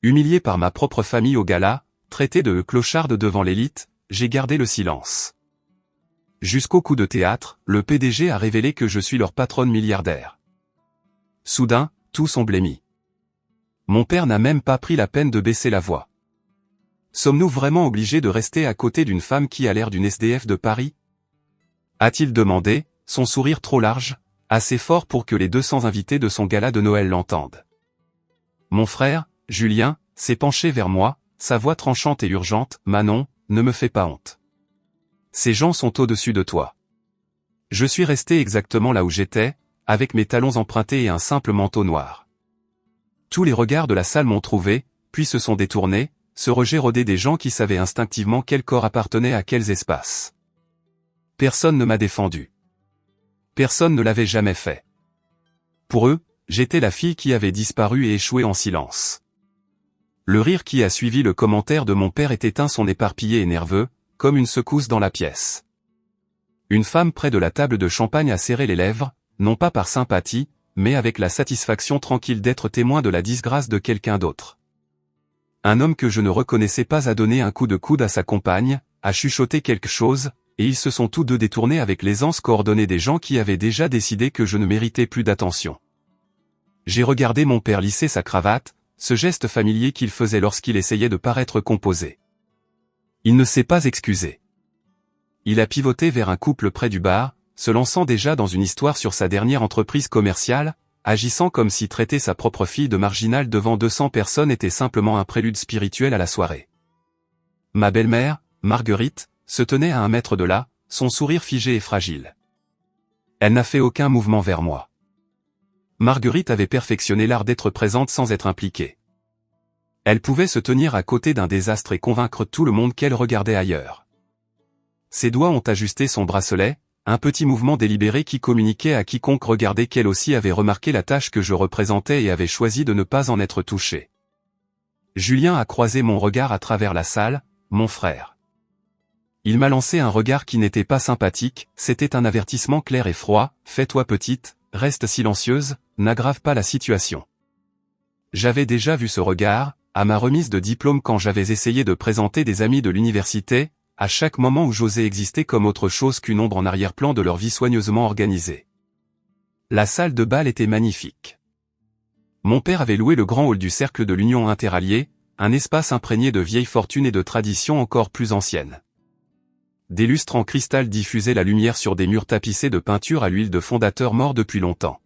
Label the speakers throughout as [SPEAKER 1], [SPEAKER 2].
[SPEAKER 1] Humilié par ma propre famille au gala, traité de clocharde devant l'élite, j'ai gardé le silence. Jusqu'au coup de théâtre, le PDG a révélé que je suis leur patronne milliardaire. Soudain, tous ont blêmi. Mon père n'a même pas pris la peine de baisser la voix. Sommes-nous vraiment obligés de rester à côté d'une femme qui a l'air d'une SDF de Paris? A-t-il demandé, son sourire trop large, assez fort pour que les 200 invités de son gala de Noël l'entendent. Mon frère, Julien, s'est penché vers moi, sa voix tranchante et urgente. « Manon, ne me fais pas honte. Ces gens sont au-dessus de toi. » Je suis resté exactement là où j'étais, avec mes talons empruntés et un simple manteau noir. Tous les regards de la salle m'ont trouvé, puis se sont détournés, ce rejet rodé des gens qui savaient instinctivement quel corps appartenait à quels espaces. Personne ne m'a défendu. Personne ne l'avait jamais fait. Pour eux, j'étais la fille qui avait disparu et échoué en silence. Le rire qui a suivi le commentaire de mon père était un son éparpillé et nerveux, comme une secousse dans la pièce. Une femme près de la table de champagne a serré les lèvres, non pas par sympathie, mais avec la satisfaction tranquille d'être témoin de la disgrâce de quelqu'un d'autre. Un homme que je ne reconnaissais pas a donné un coup de coude à sa compagne, a chuchoté quelque chose, et ils se sont tous deux détournés avec l'aisance coordonnée des gens qui avaient déjà décidé que je ne méritais plus d'attention. J'ai regardé mon père lisser sa cravate, ce geste familier qu'il faisait lorsqu'il essayait de paraître composé. Il ne s'est pas excusé. Il a pivoté vers un couple près du bar, se lançant déjà dans une histoire sur sa dernière entreprise commerciale, agissant comme si traiter sa propre fille de marginale devant 200 personnes était simplement un prélude spirituel à la soirée. Ma belle-mère, Marguerite, se tenait à 1 mètre de là, son sourire figé et fragile. Elle n'a fait aucun mouvement vers moi. Marguerite avait perfectionné l'art d'être présente sans être impliquée. Elle pouvait se tenir à côté d'un désastre et convaincre tout le monde qu'elle regardait ailleurs. Ses doigts ont ajusté son bracelet, un petit mouvement délibéré qui communiquait à quiconque regardait qu'elle aussi avait remarqué la tâche que je représentais et avait choisi de ne pas en être touchée. Julien a croisé mon regard à travers la salle, mon frère. Il m'a lancé un regard qui n'était pas sympathique, c'était un avertissement clair et froid. « Fais-toi petite, reste silencieuse, n'aggrave pas la situation. » J'avais déjà vu ce regard, à ma remise de diplôme quand j'avais essayé de présenter des amis de l'université, à chaque moment où j'osais exister comme autre chose qu'une ombre en arrière-plan de leur vie soigneusement organisée. La salle de bal était magnifique. Mon père avait loué le grand hall du Cercle de l'Union Interalliée, un espace imprégné de vieilles fortunes et de traditions encore plus anciennes. Des lustres en cristal diffusaient la lumière sur des murs tapissés de peintures à l'huile de fondateurs morts depuis longtemps.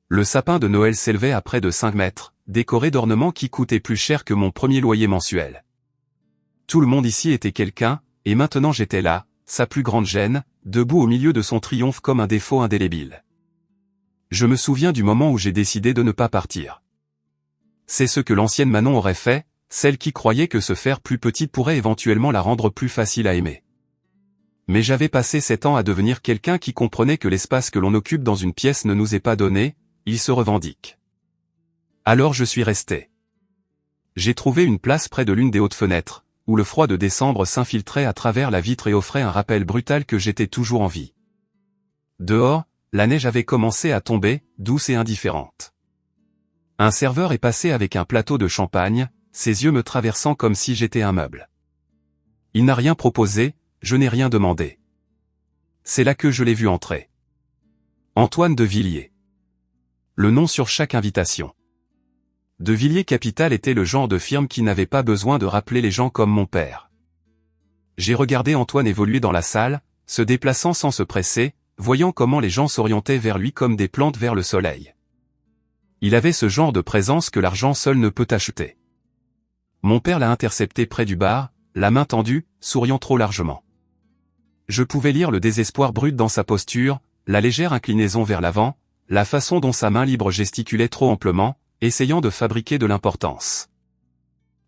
[SPEAKER 1] Le sapin de Noël s'élevait à près de 5 mètres, décoré d'ornements qui coûtaient plus cher que mon premier loyer mensuel. Tout le monde ici était quelqu'un, et maintenant j'étais là, sa plus grande gêne, debout au milieu de son triomphe comme un défaut indélébile. Je me souviens du moment où j'ai décidé de ne pas partir. C'est ce que l'ancienne Manon aurait fait, celle qui croyait que se faire plus petite pourrait éventuellement la rendre plus facile à aimer. Mais j'avais passé 7 ans à devenir quelqu'un qui comprenait que l'espace que l'on occupe dans une pièce ne nous est pas donné, il se revendique. Alors je suis resté. J'ai trouvé une place près de l'une des hautes fenêtres, où le froid de décembre s'infiltrait à travers la vitre et offrait un rappel brutal que j'étais toujours en vie. Dehors, la neige avait commencé à tomber, douce et indifférente. Un serveur est passé avec un plateau de champagne, ses yeux me traversant comme si j'étais un meuble. Il n'a rien proposé, je n'ai rien demandé. C'est là que je l'ai vu entrer. Antoine de Villiers. Le nom sur chaque invitation. De Villiers Capital était le genre de firme qui n'avait pas besoin de rappeler les gens comme mon père. J'ai regardé Antoine évoluer dans la salle, se déplaçant sans se presser, voyant comment les gens s'orientaient vers lui comme des plantes vers le soleil. Il avait ce genre de présence que l'argent seul ne peut acheter. Mon père l'a intercepté près du bar, la main tendue, souriant trop largement. Je pouvais lire le désespoir brut dans sa posture, la légère inclinaison vers l'avant, la façon dont sa main libre gesticulait trop amplement, essayant de fabriquer de l'importance.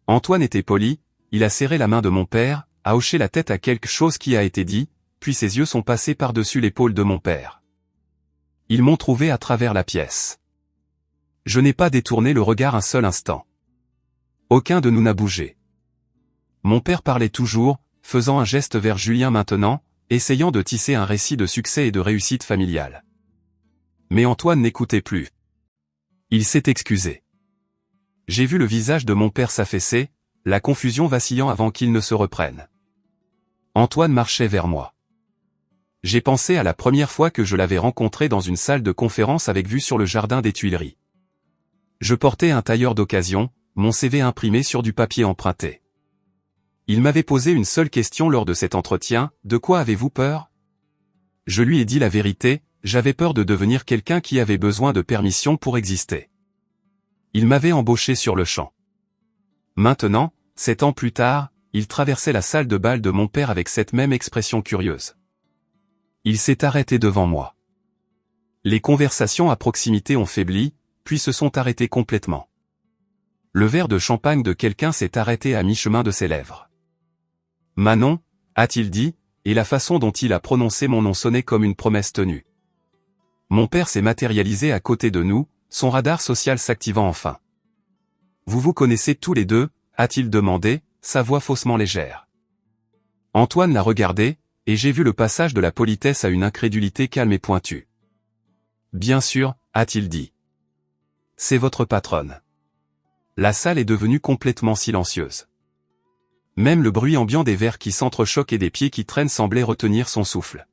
[SPEAKER 1] Antoine était poli, il a serré la main de mon père, a hoché la tête à quelque chose qui a été dit, puis ses yeux sont passés par-dessus l'épaule de mon père. Ils m'ont trouvé à travers la pièce. Je n'ai pas détourné le regard un seul instant. Aucun de nous n'a bougé. Mon père parlait toujours, faisant un geste vers Julien maintenant, essayant de tisser un récit de succès et de réussite familiale. Mais Antoine n'écoutait plus. Il s'est excusé. J'ai vu le visage de mon père s'affaisser, la confusion vacillant avant qu'il ne se reprenne. Antoine marchait vers moi. J'ai pensé à la première fois que je l'avais rencontré dans une salle de conférence avec vue sur le jardin des Tuileries. Je portais un tailleur d'occasion, mon CV imprimé sur du papier emprunté. Il m'avait posé une seule question lors de cet entretien, « De quoi avez-vous peur ?» Je lui ai dit la vérité, j'avais peur de devenir quelqu'un qui avait besoin de permission pour exister. Il m'avait embauché sur le champ. Maintenant, 7 ans plus tard, il traversait la salle de bal de mon père avec cette même expression curieuse. Il s'est arrêté devant moi. Les conversations à proximité ont faibli, puis se sont arrêtées complètement. Le verre de champagne de quelqu'un s'est arrêté à mi-chemin de ses lèvres. « Manon » a-t-il dit, et la façon dont il a prononcé mon nom sonnait comme une promesse tenue. Mon père s'est matérialisé à côté de nous, son radar social s'activant enfin. « Vous vous connaissez tous les deux » a-t-il demandé, sa voix faussement légère. Antoine l'a regardé, et j'ai vu le passage de la politesse à une incrédulité calme et pointue. « Bien sûr » a-t-il dit. « C'est votre patronne. » La salle est devenue complètement silencieuse. Même le bruit ambiant des verres qui s'entrechoquent et des pieds qui traînent semblait retenir son souffle.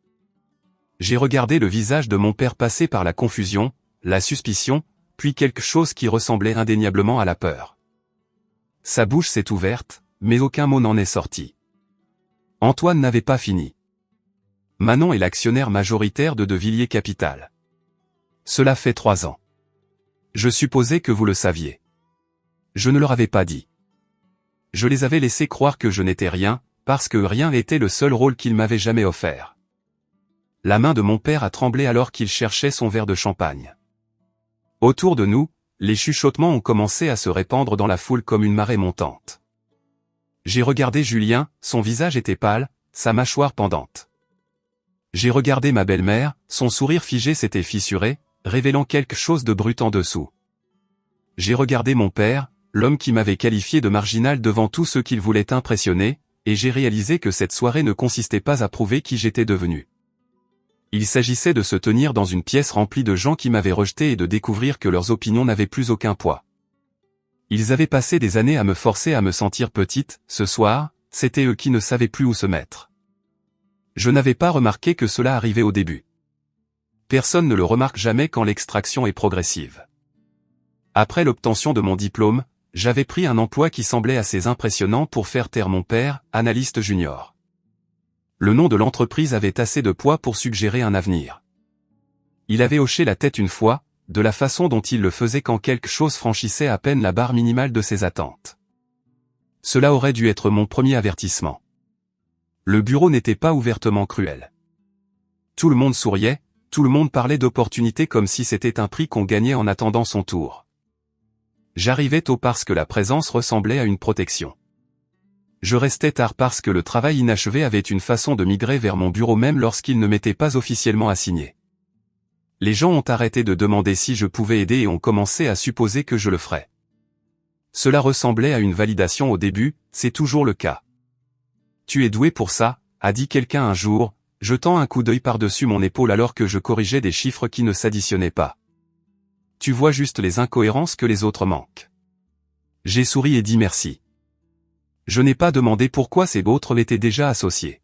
[SPEAKER 1] J'ai regardé le visage de mon père passer par la confusion, la suspicion, puis quelque chose qui ressemblait indéniablement à la peur. Sa bouche s'est ouverte, mais aucun mot n'en est sorti. Antoine n'avait pas fini. Manon est l'actionnaire majoritaire de Villiers Capital. Cela fait 3 ans. Je supposais que vous le saviez. Je ne leur avais pas dit. Je les avais laissés croire que je n'étais rien, parce que rien était le seul rôle qu'ils m'avaient jamais offert. La main de mon père a tremblé alors qu'il cherchait son verre de champagne. Autour de nous, les chuchotements ont commencé à se répandre dans la foule comme une marée montante. J'ai regardé Julien, son visage était pâle, sa mâchoire pendante. J'ai regardé ma belle-mère, son sourire figé s'était fissuré, révélant quelque chose de brut en dessous. J'ai regardé mon père, l'homme qui m'avait qualifié de marginal devant tous ceux qu'il voulait impressionner, et j'ai réalisé que cette soirée ne consistait pas à prouver qui j'étais devenu. Il s'agissait de se tenir dans une pièce remplie de gens qui m'avaient rejeté et de découvrir que leurs opinions n'avaient plus aucun poids. Ils avaient passé des années à me forcer à me sentir petite, ce soir, c'était eux qui ne savaient plus où se mettre. Je n'avais pas remarqué que cela arrivait au début. Personne ne le remarque jamais quand l'extraction est progressive. Après l'obtention de mon diplôme, j'avais pris un emploi qui semblait assez impressionnant pour faire taire mon père, analyste junior. Le nom de l'entreprise avait assez de poids pour suggérer un avenir. Il avait hoché la tête une fois, de la façon dont il le faisait quand quelque chose franchissait à peine la barre minimale de ses attentes. Cela aurait dû être mon premier avertissement. Le bureau n'était pas ouvertement cruel. Tout le monde souriait, tout le monde parlait d'opportunités comme si c'était un prix qu'on gagnait en attendant son tour. J'arrivais tôt parce que la présence ressemblait à une protection. Je restais tard parce que le travail inachevé avait une façon de migrer vers mon bureau même lorsqu'il ne m'était pas officiellement assigné. Les gens ont arrêté de demander si je pouvais aider et ont commencé à supposer que je le ferais. Cela ressemblait à une validation au début, c'est toujours le cas. « Tu es doué pour ça », a dit quelqu'un un jour, jetant un coup d'œil par-dessus mon épaule alors que je corrigeais des chiffres qui ne s'additionnaient pas. Tu vois juste les incohérences que les autres manquent. J'ai souri et dit merci. Je n'ai pas demandé pourquoi ces autres l'étaient déjà associés.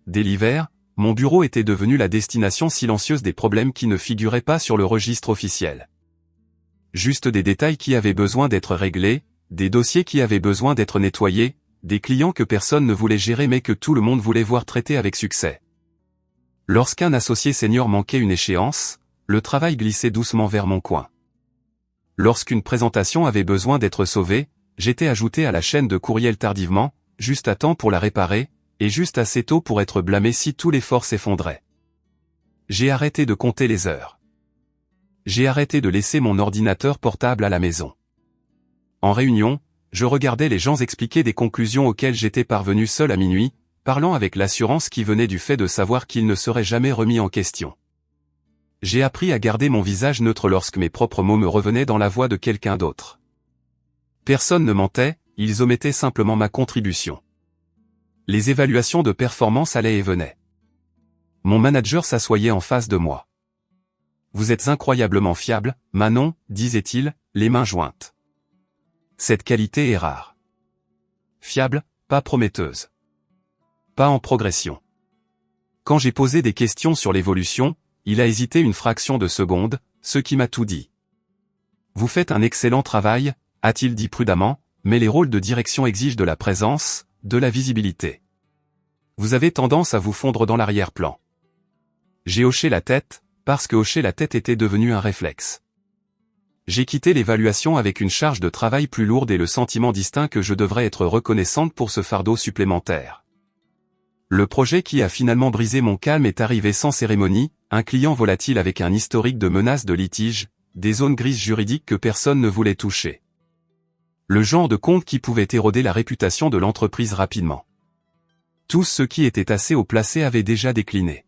[SPEAKER 1] Dès l'hiver, mon bureau était devenu la destination silencieuse des problèmes qui ne figuraient pas sur le registre officiel. Juste des détails qui avaient besoin d'être réglés, des dossiers qui avaient besoin d'être nettoyés, des clients que personne ne voulait gérer mais que tout le monde voulait voir traités avec succès. Lorsqu'un associé senior manquait une échéance, le travail glissait doucement vers mon coin. Lorsqu'une présentation avait besoin d'être sauvée, j'étais ajouté à la chaîne de courriel tardivement, juste à temps pour la réparer, et juste assez tôt pour être blâmé si tout l'effort s'effondrait. J'ai arrêté de compter les heures. J'ai arrêté de laisser mon ordinateur portable à la maison. En réunion, je regardais les gens expliquer des conclusions auxquelles j'étais parvenu seul à minuit, parlant avec l'assurance qui venait du fait de savoir qu'ils ne seraient jamais remis en question. J'ai appris à garder mon visage neutre lorsque mes propres mots me revenaient dans la voix de quelqu'un d'autre. Personne ne mentait, ils omettaient simplement ma contribution. Les évaluations de performance allaient et venaient. Mon manager s'assoyait en face de moi. « Vous êtes incroyablement fiable, Manon, disait-il, les mains jointes. Cette qualité est rare. Fiable, pas prometteuse. Pas en progression. Quand j'ai posé des questions sur l'évolution, il a hésité une fraction de seconde, ce qui m'a tout dit. Vous faites un excellent travail, a-t-il dit prudemment, mais les rôles de direction exigent de la présence, de la visibilité. Vous avez tendance à vous fondre dans l'arrière-plan. J'ai hoché la tête, parce que hocher la tête était devenu un réflexe. J'ai quitté l'évaluation avec une charge de travail plus lourde et le sentiment distinct que je devrais être reconnaissante pour ce fardeau supplémentaire. Le projet qui a finalement brisé mon calme est arrivé sans cérémonie, un client volatile avec un historique de menaces de litige, des zones grises juridiques que personne ne voulait toucher. Le genre de compte qui pouvait éroder la réputation de l'entreprise rapidement. Tous ceux qui étaient assez haut placés avaient déjà décliné.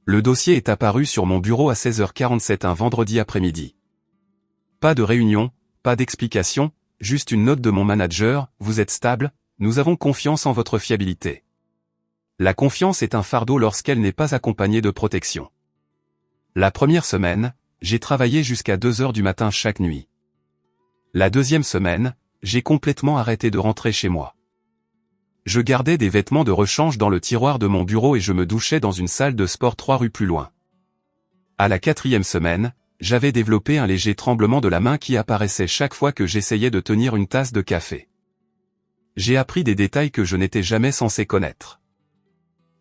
[SPEAKER 1] Le dossier est apparu sur mon bureau à 16h47 un vendredi après-midi. Pas de réunion, pas d'explication, juste une note de mon manager, vous êtes stable, nous avons confiance en votre fiabilité. La confiance est un fardeau lorsqu'elle n'est pas accompagnée de protection. La première semaine, j'ai travaillé jusqu'à 2h du matin chaque nuit. La deuxième semaine, j'ai complètement arrêté de rentrer chez moi. Je gardais des vêtements de rechange dans le tiroir de mon bureau et je me douchais dans une salle de sport 3 rues plus loin. À la quatrième semaine, j'avais développé un léger tremblement de la main qui apparaissait chaque fois que j'essayais de tenir une tasse de café. J'ai appris des détails que je n'étais jamais censé connaître.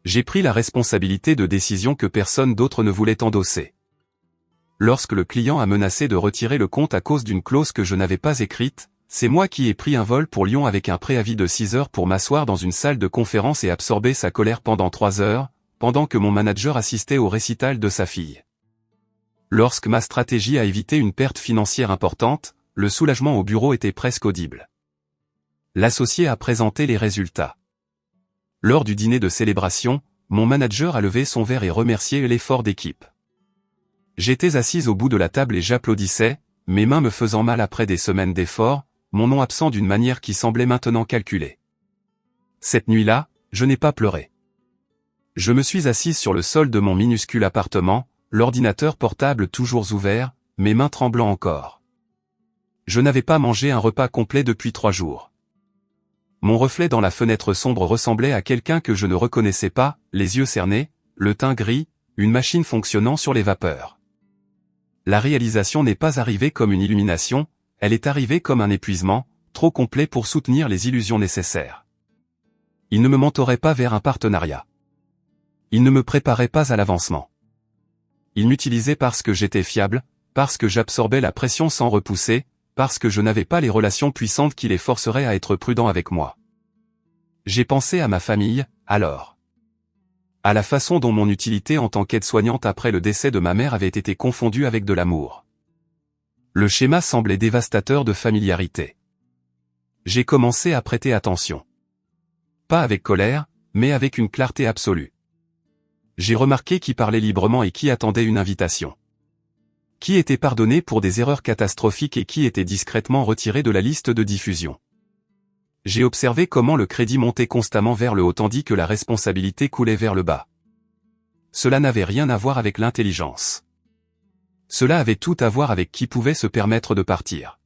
[SPEAKER 1] J'ai pris la responsabilité de décisions que personne d'autre ne voulait endosser. Lorsque le client a menacé de retirer le compte à cause d'une clause que je n'avais pas écrite, c'est moi qui ai pris un vol pour Lyon avec un préavis de 6 heures pour m'asseoir dans une salle de conférence et absorber sa colère pendant 3 heures, pendant que mon manager assistait au récital de sa fille. Lorsque ma stratégie a évité une perte financière importante, le soulagement au bureau était presque audible. L'associé a présenté les résultats. Lors du dîner de célébration, mon manager a levé son verre et remercié l'effort d'équipe. J'étais assise au bout de la table et j'applaudissais, mes mains me faisant mal après des semaines d'efforts, mon nom absent d'une manière qui semblait maintenant calculée. Cette nuit-là, je n'ai pas pleuré. Je me suis assise sur le sol de mon minuscule appartement, l'ordinateur portable toujours ouvert, mes mains tremblant encore. Je n'avais pas mangé un repas complet depuis 3 jours. Mon reflet dans la fenêtre sombre ressemblait à quelqu'un que je ne reconnaissais pas, les yeux cernés, le teint gris, une machine fonctionnant sur les vapeurs. La réalisation n'est pas arrivée comme une illumination, elle est arrivée comme un épuisement, trop complet pour soutenir les illusions nécessaires. Il ne me mentorait pas vers un partenariat. Il ne me préparait pas à l'avancement. Il m'utilisait parce que j'étais fiable, parce que j'absorbais la pression sans repousser, parce que je n'avais pas les relations puissantes qui les forceraient à être prudents avec moi. J'ai pensé à ma famille, alors. À la façon dont mon utilité en tant qu'aide-soignante après le décès de ma mère avait été confondue avec de l'amour. Le schéma semblait dévastateur de familiarité. J'ai commencé à prêter attention. Pas avec colère, mais avec une clarté absolue. J'ai remarqué qui parlait librement et qui attendait une invitation. Qui était pardonné pour des erreurs catastrophiques et qui était discrètement retiré de la liste de diffusion. J'ai observé comment le crédit montait constamment vers le haut tandis que la responsabilité coulait vers le bas. Cela n'avait rien à voir avec l'intelligence. Cela avait tout à voir avec qui pouvait se permettre de partir.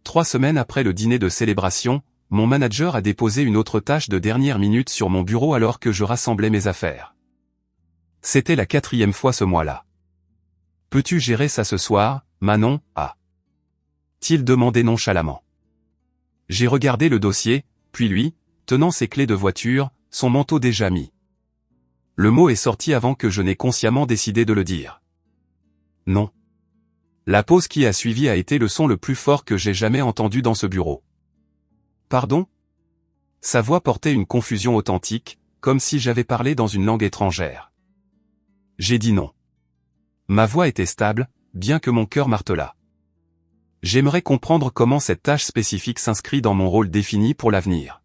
[SPEAKER 1] 3 semaines après le dîner de célébration, mon manager a déposé une autre tâche de dernière minute sur mon bureau alors que je rassemblais mes affaires. C'était la 4e fois ce mois-là. Peux-tu gérer ça ce soir, Manon, a-t-il demandé nonchalamment. J'ai regardé le dossier, puis lui, tenant ses clés de voiture, son manteau déjà mis. Le mot est sorti avant que je n'ai consciemment décidé de le dire. Non. La pause qui a suivi a été le son le plus fort que j'ai jamais entendu dans ce bureau. Pardon ? Sa voix portait une confusion authentique, comme si j'avais parlé dans une langue étrangère. J'ai dit non. Ma voix était stable, bien que mon cœur martelât. J'aimerais comprendre comment cette tâche spécifique s'inscrit dans mon rôle défini pour l'avenir.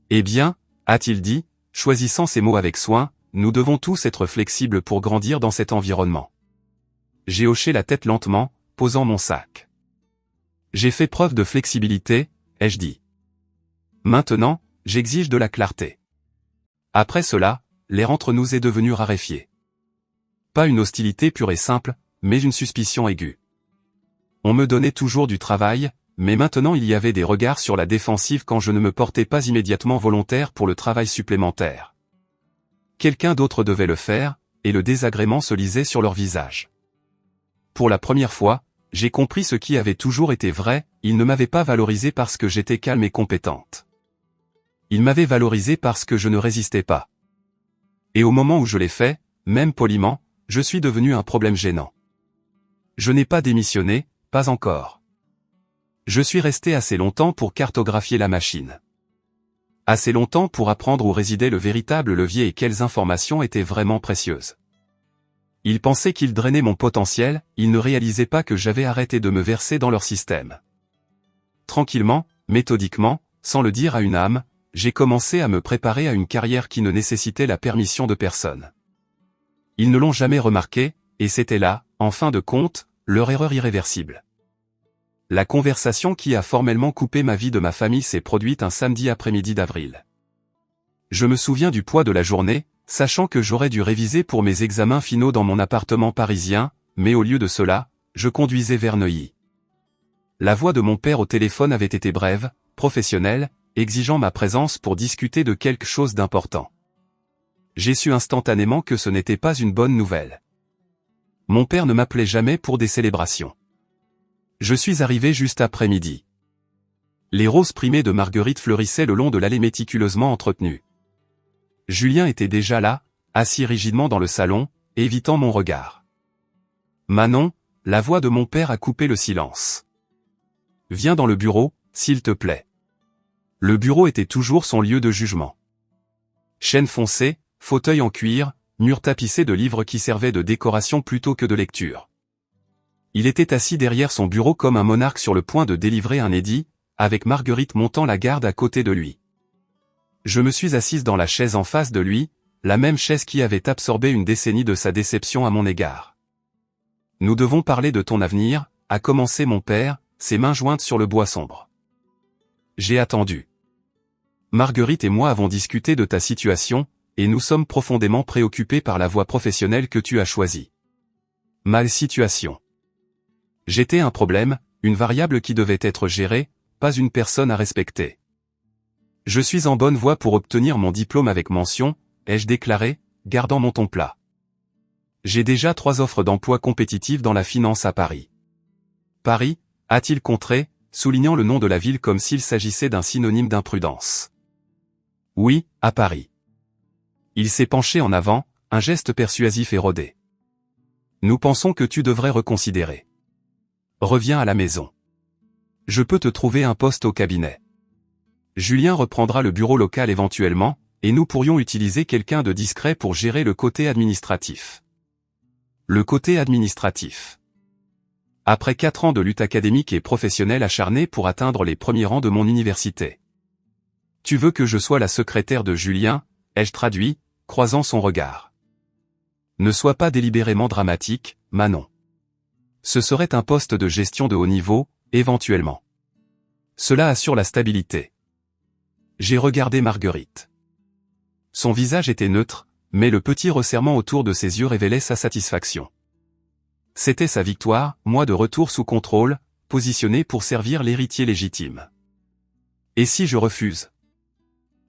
[SPEAKER 1] Eh bien, a-t-il dit, choisissant ses mots avec soin, nous devons tous être flexibles pour grandir dans cet environnement. J'ai hoché la tête lentement, posant mon sac. J'ai fait preuve de flexibilité, ai-je dit. Maintenant, j'exige de la clarté. Après cela, l'air entre nous est devenu raréfié. Pas une hostilité pure et simple, mais une suspicion aiguë. On me donnait toujours du travail, mais maintenant il y avait des regards sur la défensive quand je ne me portais pas immédiatement volontaire pour le travail supplémentaire. Quelqu'un d'autre devait le faire, et le désagrément se lisait sur leur visage. Pour la première fois, j'ai compris ce qui avait toujours été vrai, ils ne m'avaient pas valorisé parce que j'étais calme et compétente. Ils m'avaient valorisé parce que je ne résistais pas. Et au moment où je l'ai fait, même poliment, je suis devenu un problème gênant. Je n'ai pas démissionné, pas encore. Je suis resté assez longtemps pour cartographier la machine. Assez longtemps pour apprendre où résidait le véritable levier et quelles informations étaient vraiment précieuses. Ils pensaient qu'ils drainaient mon potentiel, ils ne réalisaient pas que j'avais arrêté de me verser dans leur système. Tranquillement, méthodiquement, sans le dire à une âme, j'ai commencé à me préparer à une carrière qui ne nécessitait la permission de personne. Ils ne l'ont jamais remarqué, et c'était là, en fin de compte, leur erreur irréversible. La conversation qui a formellement coupé ma vie de ma famille s'est produite un samedi après-midi d'avril. Je me souviens du poids de la journée, sachant que j'aurais dû réviser pour mes examens finaux dans mon appartement parisien, mais au lieu de cela, je conduisais vers Neuilly. La voix de mon père au téléphone avait été brève, professionnelle, exigeant ma présence pour discuter de quelque chose d'important. J'ai su instantanément que ce n'était pas une bonne nouvelle. Mon père ne m'appelait jamais pour des célébrations. Je suis arrivé juste après midi. Les roses primées de Marguerite fleurissaient le long de l'allée méticuleusement entretenue. Julien était déjà là, assis rigidement dans le salon, évitant mon regard. Manon, la voix de mon père a coupé le silence. Viens dans le bureau, s'il te plaît. Le bureau était toujours son lieu de jugement. Chêne foncé, fauteuil en cuir, mur tapissé de livres qui servaient de décoration plutôt que de lecture. Il était assis derrière son bureau comme un monarque sur le point de délivrer un édit, avec Marguerite montant la garde à côté de lui. Je me suis assise dans la chaise en face de lui, la même chaise qui avait absorbé une décennie de sa déception à mon égard. Nous devons parler de ton avenir, a commencé mon père, ses mains jointes sur le bois sombre. J'ai attendu. Marguerite et moi avons discuté de ta situation, et nous sommes profondément préoccupés par la voie professionnelle que tu as choisie. Ma situation. J'étais un problème, une variable qui devait être gérée, pas une personne à respecter. Je suis en bonne voie pour obtenir mon diplôme avec mention, ai-je déclaré, gardant mon ton plat. J'ai déjà 3 offres d'emploi compétitives dans la finance à Paris. Paris, a-t-il contré, soulignant le nom de la ville comme s'il s'agissait d'un synonyme d'imprudence. Oui, à Paris. Il s'est penché en avant, un geste persuasif et rodé. Nous pensons que tu devrais reconsidérer. Reviens à la maison. Je peux te trouver un poste au cabinet. Julien reprendra le bureau local éventuellement, et nous pourrions utiliser quelqu'un de discret pour gérer le côté administratif. Le côté administratif. Après 4 ans de lutte académique et professionnelle acharnée pour atteindre les premiers rangs de mon université. Tu veux que je sois la secrétaire de Julien, ai-je traduit, croisant son regard. Ne sois pas délibérément dramatique, Manon. Ce serait un poste de gestion de haut niveau, éventuellement. Cela assure la stabilité. J'ai regardé Marguerite. Son visage était neutre, mais le petit resserrement autour de ses yeux révélait sa satisfaction. C'était sa victoire, moi de retour sous contrôle, positionné pour servir l'héritier légitime. Et si je refuse?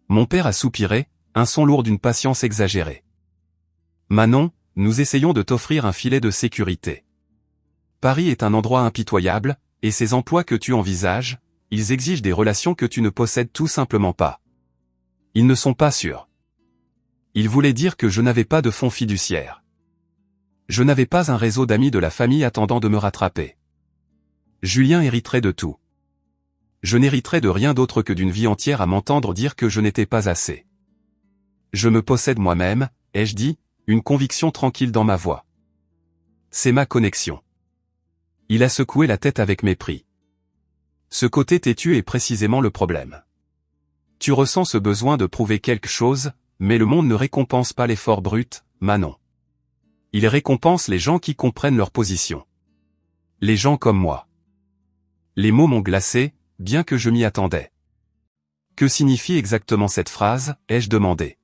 [SPEAKER 1] Mon père a soupiré, un son lourd d'une patience exagérée. Manon, nous essayons de t'offrir un filet de sécurité. Paris est un endroit impitoyable, et ces emplois que tu envisages, ils exigent des relations que tu ne possèdes tout simplement pas. Ils ne sont pas sûrs. Il voulait dire que je n'avais pas de fonds fiduciaires. Je n'avais pas un réseau d'amis de la famille attendant de me rattraper. Julien hériterait de tout. Je n'hériterais de rien d'autre que d'une vie entière à m'entendre dire que je n'étais pas assez. Je me possède moi-même, ai-je dit, une conviction tranquille dans ma voix. C'est ma connexion. Il a secoué la tête avec mépris. Ce côté têtu est précisément le problème. Tu ressens ce besoin de prouver quelque chose, mais le monde ne récompense pas l'effort brut, Manon. Il récompense les gens qui comprennent leur position. Les gens comme moi. Les mots m'ont glacé, bien que je m'y attendais. Que signifie exactement cette phrase, ai-je demandé.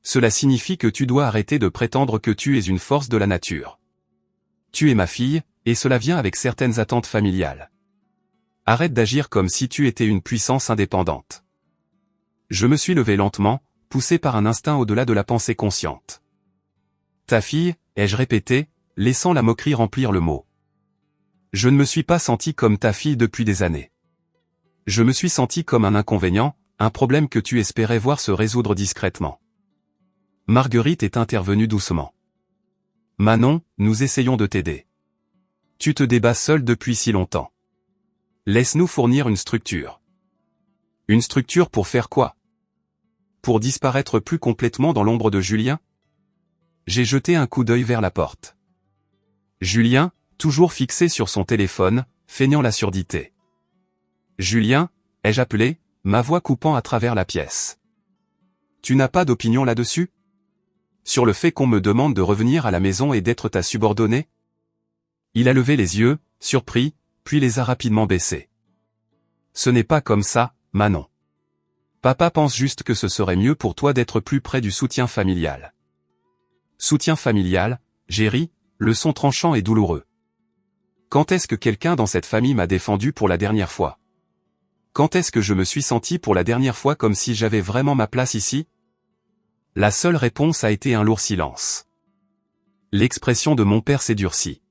[SPEAKER 1] Cela signifie que tu dois arrêter de prétendre que tu es une force de la nature. Tu es ma fille, et cela vient avec certaines attentes familiales. Arrête d'agir comme si tu étais une puissance indépendante. Je me suis levé lentement, poussé par un instinct au-delà de la pensée consciente. Ta fille, ai-je répété, laissant la moquerie remplir le mot. Je ne me suis pas senti comme ta fille depuis des années. Je me suis senti comme un inconvénient, un problème que tu espérais voir se résoudre discrètement. Marguerite est intervenue doucement. Manon, nous essayons de t'aider. Tu te débats seul depuis si longtemps. Laisse-nous fournir une structure. Une structure pour faire quoi? Pour disparaître plus complètement dans l'ombre de Julien? J'ai jeté un coup d'œil vers la porte. Julien, toujours fixé sur son téléphone, feignant la surdité. Julien, ai-je appelé, ma voix coupant à travers la pièce. Tu n'as pas d'opinion là-dessus? Sur le fait qu'on me demande de revenir à la maison et d'être ta subordonnée? Il a levé les yeux, surpris, puis les a rapidement baissés. Ce n'est pas comme ça, Manon. Papa pense juste que ce serait mieux pour toi d'être plus près du soutien familial. Soutien familial, j'ai ri, le son tranchant et douloureux. Quand est-ce que quelqu'un dans cette famille m'a défendu pour la dernière fois? Quand est-ce que je me suis senti pour la dernière fois comme si j'avais vraiment ma place ici? La seule réponse a été un lourd silence. L'expression de mon père s'est durcie.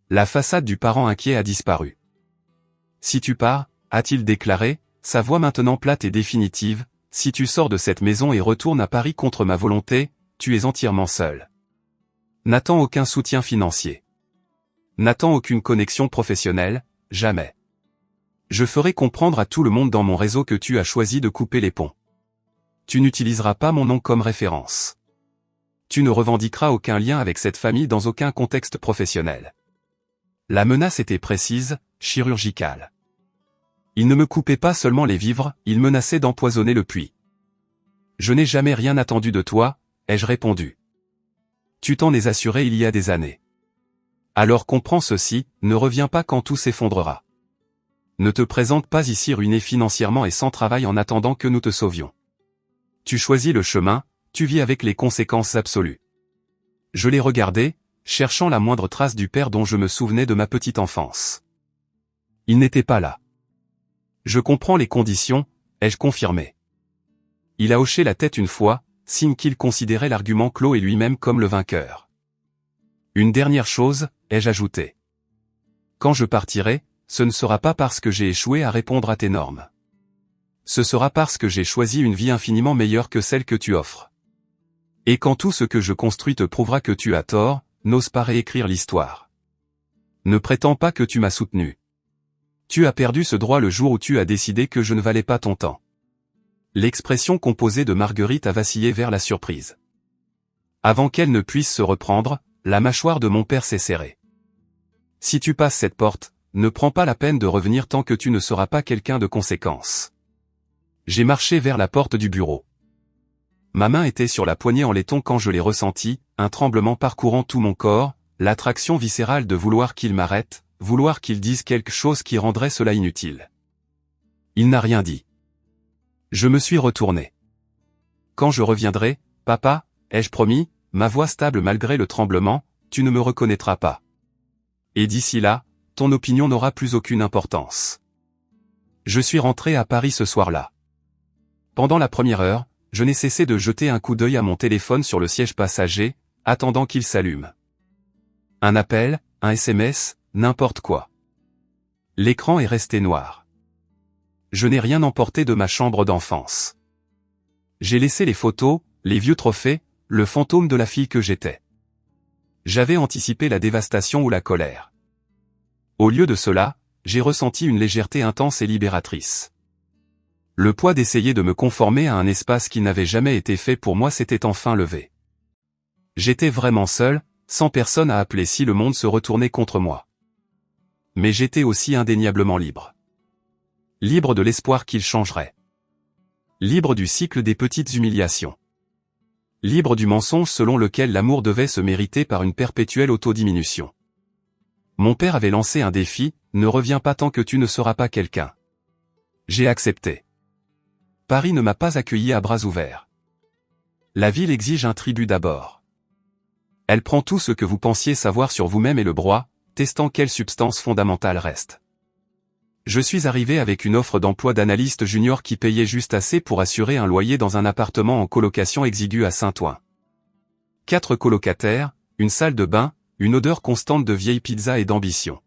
[SPEAKER 1] La façade du parent inquiet a disparu. Si tu pars, a-t-il déclaré, sa voix maintenant plate et définitive, si tu sors de cette maison et retournes à Paris contre ma volonté, tu es entièrement seul. N'attends aucun soutien financier. N'attends aucune connexion professionnelle, jamais. Je ferai comprendre à tout le monde dans mon réseau que tu as choisi de couper les ponts. Tu n'utiliseras pas mon nom comme référence. Tu ne revendiqueras aucun lien avec cette famille dans aucun contexte professionnel. La menace était précise, chirurgicale. Il ne me coupait pas seulement les vivres, il menaçait d'empoisonner le puits. Je n'ai jamais rien attendu de toi, ai-je répondu. Tu t'en es assuré il y a des années. Alors comprends ceci, ne reviens pas quand tout s'effondrera. Ne te présente pas ici ruiné financièrement et sans travail en attendant que nous te sauvions. Tu choisis le chemin, tu vis avec les conséquences absolues. Je l'ai regardé, cherchant la moindre trace du père dont je me souvenais de ma petite enfance. Il n'était pas là. Je comprends les conditions, ai-je confirmé. Il a hoché la tête une fois, signe qu'il considérait l'argument clos et lui-même comme le vainqueur. Une dernière chose, ai-je ajouté. Quand je partirai, ce ne sera pas parce que j'ai échoué à répondre à tes normes. Ce sera parce que j'ai choisi une vie infiniment meilleure que celle que tu offres. Et quand tout ce que je construis te prouvera que tu as tort, n'ose pas réécrire l'histoire. Ne prétends pas que tu m'as soutenu. Tu as perdu ce droit le jour où tu as décidé que je ne valais pas ton temps. L'expression composée de Marguerite a vacillé vers la surprise. Avant qu'elle ne puisse se reprendre, la mâchoire de mon père s'est serrée. Si tu passes cette porte, ne prends pas la peine de revenir tant que tu ne seras pas quelqu'un de conséquence. J'ai marché vers la porte du bureau. Ma main était sur la poignée en laiton quand je l'ai ressenti, un tremblement parcourant tout mon corps, l'attraction viscérale de vouloir qu'il m'arrête, vouloir qu'il dise quelque chose qui rendrait cela inutile. Il n'a rien dit. Je me suis retourné. Quand je reviendrai, papa, ai-je promis, ma voix stable malgré le tremblement, tu ne me reconnaîtras pas. Et d'ici là, ton opinion n'aura plus aucune importance. Je suis rentré à Paris ce soir-là. Pendant la première heure, je n'ai cessé de jeter un coup d'œil à mon téléphone sur le siège passager, attendant qu'il s'allume. Un appel, un SMS, n'importe quoi. L'écran est resté noir. Je n'ai rien emporté de ma chambre d'enfance. J'ai laissé les photos, les vieux trophées, le fantôme de la fille que j'étais. J'avais anticipé la dévastation ou la colère. Au lieu de cela, j'ai ressenti une légèreté intense et libératrice. Le poids d'essayer de me conformer à un espace qui n'avait jamais été fait pour moi s'était enfin levé. J'étais vraiment seul, sans personne à appeler si le monde se retournait contre moi. Mais j'étais aussi indéniablement libre. Libre de l'espoir qu'il changerait. Libre du cycle des petites humiliations. Libre du mensonge selon lequel l'amour devait se mériter par une perpétuelle autodiminution. Mon père avait lancé un défi, ne reviens pas tant que tu ne seras pas quelqu'un. J'ai accepté. Paris ne m'a pas accueilli à bras ouverts. La ville exige un tribut d'abord. Elle prend tout ce que vous pensiez savoir sur vous-même et le broie, testant quelle substance fondamentale reste. Je suis arrivé avec une offre d'emploi d'analyste junior qui payait juste assez pour assurer un loyer dans un appartement en colocation exigu à Saint-Ouen. 4 colocataires, une salle de bain, une odeur constante de vieilles pizzas et d'ambition.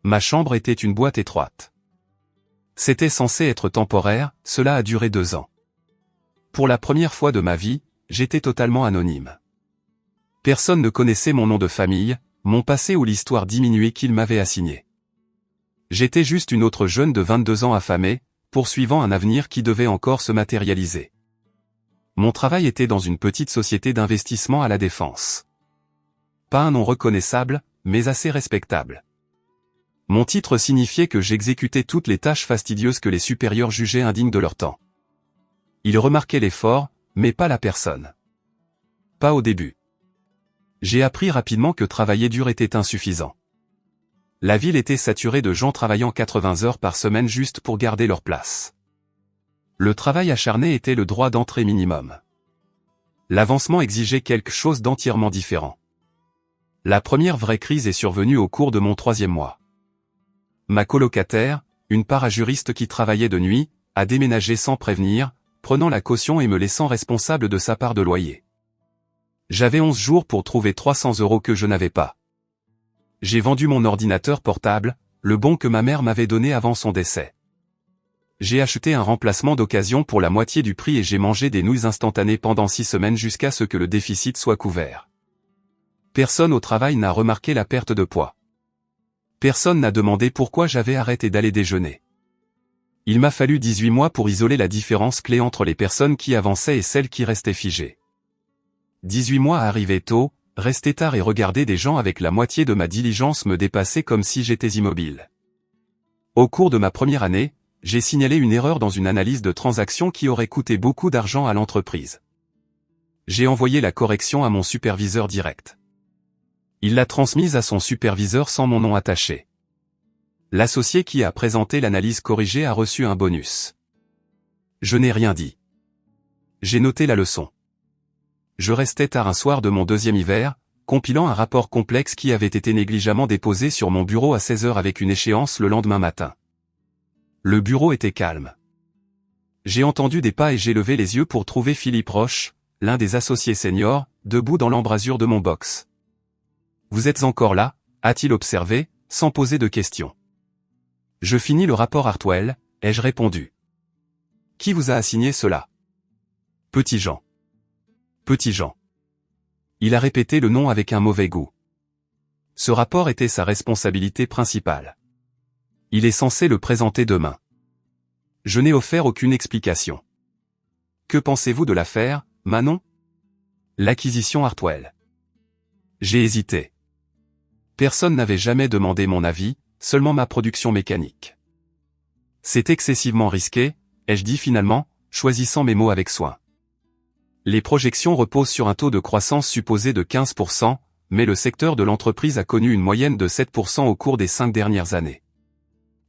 [SPEAKER 1] Ma chambre était une boîte étroite. C'était censé être temporaire, cela a duré 2 ans. Pour la première fois de ma vie, j'étais totalement anonyme. Personne ne connaissait mon nom de famille, mon passé ou l'histoire diminuée qu'il m'avait assignée. J'étais juste une autre jeune de 22 ans affamée, poursuivant un avenir qui devait encore se matérialiser. Mon travail était dans une petite société d'investissement à la Défense. Pas un nom reconnaissable, mais assez respectable. Mon titre signifiait que j'exécutais toutes les tâches fastidieuses que les supérieurs jugeaient indignes de leur temps. Ils remarquaient l'effort, mais pas la personne. Pas au début. J'ai appris rapidement que travailler dur était insuffisant. La ville était saturée de gens travaillant 80 heures par semaine juste pour garder leur place. Le travail acharné était le droit d'entrée minimum. L'avancement exigeait quelque chose d'entièrement différent. La première vraie crise est survenue au cours de mon 3e mois. Ma colocataire, une parajuriste qui travaillait de nuit, a déménagé sans prévenir, prenant la caution et me laissant responsable de sa part de loyer. J'avais 11 jours pour trouver 300 € que je n'avais pas. J'ai vendu mon ordinateur portable, le bon que ma mère m'avait donné avant son décès. J'ai acheté un remplacement d'occasion pour la moitié du prix et j'ai mangé des nouilles instantanées pendant 6 semaines jusqu'à ce que le déficit soit couvert. Personne au travail n'a remarqué la perte de poids. Personne n'a demandé pourquoi j'avais arrêté d'aller déjeuner. Il m'a fallu 18 mois pour isoler la différence clé entre les personnes qui avançaient et celles qui restaient figées. 18 mois à arriver tôt, rester tard et regarder des gens avec la moitié de ma diligence me dépasser comme si j'étais immobile. Au cours de ma première année, j'ai signalé une erreur dans une analyse de transaction qui aurait coûté beaucoup d'argent à l'entreprise. J'ai envoyé la correction à mon superviseur direct. Il l'a transmise à son superviseur sans mon nom attaché. L'associé qui a présenté l'analyse corrigée a reçu un bonus. Je n'ai rien dit. J'ai noté la leçon. Je restais tard un soir de mon 2e hiver, compilant un rapport complexe qui avait été négligemment déposé sur mon bureau à 16 h avec une échéance le lendemain matin. Le bureau était calme. J'ai entendu des pas et j'ai levé les yeux pour trouver Philippe Roche, l'un des associés seniors, debout dans l'embrasure de mon box. « Vous êtes encore là ?» a-t-il observé, sans poser de questions. « Je finis le rapport Hartwell », ai-je répondu. « Qui vous a assigné cela ?»« Petit Jean. » Petit Jean. Il a répété le nom avec un mauvais goût. Ce rapport était sa responsabilité principale. Il est censé le présenter demain. Je n'ai offert aucune explication. Que pensez-vous de l'affaire, Manon? L'acquisition Hartwell. J'ai hésité. Personne n'avait jamais demandé mon avis, seulement ma production mécanique. C'est excessivement risqué, ai-je dit finalement, choisissant mes mots avec soin. Les projections reposent sur un taux de croissance supposé de 15%, mais le secteur de l'entreprise a connu une moyenne de 7% au cours des 5 dernières années.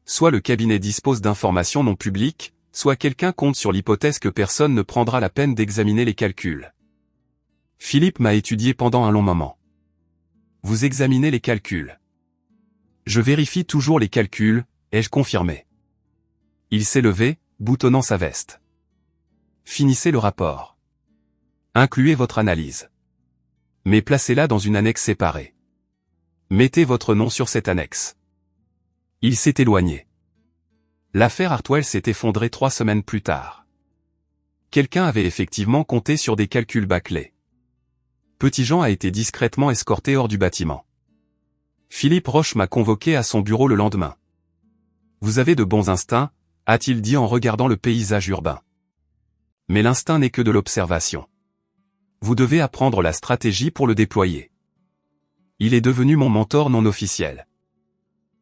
[SPEAKER 1] Soit le cabinet dispose d'informations non publiques, soit quelqu'un compte sur l'hypothèse que personne ne prendra la peine d'examiner les calculs. Philippe m'a étudié pendant un long moment. Vous examinez les calculs. Je vérifie toujours les calculs, ai-je confirmé. Il s'est levé, boutonnant sa veste. Finissez le rapport. Incluez votre analyse. Mais placez-la dans une annexe séparée. Mettez votre nom sur cette annexe. Il s'est éloigné. L'affaire Hartwell s'est effondrée 3 semaines plus tard. Quelqu'un avait effectivement compté sur des calculs bâclés. Petit Jean a été discrètement escorté hors du bâtiment. Philippe Roche m'a convoqué à son bureau le lendemain. « Vous avez de bons instincts », a-t-il dit en regardant le paysage urbain. Mais l'instinct n'est que de l'observation. Vous devez apprendre la stratégie pour le déployer. Il est devenu mon mentor non officiel.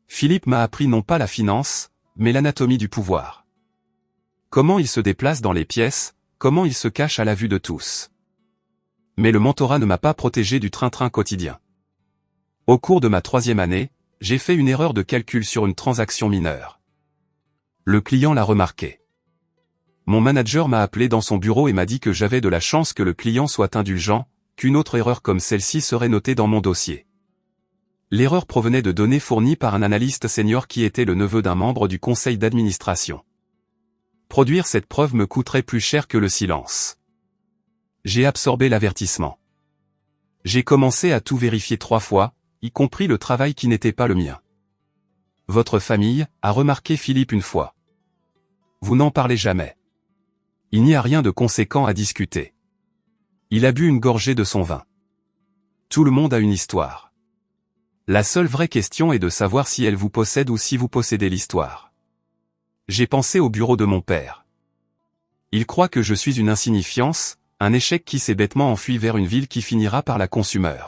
[SPEAKER 1] Philippe m'a appris non pas la finance, mais l'anatomie du pouvoir. Comment il se déplace dans les pièces, comment il se cache à la vue de tous. Mais le mentorat ne m'a pas protégé du train-train quotidien. Au cours de ma 3e année, j'ai fait une erreur de calcul sur une transaction mineure. Le client l'a remarqué. Mon manager m'a appelé dans son bureau et m'a dit que j'avais de la chance que le client soit indulgent, qu'une autre erreur comme celle-ci serait notée dans mon dossier. L'erreur provenait de données fournies par un analyste senior qui était le neveu d'un membre du conseil d'administration. Produire cette preuve me coûterait plus cher que le silence. J'ai absorbé l'avertissement. J'ai commencé à tout vérifier 3 fois, y compris le travail qui n'était pas le mien. Votre famille, a remarqué Philippe une fois. Vous n'en parlez jamais. Il n'y a rien de conséquent à discuter. Il a bu une gorgée de son vin. Tout le monde a une histoire. La seule vraie question est de savoir si elle vous possède ou si vous possédez l'histoire. J'ai pensé au bureau de mon père. Il croit que je suis une insignifiance, un échec qui s'est bêtement enfui vers une ville qui finira par la consumer.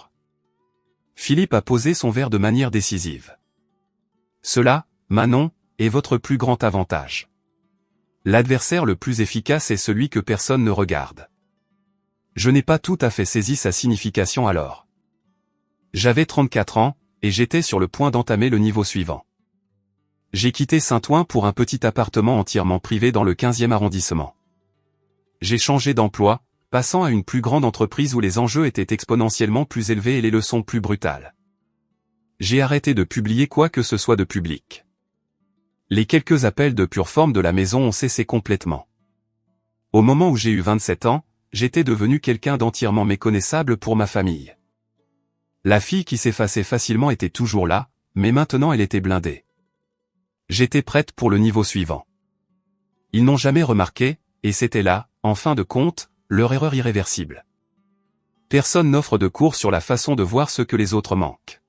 [SPEAKER 1] Philippe a posé son verre de manière décisive. Cela, Manon, est votre plus grand avantage. L'adversaire le plus efficace est celui que personne ne regarde. Je n'ai pas tout à fait saisi sa signification alors. J'avais 34 ans, et j'étais sur le point d'entamer le niveau suivant. J'ai quitté Saint-Ouen pour un petit appartement entièrement privé dans le 15e arrondissement. J'ai changé d'emploi, passant à une plus grande entreprise où les enjeux étaient exponentiellement plus élevés et les leçons plus brutales. J'ai arrêté de publier quoi que ce soit de public. Les quelques appels de pure forme de la maison ont cessé complètement. Au moment où j'ai eu 27 ans, j'étais devenu quelqu'un d'entièrement méconnaissable pour ma famille. La fille qui s'effaçait facilement était toujours là, mais maintenant elle était blindée. J'étais prête pour le niveau suivant. Ils n'ont jamais remarqué, et c'était là, en fin de compte, leur erreur irréversible. Personne n'offre de cours sur la façon de voir ce que les autres manquent.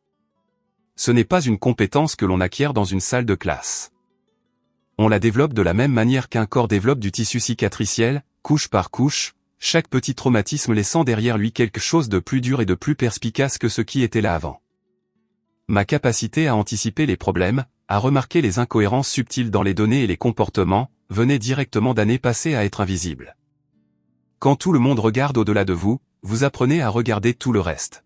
[SPEAKER 1] Ce n'est pas une compétence que l'on acquiert dans une salle de classe. On la développe de la même manière qu'un corps développe du tissu cicatriciel, couche par couche, chaque petit traumatisme laissant derrière lui quelque chose de plus dur et de plus perspicace que ce qui était là avant. Ma capacité à anticiper les problèmes, à remarquer les incohérences subtiles dans les données et les comportements, venait directement d'années passées à être invisible. Quand tout le monde regarde au-delà de vous, vous apprenez à regarder tout le reste.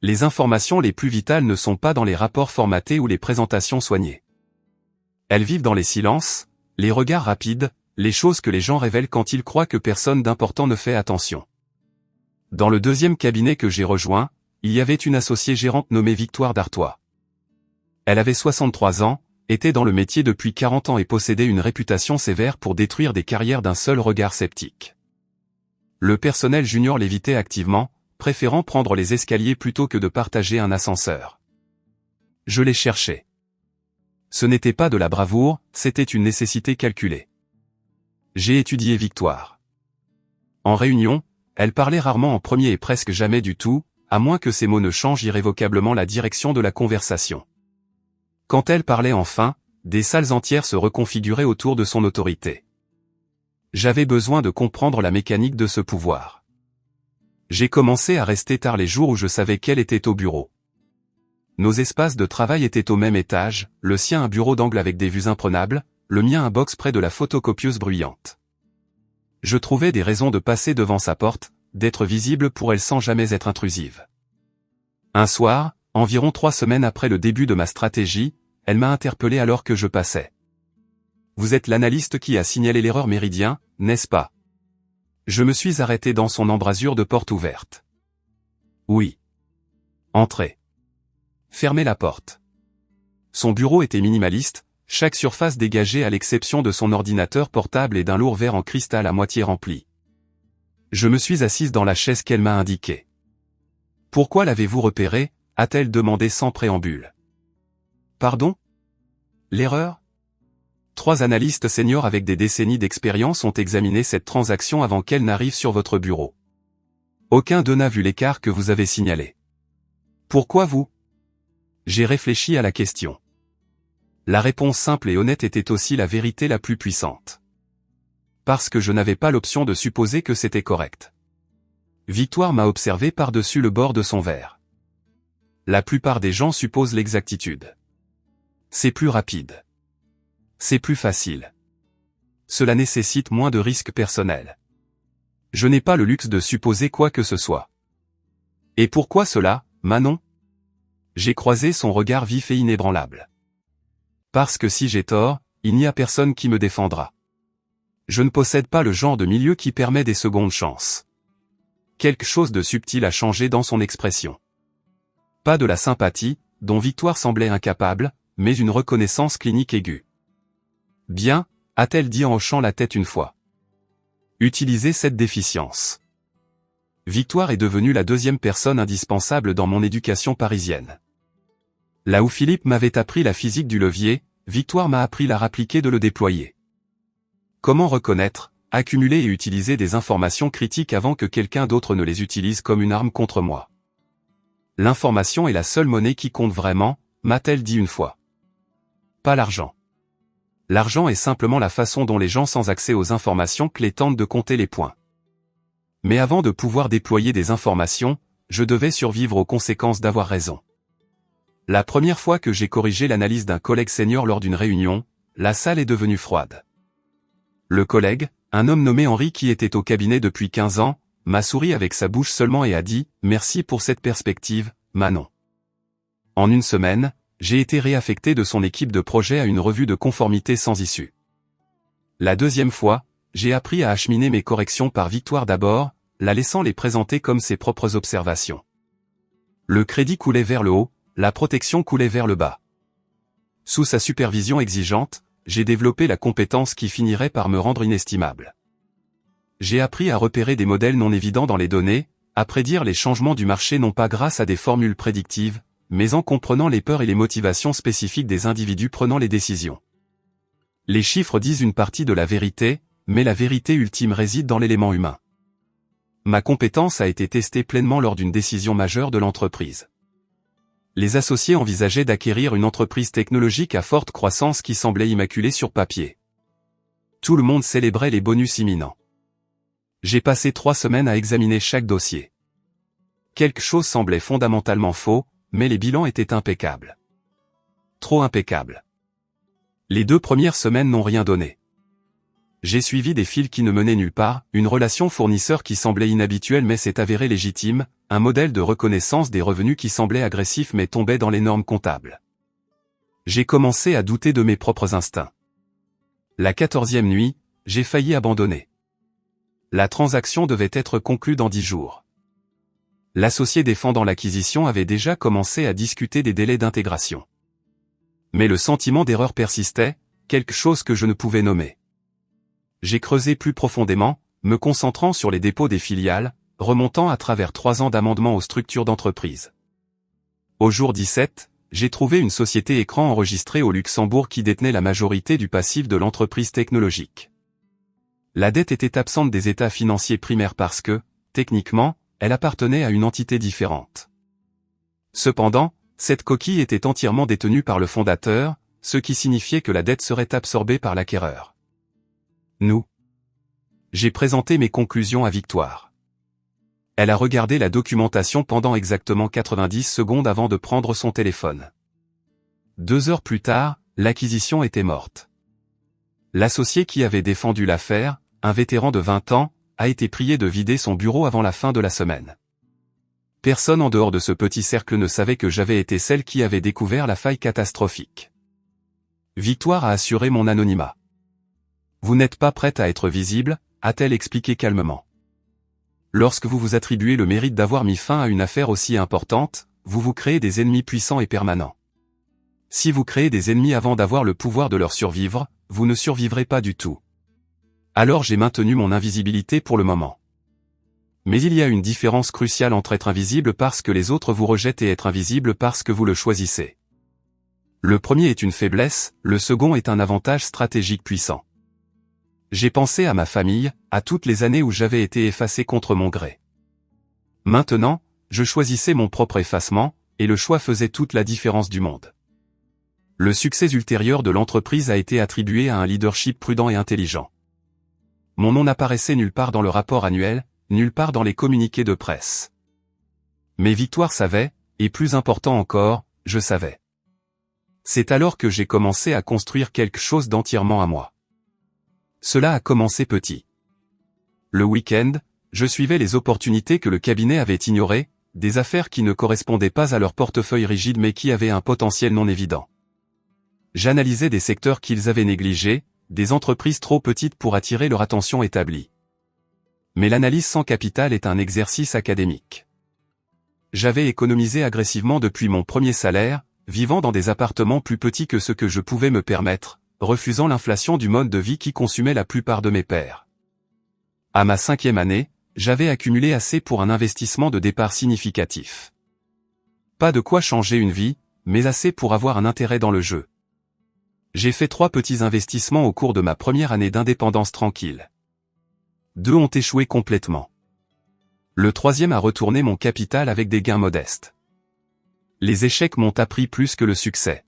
[SPEAKER 1] Les informations les plus vitales ne sont pas dans les rapports formatés ou les présentations soignées. Elles vivent dans les silences, les regards rapides, les choses que les gens révèlent quand ils croient que personne d'important ne fait attention. Dans le 2e cabinet que j'ai rejoint, il y avait une associée gérante nommée Victoire Dartois. Elle avait 63 ans, était dans le métier depuis 40 ans et possédait une réputation sévère pour détruire des carrières d'un seul regard sceptique. Le personnel junior l'évitait activement, préférant prendre les escaliers plutôt que de partager un ascenseur. Je l'ai cherché. Ce n'était pas de la bravoure, c'était une nécessité calculée. J'ai étudié Victoire. En réunion, elle parlait rarement en premier et presque jamais du tout, à moins que ses mots ne changent irrévocablement la direction de la conversation. Quand elle parlait enfin, des salles entières se reconfiguraient autour de son autorité. J'avais besoin de comprendre la mécanique de ce pouvoir. J'ai commencé à rester tard les jours où je savais qu'elle était au bureau. Nos espaces de travail étaient au même étage, le sien un bureau d'angle avec des vues imprenables, le mien un box près de la photocopieuse bruyante. Je trouvais des raisons de passer devant sa porte, d'être visible pour elle sans jamais être intrusive. Un soir, environ 3 semaines après le début de ma stratégie, elle m'a interpellé alors que je passais. Vous êtes l'analyste qui a signalé l'erreur Méridien, n'est-ce pas? Je me suis arrêté dans son embrasure de porte ouverte. Oui. Entrez. Fermez la porte. Son bureau était minimaliste, chaque surface dégagée à l'exception de son ordinateur portable et d'un lourd verre en cristal à moitié rempli. Je me suis assise dans la chaise qu'elle m'a indiquée. Pourquoi l'avez-vous repéré? A-t-elle demandé sans préambule. Pardon? L'erreur? 3 analystes seniors avec des décennies d'expérience ont examiné cette transaction avant qu'elle n'arrive sur votre bureau. Aucun d'eux n'a vu l'écart que vous avez signalé. Pourquoi vous? J'ai réfléchi à la question. La réponse simple et honnête était aussi la vérité la plus puissante. Parce que je n'avais pas l'option de supposer que c'était correct. Victoire m'a observé par-dessus le bord de son verre. La plupart des gens supposent l'exactitude. C'est plus rapide. C'est plus facile. Cela nécessite moins de risques personnels. Je n'ai pas le luxe de supposer quoi que ce soit. Et pourquoi cela, Manon? J'ai croisé son regard vif et inébranlable. Parce que si j'ai tort, il n'y a personne qui me défendra. Je ne possède pas le genre de milieu qui permet des secondes chances. Quelque chose de subtil a changé dans son expression. Pas de la sympathie, dont Victoire semblait incapable, mais une reconnaissance clinique aiguë. Bien, a-t-elle dit en hochant la tête une fois. Utilisez cette déficience. Victoire est devenue la deuxième personne indispensable dans mon éducation parisienne. Là où Philippe m'avait appris la physique du levier, Victoire m'a appris l'art appliqué de le déployer. Comment reconnaître, accumuler et utiliser des informations critiques avant que quelqu'un d'autre ne les utilise comme une arme contre moi. L'information est la seule monnaie qui compte vraiment, m'a-t-elle dit une fois. Pas l'argent. L'argent est simplement la façon dont les gens sans accès aux informations clés tentent de compter les points. Mais avant de pouvoir déployer des informations, je devais survivre aux conséquences d'avoir raison. La première fois que j'ai corrigé l'analyse d'un collègue senior lors d'une réunion, la salle est devenue froide. Le collègue, un homme nommé Henri qui était au cabinet depuis 15 ans, m'a souri avec sa bouche seulement et a dit « Merci pour cette perspective, Manon ». En une semaine, j'ai été réaffecté de son équipe de projet à une revue de conformité sans issue. La deuxième fois, j'ai appris à acheminer mes corrections par Victoire d'abord, la laissant les présenter comme ses propres observations. Le crédit coulait vers le haut, la protection coulait vers le bas. Sous sa supervision exigeante, j'ai développé la compétence qui finirait par me rendre inestimable. J'ai appris à repérer des modèles non évidents dans les données, à prédire les changements du marché non pas grâce à des formules prédictives, mais en comprenant les peurs et les motivations spécifiques des individus prenant les décisions. Les chiffres disent une partie de la vérité, mais la vérité ultime réside dans l'élément humain. Ma compétence a été testée pleinement lors d'une décision majeure de l'entreprise. Les associés envisageaient d'acquérir une entreprise technologique à forte croissance qui semblait immaculée sur papier. Tout le monde célébrait les bonus imminents. J'ai passé 3 semaines à examiner chaque dossier. Quelque chose semblait fondamentalement faux, mais les bilans étaient impeccables. Trop impeccables. Les 2 premières semaines n'ont rien donné. J'ai suivi des fils qui ne menaient nulle part, une relation fournisseur qui semblait inhabituelle mais s'est avérée légitime, un modèle de reconnaissance des revenus qui semblait agressif mais tombait dans les normes comptables. J'ai commencé à douter de mes propres instincts. La 14e nuit, j'ai failli abandonner. La transaction devait être conclue dans 10 jours. L'associé défendant l'acquisition avait déjà commencé à discuter des délais d'intégration. Mais le sentiment d'erreur persistait, quelque chose que je ne pouvais nommer. J'ai creusé plus profondément, me concentrant sur les dépôts des filiales, remontant à travers 3 ans d'amendements aux structures d'entreprise. Au jour 17, j'ai trouvé une société écran enregistrée au Luxembourg qui détenait la majorité du passif de l'entreprise technologique. La dette était absente des états financiers primaires parce que, techniquement, elle appartenait à une entité différente. Cependant, cette coquille était entièrement détenue par le fondateur, ce qui signifiait que la dette serait absorbée par l'acquéreur. Nous. J'ai présenté mes conclusions à Victoire. Elle a regardé la documentation pendant exactement 90 secondes avant de prendre son téléphone. 2 heures plus tard, l'acquisition était morte. L'associé qui avait défendu l'affaire, un vétéran de 20 ans, a été prié de vider son bureau avant la fin de la semaine. Personne en dehors de ce petit cercle ne savait que j'avais été celle qui avait découvert la faille catastrophique. Victoire a assuré mon anonymat. Vous n'êtes pas prête à être visible, a-t-elle expliqué calmement. Lorsque vous vous attribuez le mérite d'avoir mis fin à une affaire aussi importante, vous vous créez des ennemis puissants et permanents. Si vous créez des ennemis avant d'avoir le pouvoir de leur survivre, vous ne survivrez pas du tout. Alors j'ai maintenu mon invisibilité pour le moment. Mais il y a une différence cruciale entre être invisible parce que les autres vous rejettent et être invisible parce que vous le choisissez. Le premier est une faiblesse, le second est un avantage stratégique puissant. J'ai pensé à ma famille, à toutes les années où j'avais été effacé contre mon gré. Maintenant, je choisissais mon propre effacement, et le choix faisait toute la différence du monde. Le succès ultérieur de l'entreprise a été attribué à un leadership prudent et intelligent. Mon nom n'apparaissait nulle part dans le rapport annuel, nulle part dans les communiqués de presse. Mais Victoire savait, et plus important encore, je savais. C'est alors que j'ai commencé à construire quelque chose d'entièrement à moi. Cela a commencé petit. Le week-end, je suivais les opportunités que le cabinet avait ignorées, des affaires qui ne correspondaient pas à leur portefeuille rigide mais qui avaient un potentiel non évident. J'analysais des secteurs qu'ils avaient négligés, des entreprises trop petites pour attirer leur attention établie. Mais l'analyse sans capital est un exercice académique. J'avais économisé agressivement depuis mon premier salaire, vivant dans des appartements plus petits que ce que je pouvais me permettre, refusant l'inflation du mode de vie qui consumait la plupart de mes pairs. À ma 5e année, j'avais accumulé assez pour un investissement de départ significatif. Pas de quoi changer une vie, mais assez pour avoir un intérêt dans le jeu. J'ai fait 3 petits investissements au cours de ma première année d'indépendance tranquille. 2 ont échoué complètement. Le 3e a retourné mon capital avec des gains modestes. Les échecs m'ont appris plus que le succès.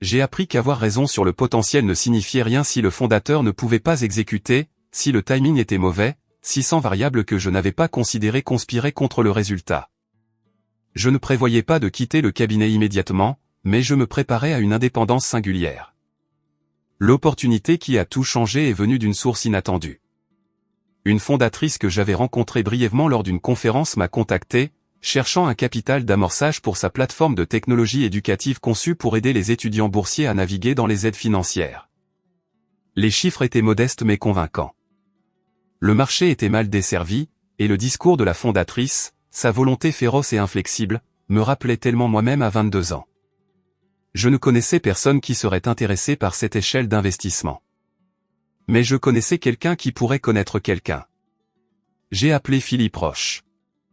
[SPEAKER 1] J'ai appris qu'avoir raison sur le potentiel ne signifiait rien si le fondateur ne pouvait pas exécuter, si le timing était mauvais, si 100 variables que je n'avais pas considérées conspiraient contre le résultat. Je ne prévoyais pas de quitter le cabinet immédiatement, mais je me préparais à une indépendance singulière. L'opportunité qui a tout changé est venue d'une source inattendue. Une fondatrice que j'avais rencontrée brièvement lors d'une conférence m'a contacté, cherchant un capital d'amorçage pour sa plateforme de technologie éducative conçue pour aider les étudiants boursiers à naviguer dans les aides financières. Les chiffres étaient modestes mais convaincants. Le marché était mal desservi, et le discours de la fondatrice, sa volonté féroce et inflexible, me rappelait tellement moi-même à 22 ans. Je ne connaissais personne qui serait intéressé par cette échelle d'investissement. Mais je connaissais quelqu'un qui pourrait connaître quelqu'un. J'ai appelé Philippe Roche.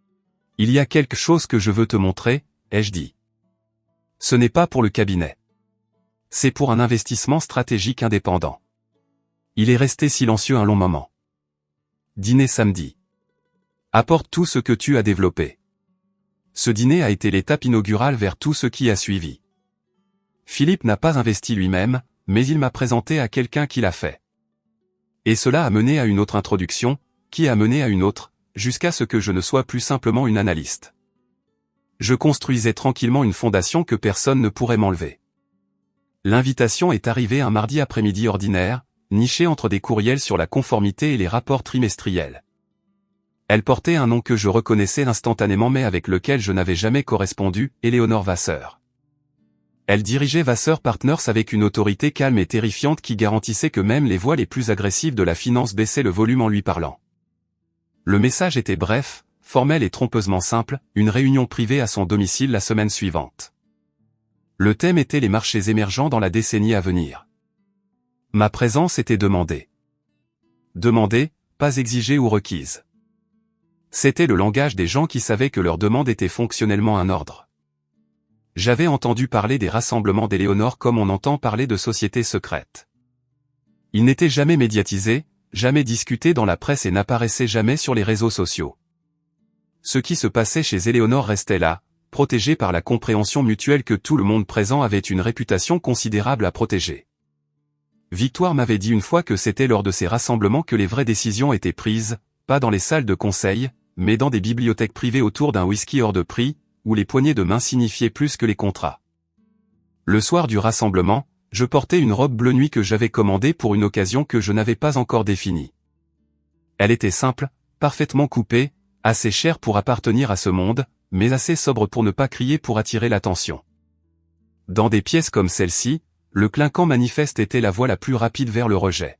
[SPEAKER 1] « Il y a quelque chose que je veux te montrer », ai-je dit. Ce n'est pas pour le cabinet. C'est pour un investissement stratégique indépendant. Il est resté silencieux un long moment. Dîner samedi. Apporte tout ce que tu as développé. Ce dîner a été l'étape inaugurale vers tout ce qui a suivi. Philippe n'a pas investi lui-même, mais il m'a présenté à quelqu'un qui l'a fait. Et cela a mené à une autre introduction, qui a mené à une autre, jusqu'à ce que je ne sois plus simplement une analyste. Je construisais tranquillement une fondation que personne ne pourrait m'enlever. L'invitation est arrivée un mardi après-midi ordinaire, nichée entre des courriels sur la conformité et les rapports trimestriels. Elle portait un nom que je reconnaissais instantanément mais avec lequel je n'avais jamais correspondu, Éléonore Vasseur. Elle dirigeait Vasseur Partners avec une autorité calme et terrifiante qui garantissait que même les voix les plus agressives de la finance baissaient le volume en lui parlant. Le message était bref, formel et trompeusement simple, une réunion privée à son domicile la semaine suivante. Le thème était les marchés émergents dans la décennie à venir. Ma présence était demandée. Demandée, pas exigée ou requise. C'était le langage des gens qui savaient que leur demande était fonctionnellement un ordre. J'avais entendu parler des rassemblements d'Éléonore comme on entend parler de sociétés secrètes. Ils n'étaient jamais médiatisés, jamais discutés dans la presse et n'apparaissaient jamais sur les réseaux sociaux. Ce qui se passait chez Éléonore restait là, protégé par la compréhension mutuelle que tout le monde présent avait une réputation considérable à protéger. Victoire m'avait dit une fois que c'était lors de ces rassemblements que les vraies décisions étaient prises, pas dans les salles de conseil, mais dans des bibliothèques privées autour d'un whisky hors de prix, où les poignées de main signifiaient plus que les contrats. Le soir du rassemblement, je portais une robe bleu nuit que j'avais commandée pour une occasion que je n'avais pas encore définie. Elle était simple, parfaitement coupée, assez chère pour appartenir à ce monde, mais assez sobre pour ne pas crier pour attirer l'attention. Dans des pièces comme celle-ci, le clinquant manifeste était la voie la plus rapide vers le rejet.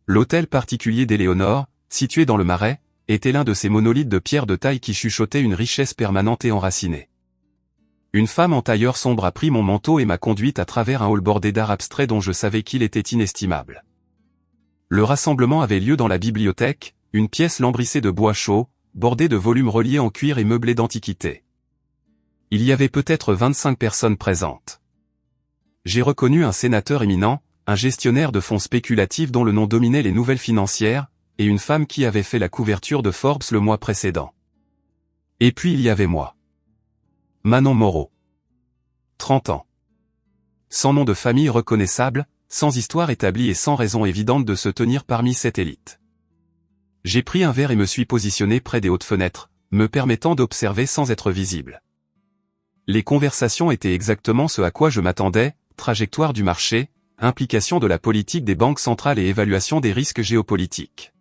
[SPEAKER 1] L'hôtel particulier d'Éléonore, situé dans le Marais, était l'un de ces monolithes de pierre de taille qui chuchotaient une richesse permanente et enracinée. Une femme en tailleur sombre a pris mon manteau et m'a conduite à travers un hall bordé d'art abstrait dont je savais qu'il était inestimable. Le rassemblement avait lieu dans la bibliothèque, une pièce lambrissée de bois chaud, bordée de volumes reliés en cuir et meublée d'antiquités. Il y avait peut-être 25 personnes présentes. J'ai reconnu un sénateur éminent, un gestionnaire de fonds spéculatifs dont le nom dominait les nouvelles financières, et une femme qui avait fait la couverture de Forbes le mois précédent. Et puis il y avait moi. Manon Moreau. 30 ans. Sans nom de famille reconnaissable, sans histoire établie et sans raison évidente de se tenir parmi cette élite. J'ai pris un verre et me suis positionné près des hautes fenêtres, me permettant d'observer sans être visible. Les conversations étaient exactement ce à quoi je m'attendais, trajectoire du marché, implication de la politique des banques centrales et évaluation des risques géopolitiques.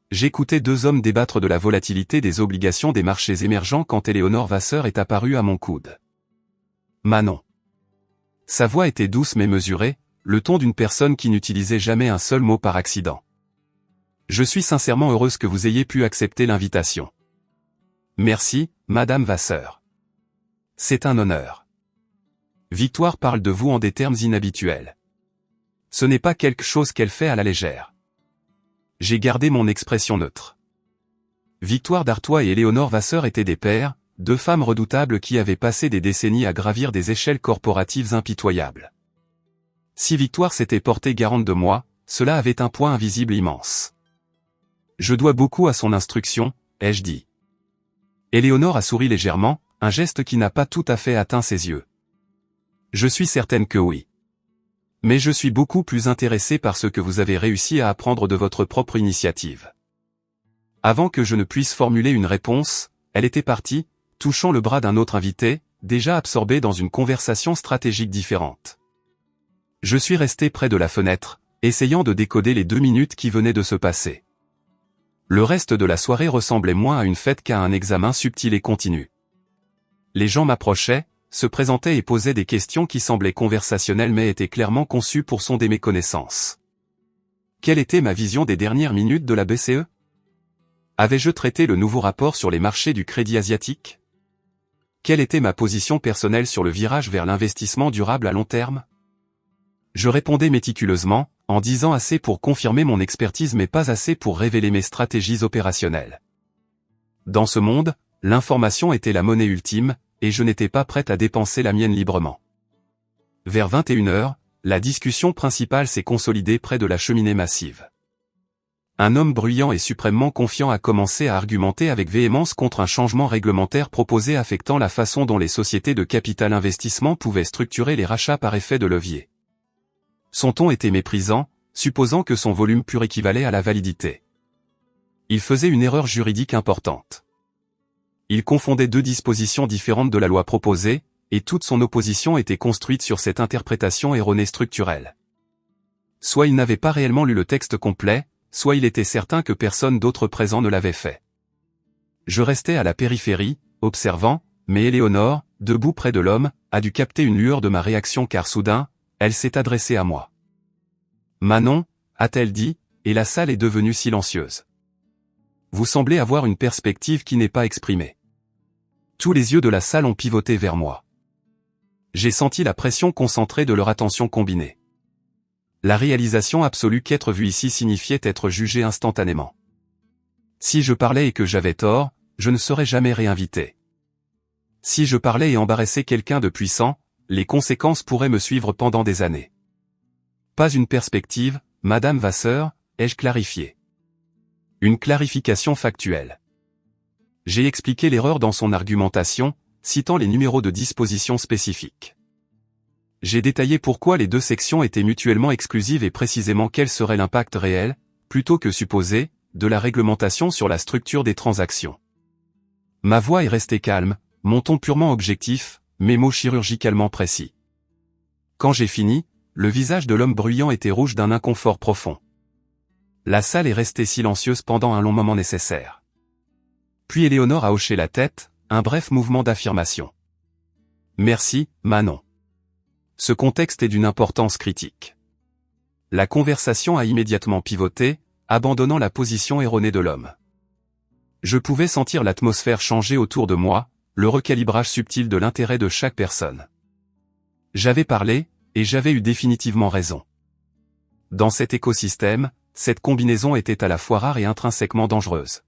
[SPEAKER 1] J'écoutais 2 hommes débattre de la volatilité des obligations des marchés émergents quand Éléonore Vasseur est apparue à mon coude. Manon. Sa voix était douce mais mesurée, le ton d'une personne qui n'utilisait jamais un seul mot par accident. Je suis sincèrement heureuse que vous ayez pu accepter l'invitation. Merci, Madame Vasseur. C'est un honneur. Victoire parle de vous en des termes inhabituels. Ce n'est pas quelque chose qu'elle fait à la légère. J'ai gardé mon expression neutre. Victoire d'Artois et Éléonore Vasseur étaient des pairs, deux femmes redoutables qui avaient passé des décennies à gravir des échelles corporatives impitoyables. Si Victoire s'était portée garante de moi, cela avait un poids invisible immense. Je dois beaucoup à son instruction, ai-je dit. Éléonore a souri légèrement, un geste qui n'a pas tout à fait atteint ses yeux. Je suis certaine que oui. Mais je suis beaucoup plus intéressé par ce que vous avez réussi à apprendre de votre propre initiative. Avant que je ne puisse formuler une réponse, elle était partie, touchant le bras d'un autre invité, déjà absorbé dans une conversation stratégique différente. Je suis resté près de la fenêtre, essayant de décoder les 2 minutes qui venaient de se passer. Le reste de la soirée ressemblait moins à une fête qu'à un examen subtil et continu. Les gens m'approchaient, se présentaient et posaient des questions qui semblaient conversationnelles mais étaient clairement conçues pour sonder mes connaissances. Quelle était ma vision des dernières minutes de la BCE? Avais-je traité le nouveau rapport sur les marchés du crédit asiatique? Quelle était ma position personnelle sur le virage vers l'investissement durable à long terme? Je répondais méticuleusement, en disant assez pour confirmer mon expertise mais pas assez pour révéler mes stratégies opérationnelles. Dans ce monde, l'information était la monnaie ultime, et je n'étais pas prête à dépenser la mienne librement. Vers 21h, la discussion principale s'est consolidée près de la cheminée massive. Un homme bruyant et suprêmement confiant a commencé à argumenter avec véhémence contre un changement réglementaire proposé affectant la façon dont les sociétés de capital investissement pouvaient structurer les rachats par effet de levier. Son ton était méprisant, supposant que son volume pur équivalait à la validité. Il faisait une erreur juridique importante. Il confondait 2 dispositions différentes de la loi proposée, et toute son opposition était construite sur cette interprétation erronée structurelle. Soit il n'avait pas réellement lu le texte complet, soit il était certain que personne d'autre présent ne l'avait fait. Je restais à la périphérie, observant, mais Éléonore, debout près de l'homme, a dû capter une lueur de ma réaction car soudain, elle s'est adressée à moi. « Manon » a-t-elle dit, et la salle est devenue silencieuse. « Vous semblez avoir une perspective qui n'est pas exprimée. » Tous les yeux de la salle ont pivoté vers moi. J'ai senti la pression concentrée de leur attention combinée. La réalisation absolue qu'être vu ici signifiait être jugé instantanément. Si je parlais et que j'avais tort, je ne serais jamais réinvité. Si je parlais et embarrassais quelqu'un de puissant, les conséquences pourraient me suivre pendant des années. Pas une perspective, Madame Vasseur, ai-je clarifié. Une clarification factuelle. J'ai expliqué l'erreur dans son argumentation, citant les numéros de disposition spécifiques. J'ai détaillé pourquoi les 2 sections étaient mutuellement exclusives et précisément quel serait l'impact réel, plutôt que supposé, de la réglementation sur la structure des transactions. Ma voix est restée calme, mon ton purement objectif, mes mots chirurgicalement précis. Quand j'ai fini, le visage de l'homme bruyant était rouge d'un inconfort profond. La salle est restée silencieuse pendant un long moment nécessaire. Puis Éléonore a hoché la tête, un bref mouvement d'affirmation. Merci, Manon. Ce contexte est d'une importance critique. La conversation a immédiatement pivoté, abandonnant la position erronée de l'homme. Je pouvais sentir l'atmosphère changer autour de moi, le recalibrage subtil de l'intérêt de chaque personne. J'avais parlé, et j'avais eu définitivement raison. Dans cet écosystème, cette combinaison était à la fois rare et intrinsèquement dangereuse.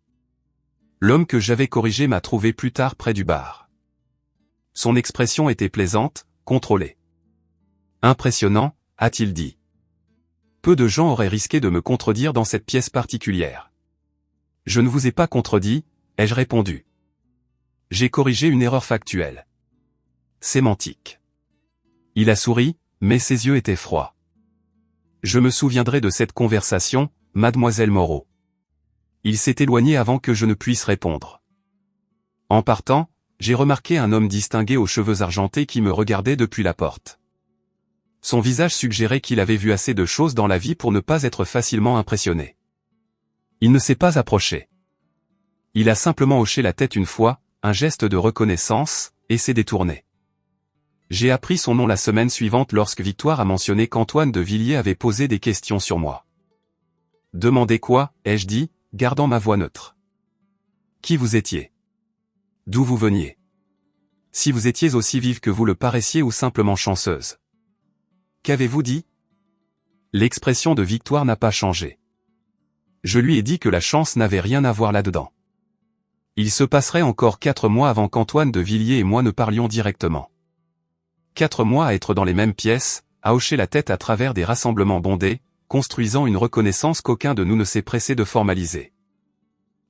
[SPEAKER 1] L'homme que j'avais corrigé m'a trouvé plus tard près du bar. Son expression était plaisante, contrôlée. Impressionnant, a-t-il dit. Peu de gens auraient risqué de me contredire dans cette pièce particulière. Je ne vous ai pas contredit, ai-je répondu. J'ai corrigé une erreur factuelle. Sémantique. Il a souri, mais ses yeux étaient froids. Je me souviendrai de cette conversation, mademoiselle Moreau. Il s'est éloigné avant que je ne puisse répondre. En partant, j'ai remarqué un homme distingué aux cheveux argentés qui me regardait depuis la porte. Son visage suggérait qu'il avait vu assez de choses dans la vie pour ne pas être facilement impressionné. Il ne s'est pas approché. Il a simplement hoché la tête une fois, un geste de reconnaissance, et s'est détourné. J'ai appris son nom la semaine suivante lorsque Victoire a mentionné qu'Antoine de Villiers avait posé des questions sur moi. Demandez quoi, ai-je dit, gardant ma voix neutre. Qui vous étiez? D'où vous veniez. Si vous étiez aussi vive que vous le paraissiez ou simplement chanceuse. Qu'avez-vous dit? L'expression de Victoire n'a pas changé. Je lui ai dit que la chance n'avait rien à voir là-dedans. Il se passerait encore 4 mois avant qu'Antoine de Villiers et moi ne parlions directement. 4 mois à être dans les mêmes pièces, à hocher la tête à travers des rassemblements bondés, construisant une reconnaissance qu'aucun de nous ne s'est pressé de formaliser.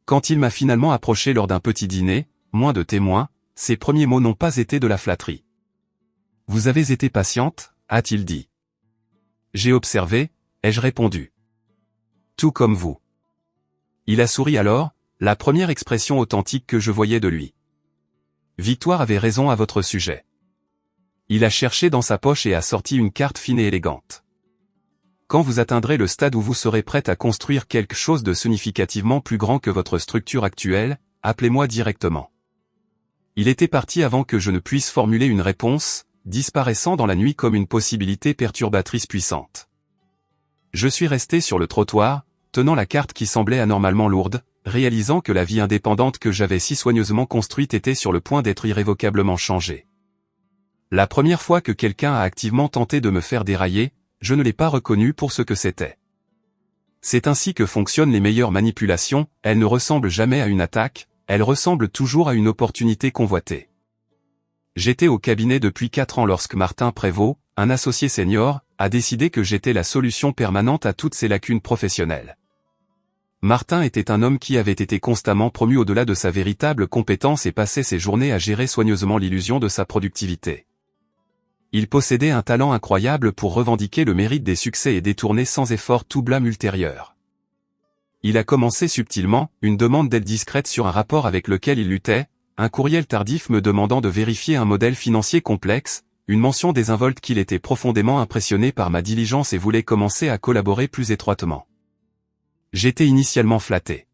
[SPEAKER 1] Quand il m'a finalement approché lors d'un petit dîner, moins de témoins, ses premiers mots n'ont pas été de la flatterie. « Vous avez été patiente ?» a-t-il dit. J'ai observé, ai-je répondu. Tout comme vous. Il a souri alors, la première expression authentique que je voyais de lui. Victoire avait raison à votre sujet. Il a cherché dans sa poche et a sorti une carte fine et élégante. Quand vous atteindrez le stade où vous serez prête à construire quelque chose de significativement plus grand que votre structure actuelle, appelez-moi directement. Il était parti avant que je ne puisse formuler une réponse, disparaissant dans la nuit comme une possibilité perturbatrice puissante. Je suis resté sur le trottoir, tenant la carte qui semblait anormalement lourde, réalisant que la vie indépendante que j'avais si soigneusement construite était sur le point d'être irrévocablement changée. La première fois que quelqu'un a activement tenté de me faire dérailler, je ne l'ai pas reconnu pour ce que c'était. C'est ainsi que fonctionnent les meilleures manipulations, elles ne ressemblent jamais à une attaque, elles ressemblent toujours à une opportunité convoitée. J'étais au cabinet depuis 4 ans lorsque Martin Prévost, un associé senior, a décidé que j'étais la solution permanente à toutes ces lacunes professionnelles. Martin était un homme qui avait été constamment promu au-delà de sa véritable compétence et passait ses journées à gérer soigneusement l'illusion de sa productivité. Il possédait un talent incroyable pour revendiquer le mérite des succès et détourner sans effort tout blâme ultérieur. Il a commencé subtilement, une demande d'aide discrète sur un rapport avec lequel il luttait, un courriel tardif me demandant de vérifier un modèle financier complexe, une mention désinvolte qu'il était profondément impressionné par ma diligence et voulait commencer à collaborer plus étroitement. J'étais initialement flatté.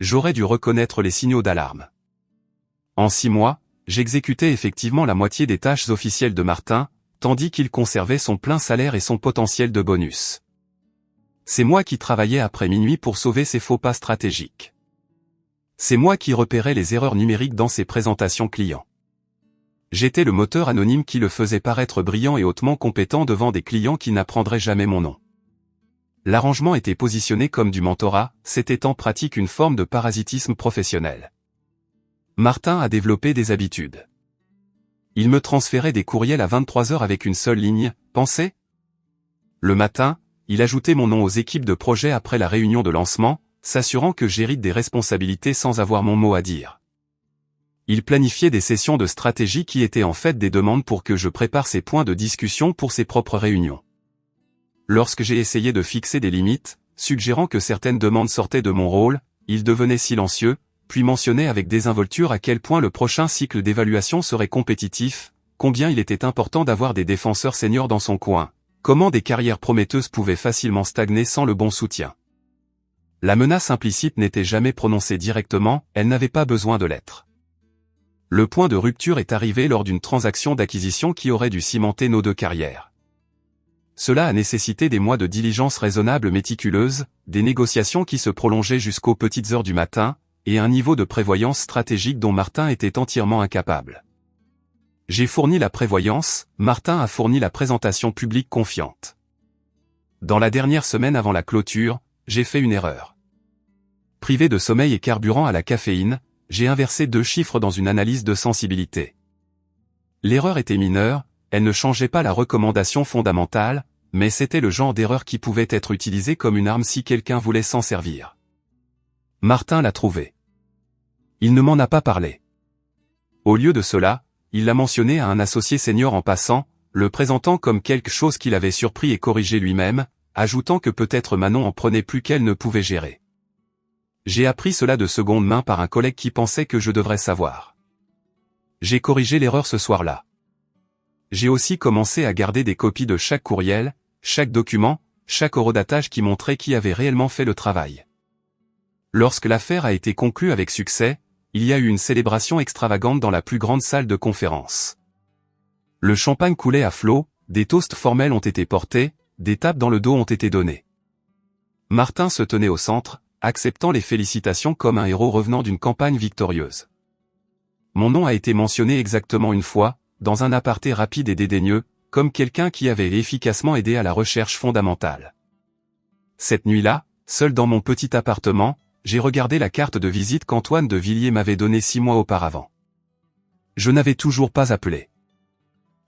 [SPEAKER 1] J'aurais dû reconnaître les signaux d'alarme. En 6 mois, j'exécutais effectivement la moitié des tâches officielles de Martin, tandis qu'il conservait son plein salaire et son potentiel de bonus. C'est moi qui travaillais après minuit pour sauver ses faux pas stratégiques. C'est moi qui repérais les erreurs numériques dans ses présentations clients. J'étais le moteur anonyme qui le faisait paraître brillant et hautement compétent devant des clients qui n'apprendraient jamais mon nom. L'arrangement était positionné comme du mentorat, c'était en pratique une forme de parasitisme professionnel. Martin a développé des habitudes. Il me transférait des courriels à 23 heures avec une seule ligne, « Pensez ?» Le matin, il ajoutait mon nom aux équipes de projet après la réunion de lancement, s'assurant que j'hérite des responsabilités sans avoir mon mot à dire. Il planifiait des sessions de stratégie qui étaient en fait des demandes pour que je prépare ses points de discussion pour ses propres réunions. Lorsque j'ai essayé de fixer des limites, suggérant que certaines demandes sortaient de mon rôle, il devenait silencieux, puis mentionnait avec désinvolture à quel point le prochain cycle d'évaluation serait compétitif, combien il était important d'avoir des défenseurs seniors dans son coin, comment des carrières prometteuses pouvaient facilement stagner sans le bon soutien. La menace implicite n'était jamais prononcée directement, elle n'avait pas besoin de l'être. Le point de rupture est arrivé lors d'une transaction d'acquisition qui aurait dû cimenter nos 2 carrières. Cela a nécessité des mois de diligence raisonnable méticuleuse, des négociations qui se prolongeaient jusqu'aux petites heures du matin, et un niveau de prévoyance stratégique dont Martin était entièrement incapable. J'ai fourni la prévoyance, Martin a fourni la présentation publique confiante. Dans la dernière semaine avant la clôture, j'ai fait une erreur. Privé de sommeil et carburant à la caféine, j'ai inversé 2 chiffres dans une analyse de sensibilité. L'erreur était mineure, elle ne changeait pas la recommandation fondamentale, mais c'était le genre d'erreur qui pouvait être utilisée comme une arme si quelqu'un voulait s'en servir. Martin l'a trouvé. Il ne m'en a pas parlé. Au lieu de cela, il l'a mentionné à un associé senior en passant, le présentant comme quelque chose qu'il avait surpris et corrigé lui-même, ajoutant que peut-être Manon en prenait plus qu'elle ne pouvait gérer. J'ai appris cela de seconde main par un collègue qui pensait que je devrais savoir. J'ai corrigé l'erreur ce soir-là. J'ai aussi commencé à garder des copies de chaque courriel, chaque document, chaque horodatage qui montrait qui avait réellement fait le travail. Lorsque l'affaire a été conclue avec succès, il y a eu une célébration extravagante dans la plus grande salle de conférence. Le champagne coulait à flots, des toasts formels ont été portés, des tapes dans le dos ont été données. Martin se tenait au centre, acceptant les félicitations comme un héros revenant d'une campagne victorieuse. Mon nom a été mentionné exactement une fois, dans un aparté rapide et dédaigneux, comme quelqu'un qui avait efficacement aidé à la recherche fondamentale. Cette nuit-là, seul dans mon petit appartement, j'ai regardé la carte de visite qu'Antoine de Villiers m'avait donnée 6 mois auparavant. Je n'avais toujours pas appelé.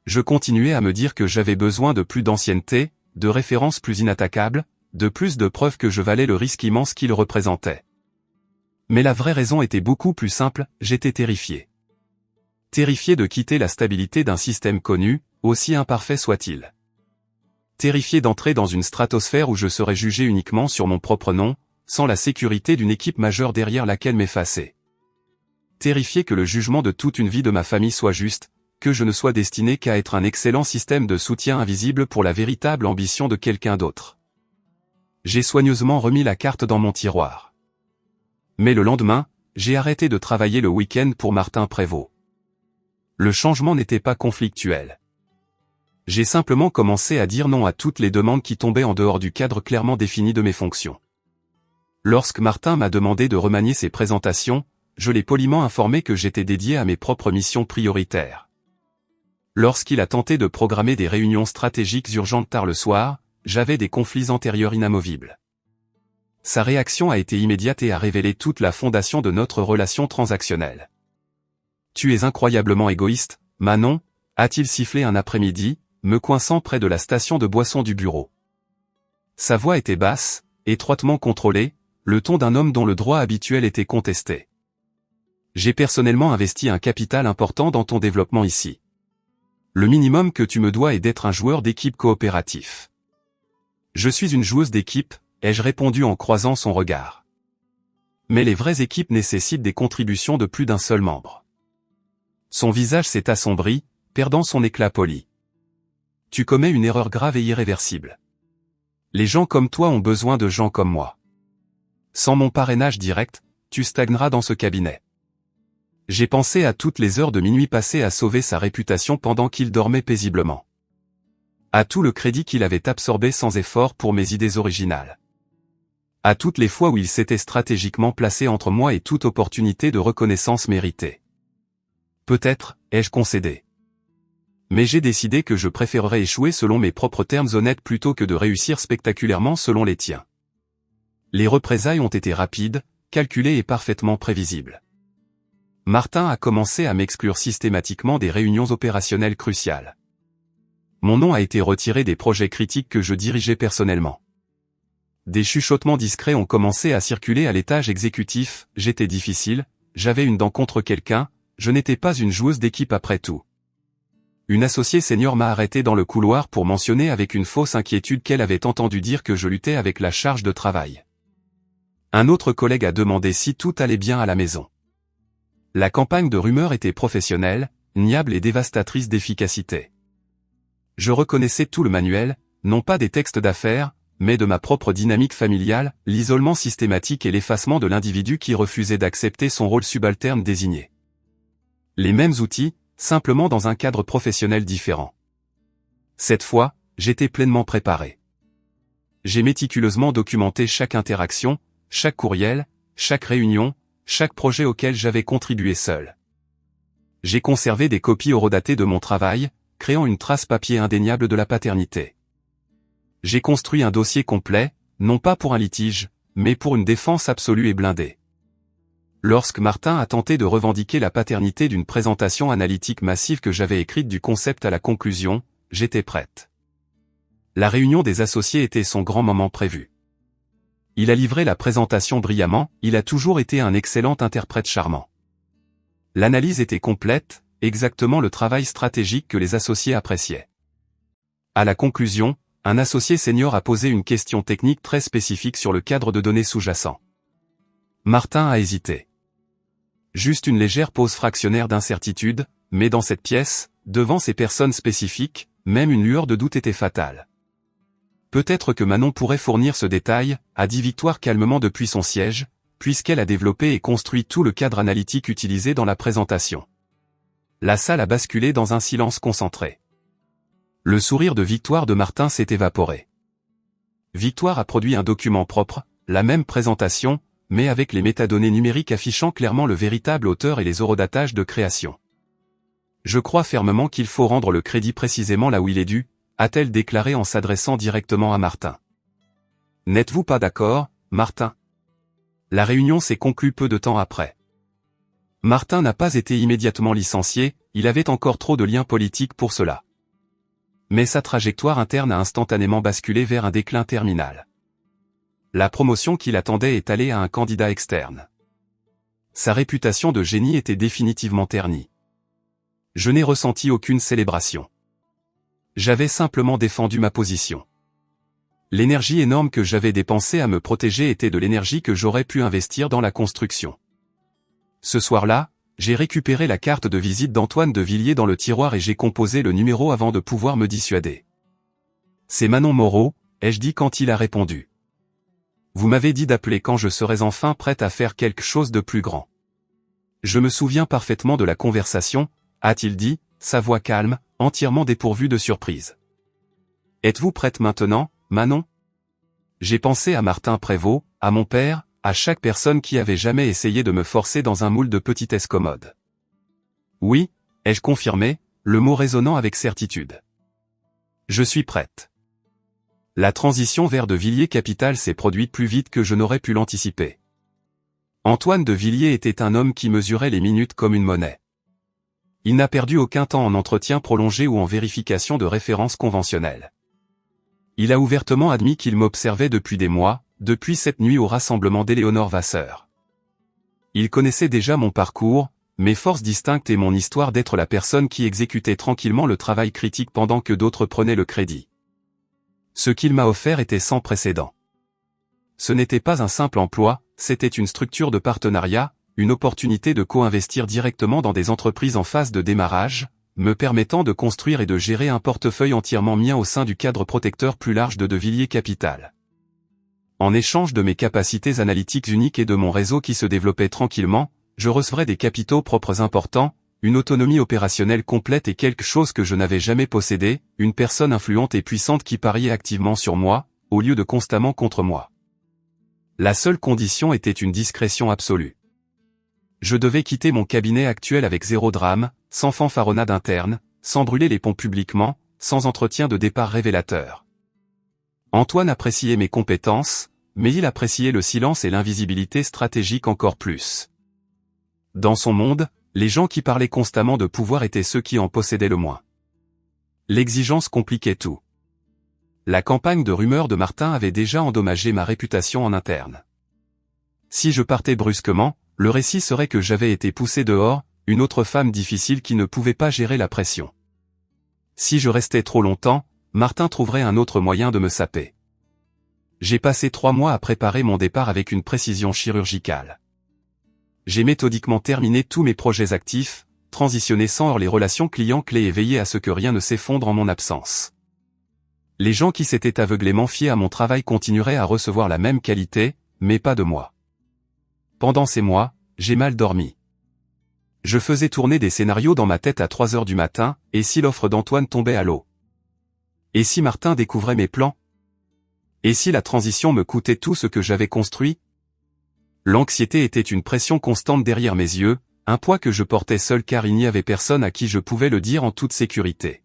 [SPEAKER 1] Je continuais à me dire que j'avais besoin de plus d'ancienneté, de références plus inattaquables, de plus de preuves que je valais le risque immense qu'il représentait. Mais la vraie raison était beaucoup plus simple, j'étais terrifié. Terrifié de quitter la stabilité d'un système connu, aussi imparfait soit-il. Terrifié d'entrer dans une stratosphère où je serais jugé uniquement sur mon propre nom, sans la sécurité d'une équipe majeure derrière laquelle m'effacer. Terrifié que le jugement de toute une vie de ma famille soit juste, que je ne sois destiné qu'à être un excellent système de soutien invisible pour la véritable ambition de quelqu'un d'autre. J'ai soigneusement remis la carte dans mon tiroir. Mais le lendemain, j'ai arrêté de travailler le week-end pour Martin Prévost. Le changement n'était pas conflictuel. J'ai simplement commencé à dire non à toutes les demandes qui tombaient en dehors du cadre clairement défini de mes fonctions. Lorsque Martin m'a demandé de remanier ses présentations, je l'ai poliment informé que j'étais dédié à mes propres missions prioritaires. Lorsqu'il a tenté de programmer des réunions stratégiques urgentes tard le soir, j'avais des conflits antérieurs inamovibles. Sa réaction a été immédiate et a révélé toute la fondation de notre relation transactionnelle. « Tu es incroyablement égoïste, Manon », a-t-il sifflé un après-midi, me coinçant près de la station de boisson du bureau. Sa voix était basse, étroitement contrôlée, le ton d'un homme dont le droit habituel était contesté. « J'ai personnellement investi un capital important dans ton développement ici. Le minimum que tu me dois est d'être un joueur d'équipe coopératif. » « Je suis une joueuse d'équipe », ai-je répondu en croisant son regard. Mais les vraies équipes nécessitent des contributions de plus d'un seul membre. Son visage s'est assombri, perdant son éclat poli. Tu commets une erreur grave et irréversible. Les gens comme toi ont besoin de gens comme moi. Sans mon parrainage direct, tu stagneras dans ce cabinet. J'ai pensé à toutes les heures de minuit passées à sauver sa réputation pendant qu'il dormait paisiblement. À tout le crédit qu'il avait absorbé sans effort pour mes idées originales. À toutes les fois où il s'était stratégiquement placé entre moi et toute opportunité de reconnaissance méritée. Peut-être, ai-je concédé. Mais j'ai décidé que je préférerais échouer selon mes propres termes honnêtes plutôt que de réussir spectaculairement selon les tiens. Les représailles ont été rapides, calculées et parfaitement prévisibles. Martin a commencé à m'exclure systématiquement des réunions opérationnelles cruciales. Mon nom a été retiré des projets critiques que je dirigeais personnellement. Des chuchotements discrets ont commencé à circuler à l'étage exécutif, j'étais difficile, j'avais une dent contre quelqu'un, je n'étais pas une joueuse d'équipe après tout. Une associée senior m'a arrêté dans le couloir pour mentionner avec une fausse inquiétude qu'elle avait entendu dire que je luttais avec la charge de travail. Un autre collègue a demandé si tout allait bien à la maison. La campagne de rumeurs était professionnelle, niable et dévastatrice d'efficacité. Je reconnaissais tout le manuel, non pas des textes d'affaires, mais de ma propre dynamique familiale, l'isolement systématique et l'effacement de l'individu qui refusait d'accepter son rôle subalterne désigné. Les mêmes outils, simplement dans un cadre professionnel différent. Cette fois, j'étais pleinement préparé. J'ai méticuleusement documenté chaque interaction, chaque courriel, chaque réunion, chaque projet auquel j'avais contribué seul. J'ai conservé des copies horodatées de mon travail, créant une trace papier indéniable de la paternité. J'ai construit un dossier complet, non pas pour un litige, mais pour une défense absolue et blindée. Lorsque Martin a tenté de revendiquer la paternité d'une présentation analytique massive que j'avais écrite du concept à la conclusion, j'étais prête. La réunion des associés était son grand moment prévu. Il a livré la présentation brillamment, il a toujours été un excellent interprète charmant. L'analyse était complète, exactement le travail stratégique que les associés appréciaient. À la conclusion, un associé senior a posé une question technique très spécifique sur le cadre de données sous-jacent. Martin a hésité. Juste une légère pause fractionnaire d'incertitude, mais dans cette pièce, devant ces personnes spécifiques, même une lueur de doute était fatale. Peut-être que Manon pourrait fournir ce détail, a dit Victoire calmement depuis son siège, puisqu'elle a développé et construit tout le cadre analytique utilisé dans la présentation. La salle a basculé dans un silence concentré. Le sourire de Victoire de Martin s'est évaporé. Victoire a produit un document propre, la même présentation, mais avec les métadonnées numériques affichant clairement le véritable auteur et les horodatages de création. Je crois fermement qu'il faut rendre le crédit précisément là où il est dû, a-t-elle déclaré en s'adressant directement à Martin. N'êtes-vous pas d'accord, Martin? La réunion s'est conclue peu de temps après. Martin n'a pas été immédiatement licencié, il avait encore trop de liens politiques pour cela. Mais sa trajectoire interne a instantanément basculé vers un déclin terminal. La promotion qu'il attendait est allée à un candidat externe. Sa réputation de génie était définitivement ternie. Je n'ai ressenti aucune célébration. J'avais simplement défendu ma position. L'énergie énorme que j'avais dépensée à me protéger était de l'énergie que j'aurais pu investir dans la construction. Ce soir-là, j'ai récupéré la carte de visite d'Antoine de Villiers dans le tiroir et j'ai composé le numéro avant de pouvoir me dissuader. C'est Manon Moreau, ai-je dit quand il a répondu. Vous m'avez dit d'appeler quand je serais enfin prête à faire quelque chose de plus grand. Je me souviens parfaitement de la conversation, a-t-il dit, sa voix calme, entièrement dépourvue de surprise. Êtes-vous prête maintenant, Manon? J'ai pensé à Martin Prévost, à mon père, à chaque personne qui avait jamais essayé de me forcer dans un moule de petitesse commode. Oui, ai-je confirmé, le mot résonnant avec certitude. Je suis prête. La transition vers de Villiers Capital s'est produite plus vite que je n'aurais pu l'anticiper. Antoine de Villiers était un homme qui mesurait les minutes comme une monnaie. Il n'a perdu aucun temps en entretien prolongé ou en vérification de références conventionnelles. Il a ouvertement admis qu'il m'observait depuis des mois, depuis cette nuit au rassemblement d'Éléonore Vasseur. Il connaissait déjà mon parcours, mes forces distinctes et mon histoire d'être la personne qui exécutait tranquillement le travail critique pendant que d'autres prenaient le crédit. Ce qu'il m'a offert était sans précédent. Ce n'était pas un simple emploi, c'était une structure de partenariat, une opportunité de co-investir directement dans des entreprises en phase de démarrage, me permettant de construire et de gérer un portefeuille entièrement mien au sein du cadre protecteur plus large de Villiers Capital. En échange de mes capacités analytiques uniques et de mon réseau qui se développait tranquillement, je recevrais des capitaux propres importants, une autonomie opérationnelle complète et quelque chose que je n'avais jamais possédé, une personne influente et puissante qui pariait activement sur moi, au lieu de constamment contre moi. La seule condition était une discrétion absolue. Je devais quitter mon cabinet actuel avec zéro drame, sans fanfaronnade interne, sans brûler les ponts publiquement, sans entretien de départ révélateur. Antoine appréciait mes compétences, mais il appréciait le silence et l'invisibilité stratégique encore plus. Dans son monde, les gens qui parlaient constamment de pouvoir étaient ceux qui en possédaient le moins. L'exigence compliquait tout. La campagne de rumeurs de Martin avait déjà endommagé ma réputation en interne. Si je partais brusquement, le récit serait que j'avais été poussé dehors, une autre femme difficile qui ne pouvait pas gérer la pression. Si je restais trop longtemps, Martin trouverait un autre moyen de me saper. J'ai passé 3 mois à préparer mon départ avec une précision chirurgicale. J'ai méthodiquement terminé tous mes projets actifs, transitionné sans heurts les relations clients-clés et veillé à ce que rien ne s'effondre en mon absence. Les gens qui s'étaient aveuglément fiés à mon travail continueraient à recevoir la même qualité, mais pas de moi. Pendant ces mois, j'ai mal dormi. Je faisais tourner des scénarios dans ma tête à 3 heures du matin, et si l'offre d'Antoine tombait à l'eau? Et si Martin découvrait mes plans? Et si la transition me coûtait tout ce que j'avais construit? L'anxiété était une pression constante derrière mes yeux, un poids que je portais seul car il n'y avait personne à qui je pouvais le dire en toute sécurité.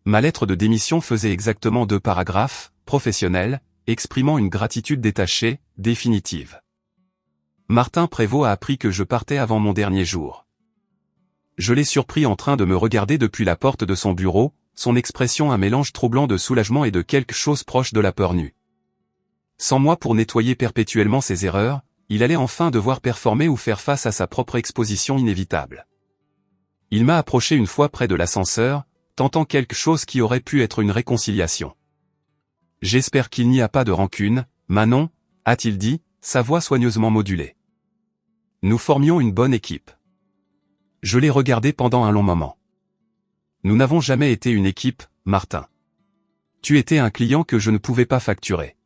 [SPEAKER 1] Ma lettre de démission faisait exactement 2 paragraphes, professionnels, exprimant une gratitude détachée, définitive. Martin Prévost a appris que je partais avant mon dernier jour. Je l'ai surpris en train de me regarder depuis la porte de son bureau, son expression un mélange troublant de soulagement et de quelque chose proche de la peur nue. Sans moi pour nettoyer perpétuellement ses erreurs, il allait enfin devoir performer ou faire face à sa propre exposition inévitable. Il m'a approché une fois près de l'ascenseur, tentant quelque chose qui aurait pu être une réconciliation. « J'espère qu'il n'y a pas de rancune, Manon », a-t-il dit, sa voix soigneusement modulée. Nous formions une bonne équipe. Je l'ai regardé pendant un long moment. Nous n'avons jamais été une équipe, Martin. Tu étais un client que je ne pouvais pas facturer.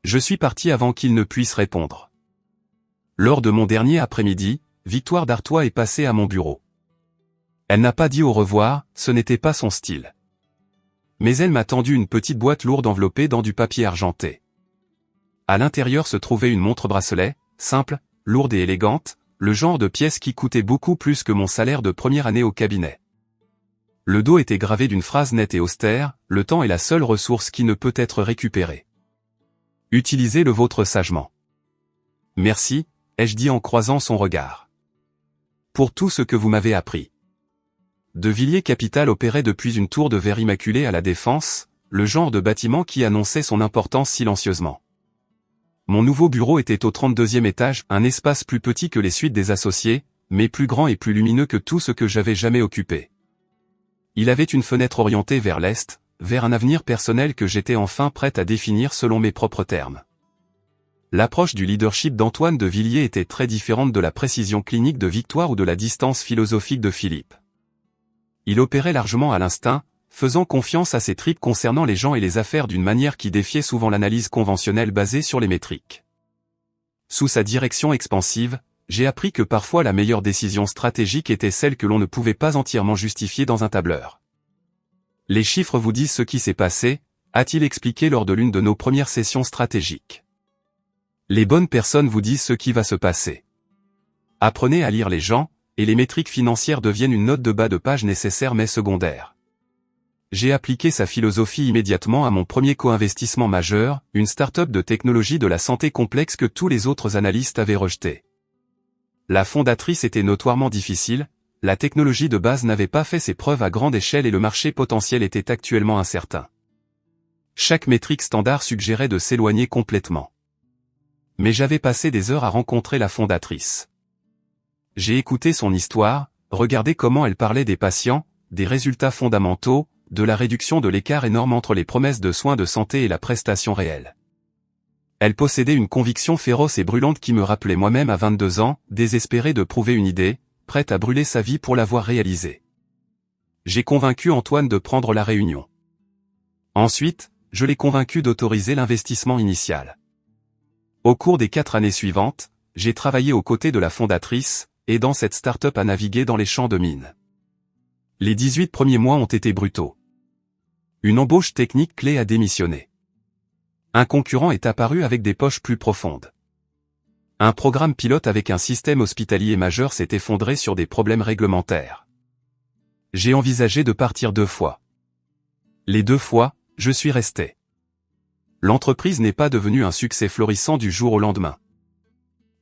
[SPEAKER 1] Je suis parti avant qu'il ne puisse répondre. Lors de mon dernier après-midi, Victoire d'Artois est passée à mon bureau. Elle n'a pas dit au revoir, ce n'était pas son style. Mais elle m'a tendu une petite boîte lourde enveloppée dans du papier argenté. À l'intérieur se trouvait une montre-bracelet, simple, lourde et élégante, le genre de pièce qui coûtait beaucoup plus que mon salaire de première année au cabinet. Le dos était gravé d'une phrase nette et austère, « Le temps est la seule ressource qui ne peut être récupérée. Utilisez le vôtre sagement. » Merci, ai-je dit en croisant son regard. Pour tout ce que vous m'avez appris. De Villiers Capital opérait depuis une tour de verre immaculée à la Défense, le genre de bâtiment qui annonçait son importance silencieusement. Mon nouveau bureau était au 32e étage, un espace plus petit que les suites des associés, mais plus grand et plus lumineux que tout ce que j'avais jamais occupé. Il avait une fenêtre orientée vers l'est, vers un avenir personnel que j'étais enfin prêt à définir selon mes propres termes. L'approche du leadership d'Antoine de Villiers était très différente de la précision clinique de Victoire ou de la distance philosophique de Philippe. Il opérait largement à l'instinct, faisant confiance à ses tripes concernant les gens et les affaires d'une manière qui défiait souvent l'analyse conventionnelle basée sur les métriques. Sous sa direction expansive, j'ai appris que parfois la meilleure décision stratégique était celle que l'on ne pouvait pas entièrement justifier dans un tableur. Les chiffres vous disent ce qui s'est passé, a-t-il expliqué lors de l'une de nos premières sessions stratégiques. Les bonnes personnes vous disent ce qui va se passer. Apprenez à lire les gens, et les métriques financières deviennent une note de bas de page nécessaire mais secondaire. J'ai appliqué sa philosophie immédiatement à mon premier co-investissement majeur, une start-up de technologie de la santé complexe que tous les autres analystes avaient rejeté. La fondatrice était notoirement difficile, la technologie de base n'avait pas fait ses preuves à grande échelle et le marché potentiel était actuellement incertain. Chaque métrique standard suggérait de s'éloigner complètement. Mais j'avais passé des heures à rencontrer la fondatrice. J'ai écouté son histoire, regardé comment elle parlait des patients, des résultats fondamentaux, de la réduction de l'écart énorme entre les promesses de soins de santé et la prestation réelle. Elle possédait une conviction féroce et brûlante qui me rappelait moi-même à 22 ans, désespéré de prouver une idée, prête à brûler sa vie pour l'avoir réalisée. J'ai convaincu Antoine de prendre la réunion. Ensuite, je l'ai convaincu d'autoriser l'investissement initial. Au cours des 4 années suivantes, j'ai travaillé aux côtés de la fondatrice, aidant cette start-up à naviguer dans les champs de mine. Les 18 premiers mois ont été brutaux. Une embauche technique clé a démissionné. Un concurrent est apparu avec des poches plus profondes. Un programme pilote avec un système hospitalier majeur s'est effondré sur des problèmes réglementaires. J'ai envisagé de partir 2 fois. Les 2 fois, je suis resté. L'entreprise n'est pas devenue un succès florissant du jour au lendemain.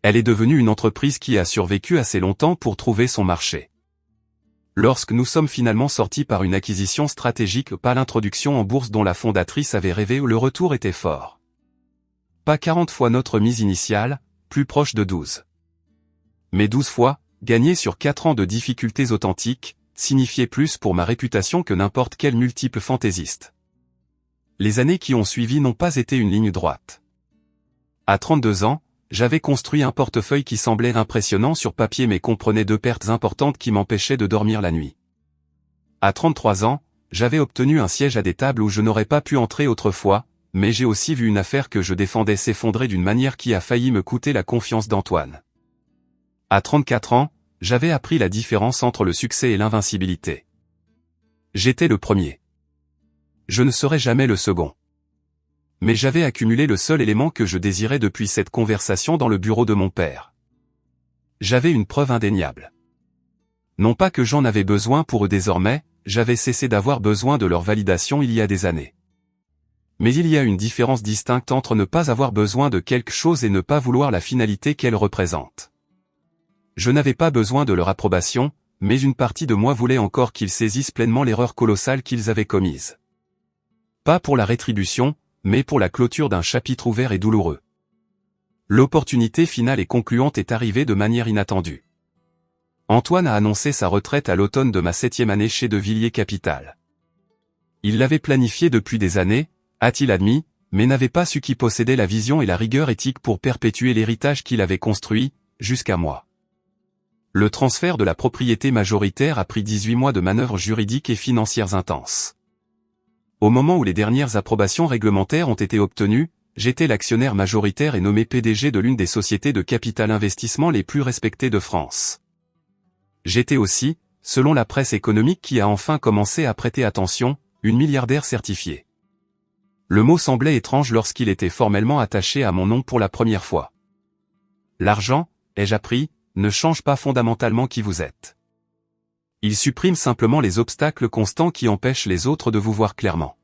[SPEAKER 1] Elle est devenue une entreprise qui a survécu assez longtemps pour trouver son marché. Lorsque nous sommes finalement sortis par une acquisition stratégique, pas l'introduction en bourse dont la fondatrice avait rêvé, où le retour était fort. Pas 40 fois notre mise initiale, plus proche de 12. Mais 12 fois, gagner sur 4 ans de difficultés authentiques, signifiait plus pour ma réputation que n'importe quel multiple fantaisiste. Les années qui ont suivi n'ont pas été une ligne droite. À 32 ans, j'avais construit un portefeuille qui semblait impressionnant sur papier mais comprenait 2 pertes importantes qui m'empêchaient de dormir la nuit. À 33 ans, j'avais obtenu un siège à des tables où je n'aurais pas pu entrer autrefois, mais j'ai aussi vu une affaire que je défendais s'effondrer d'une manière qui a failli me coûter la confiance d'Antoine. À 34 ans, j'avais appris la différence entre le succès et l'invincibilité. J'étais le premier. Je ne serai jamais le second. Mais j'avais accumulé le seul élément que je désirais depuis cette conversation dans le bureau de mon père. J'avais une preuve indéniable. Non pas que j'en avais besoin pour eux désormais, j'avais cessé d'avoir besoin de leur validation il y a des années. Mais il y a une différence distincte entre ne pas avoir besoin de quelque chose et ne pas vouloir la finalité qu'elle représente. Je n'avais pas besoin de leur approbation, mais une partie de moi voulait encore qu'ils saisissent pleinement l'erreur colossale qu'ils avaient commise. Pas pour la rétribution, mais pour la clôture d'un chapitre ouvert et douloureux. L'opportunité finale et concluante est arrivée de manière inattendue. Antoine a annoncé sa retraite à l'automne de ma 7e année chez De Villiers Capital. Il l'avait planifié depuis des années, a-t-il admis, mais n'avait pas su qui possédait la vision et la rigueur éthique pour perpétuer l'héritage qu'il avait construit, jusqu'à moi. Le transfert de la propriété majoritaire a pris 18 mois de manœuvres juridiques et financières intenses. Au moment où les dernières approbations réglementaires ont été obtenues, j'étais l'actionnaire majoritaire et nommé PDG de l'une des sociétés de capital investissement les plus respectées de France. J'étais aussi, selon la presse économique qui a enfin commencé à prêter attention, une milliardaire certifiée. Le mot semblait étrange lorsqu'il était formellement attaché à mon nom pour la première fois. L'argent, ai-je appris, ne change pas fondamentalement qui vous êtes. Il supprime simplement les obstacles constants qui empêchent les autres de vous voir clairement.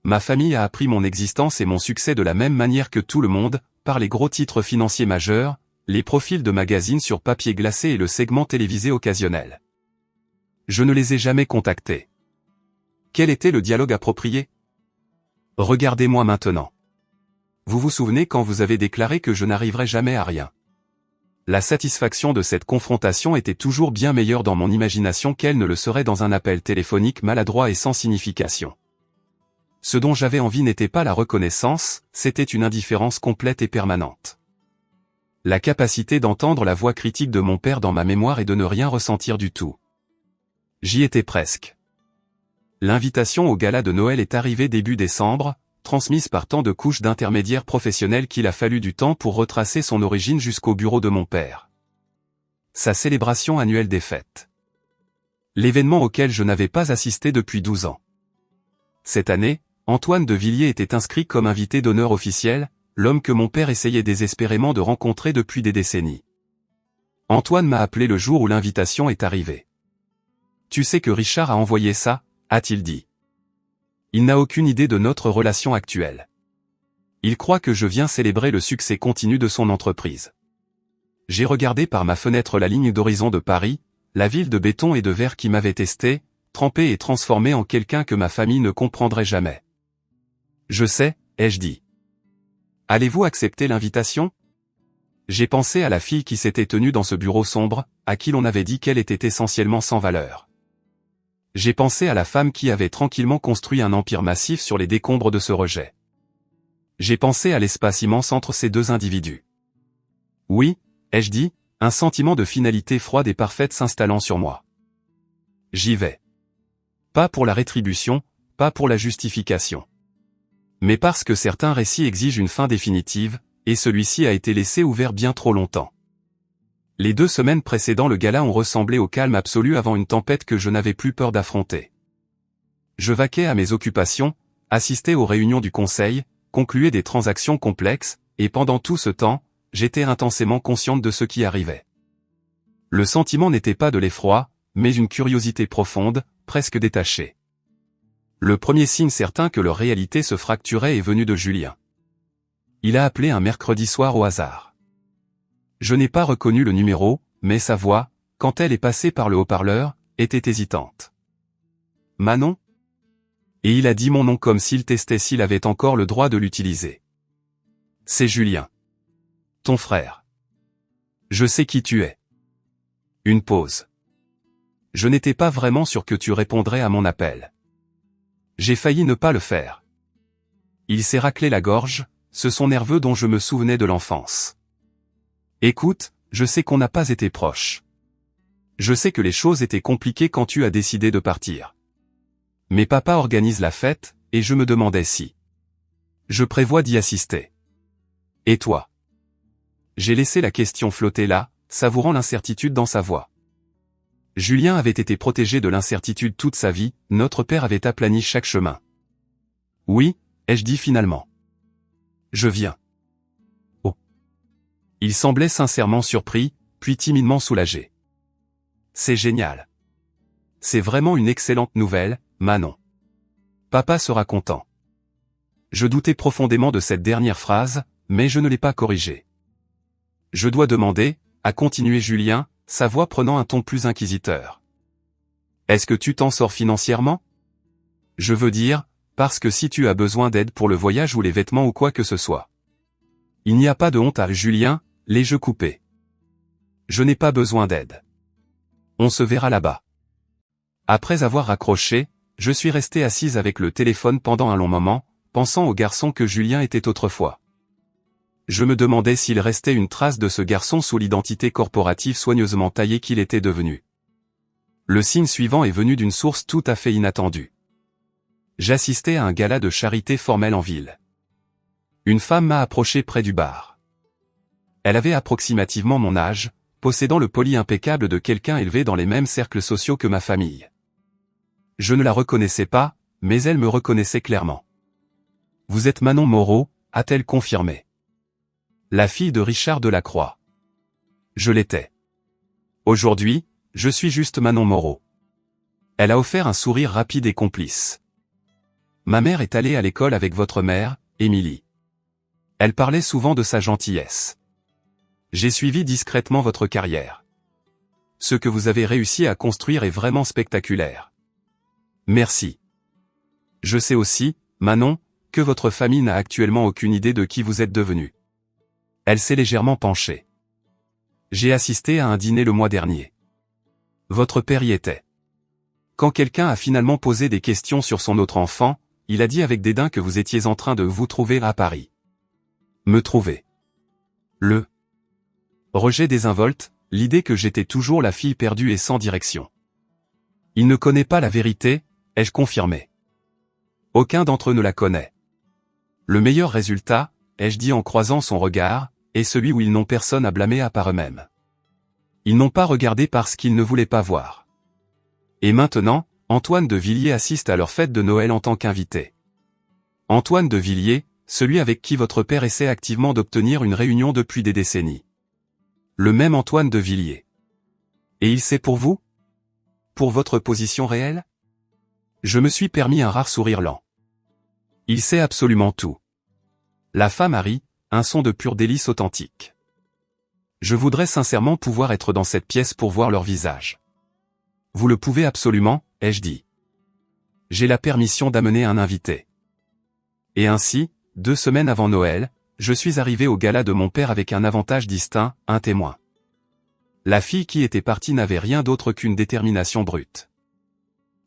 [SPEAKER 1] Ma famille a appris mon existence et mon succès de la même manière que tout le monde, par les gros titres financiers majeurs, les profils de magazines sur papier glacé et le segment télévisé occasionnel. Je ne les ai jamais contactés. Quel était le dialogue approprié? Regardez-moi maintenant. Vous vous souvenez quand vous avez déclaré que je n'arriverais jamais à rien? La satisfaction de cette confrontation était toujours bien meilleure dans mon imagination qu'elle ne le serait dans un appel téléphonique maladroit et sans signification. Ce dont j'avais envie n'était pas la reconnaissance, c'était une indifférence complète et permanente. La capacité d'entendre la voix critique de mon père dans ma mémoire et de ne rien ressentir du tout. J'y étais presque. L'invitation au gala de Noël est arrivée début décembre, transmise par tant de couches d'intermédiaires professionnels qu'il a fallu du temps pour retracer son origine jusqu'au bureau de mon père. Sa célébration annuelle des fêtes. L'événement auquel je n'avais pas assisté depuis 12 ans. Cette année, Antoine de Villiers était inscrit comme invité d'honneur officiel, l'homme que mon père essayait désespérément de rencontrer depuis des décennies. Antoine m'a appelé le jour où l'invitation est arrivée. « Tu sais que Richard a envoyé ça ?» a-t-il dit. Il n'a aucune idée de notre relation actuelle. Il croit que je viens célébrer le succès continu de son entreprise. J'ai regardé par ma fenêtre la ligne d'horizon de Paris, la ville de béton et de verre qui m'avait testé, trempé et transformé en quelqu'un que ma famille ne comprendrait jamais. Je sais, ai-je dit. Allez-vous accepter l'invitation? J'ai pensé à la fille qui s'était tenue dans ce bureau sombre, à qui l'on avait dit qu'elle était essentiellement sans valeur. J'ai pensé à la femme qui avait tranquillement construit un empire massif sur les décombres de ce rejet. J'ai pensé à l'espace immense entre ces deux individus. Oui, ai-je dit, un sentiment de finalité froide et parfaite s'installant sur moi. J'y vais. Pas pour la rétribution, pas pour la justification. Mais parce que certains récits exigent une fin définitive, et celui-ci a été laissé ouvert bien trop longtemps. Les 2 semaines précédant le gala ont ressemblé au calme absolu avant une tempête que je n'avais plus peur d'affronter. Je vaquais à mes occupations, assistais aux réunions du conseil, concluais des transactions complexes, et pendant tout ce temps, j'étais intensément consciente de ce qui arrivait. Le sentiment n'était pas de l'effroi, mais une curiosité profonde, presque détachée. Le premier signe certain que leur réalité se fracturait est venu de Julien. Il a appelé un mercredi soir au hasard. Je n'ai pas reconnu le numéro, mais sa voix, quand elle est passée par le haut-parleur, était hésitante. « Manon ?» Et il a dit mon nom comme s'il testait s'il avait encore le droit de l'utiliser. « C'est Julien. Ton frère. Je sais qui tu es. » Une pause. Je n'étais pas vraiment sûr que tu répondrais à mon appel. J'ai failli ne pas le faire. Il s'est raclé la gorge, ce son nerveux dont je me souvenais de l'enfance. Écoute, je sais qu'on n'a pas été proches. Je sais que les choses étaient compliquées quand tu as décidé de partir. Mais papa organise la fête, et je me demandais si. Je prévois d'y assister. Et toi? J'ai laissé la question flotter là, savourant l'incertitude dans sa voix. Julien avait été protégé de l'incertitude toute sa vie, notre père avait aplani chaque chemin. Oui, ai-je dit finalement. Je viens. Oh. Il semblait sincèrement surpris, puis timidement soulagé. C'est génial. C'est vraiment une excellente nouvelle, Manon. Papa sera content. Je doutais profondément de cette dernière phrase, mais je ne l'ai pas corrigée. Je dois demander, a continué Julien, sa voix prenant un ton plus inquisiteur. Est-ce que tu t'en sors financièrement? Je veux dire, parce que si tu as besoin d'aide pour le voyage ou les vêtements ou quoi que ce soit. Il n'y a pas de honte à Julien, les yeux coupés. Je n'ai pas besoin d'aide. On se verra là-bas. Après avoir raccroché, je suis restée assise avec le téléphone pendant un long moment, pensant au garçon que Julien était autrefois. Je me demandais s'il restait une trace de ce garçon sous l'identité corporative soigneusement taillée qu'il était devenu. Le signe suivant est venu d'une source tout à fait inattendue. J'assistais à un gala de charité formel en ville. Une femme m'a approché près du bar. Elle avait approximativement mon âge, possédant le poli impeccable de quelqu'un élevé dans les mêmes cercles sociaux que ma famille. Je ne la reconnaissais pas, mais elle me reconnaissait clairement. Vous êtes Manon Moreau, a-t-elle confirmé. La fille de Richard Delacroix. Je l'étais. Aujourd'hui, je suis juste Manon Moreau. Elle a offert un sourire rapide et complice. Ma mère est allée à l'école avec votre mère, Émilie. Elle parlait souvent de sa gentillesse. J'ai suivi discrètement votre carrière. Ce que vous avez réussi à construire est vraiment spectaculaire. Merci. Je sais aussi, Manon, que votre famille n'a actuellement aucune idée de qui vous êtes devenu. Elle s'est légèrement penchée. J'ai assisté à un dîner le mois dernier. Votre père y était. Quand quelqu'un a finalement posé des questions sur son autre enfant, il a dit avec dédain que vous étiez en train de vous trouver à Paris. Me trouver. Le rejet désinvolte, l'idée que j'étais toujours la fille perdue et sans direction. Il ne connaît pas la vérité, ai-je confirmé. Aucun d'entre eux ne la connaît. Le meilleur résultat, ai-je dit en croisant son regard, est celui où ils n'ont personne à blâmer à part eux-mêmes. Ils n'ont pas regardé parce qu'ils ne voulaient pas voir. Et maintenant, Antoine de Villiers assiste à leur fête de Noël en tant qu'invité. Antoine de Villiers, celui avec qui votre père essaie activement d'obtenir une réunion depuis des décennies. Le même Antoine de Villiers. Et il sait pour vous? Pour votre position réelle? Je me suis permis un rare sourire lent. Il sait absolument tout. La femme a ri, un son de pur délice authentique. Je voudrais sincèrement pouvoir être dans cette pièce pour voir leur visage. Vous le pouvez absolument, ai-je dit. J'ai la permission d'amener un invité. Et ainsi, 2 semaines avant Noël, je suis arrivé au gala de mon père avec un avantage distinct, un témoin. La fille qui était partie n'avait rien d'autre qu'une détermination brute.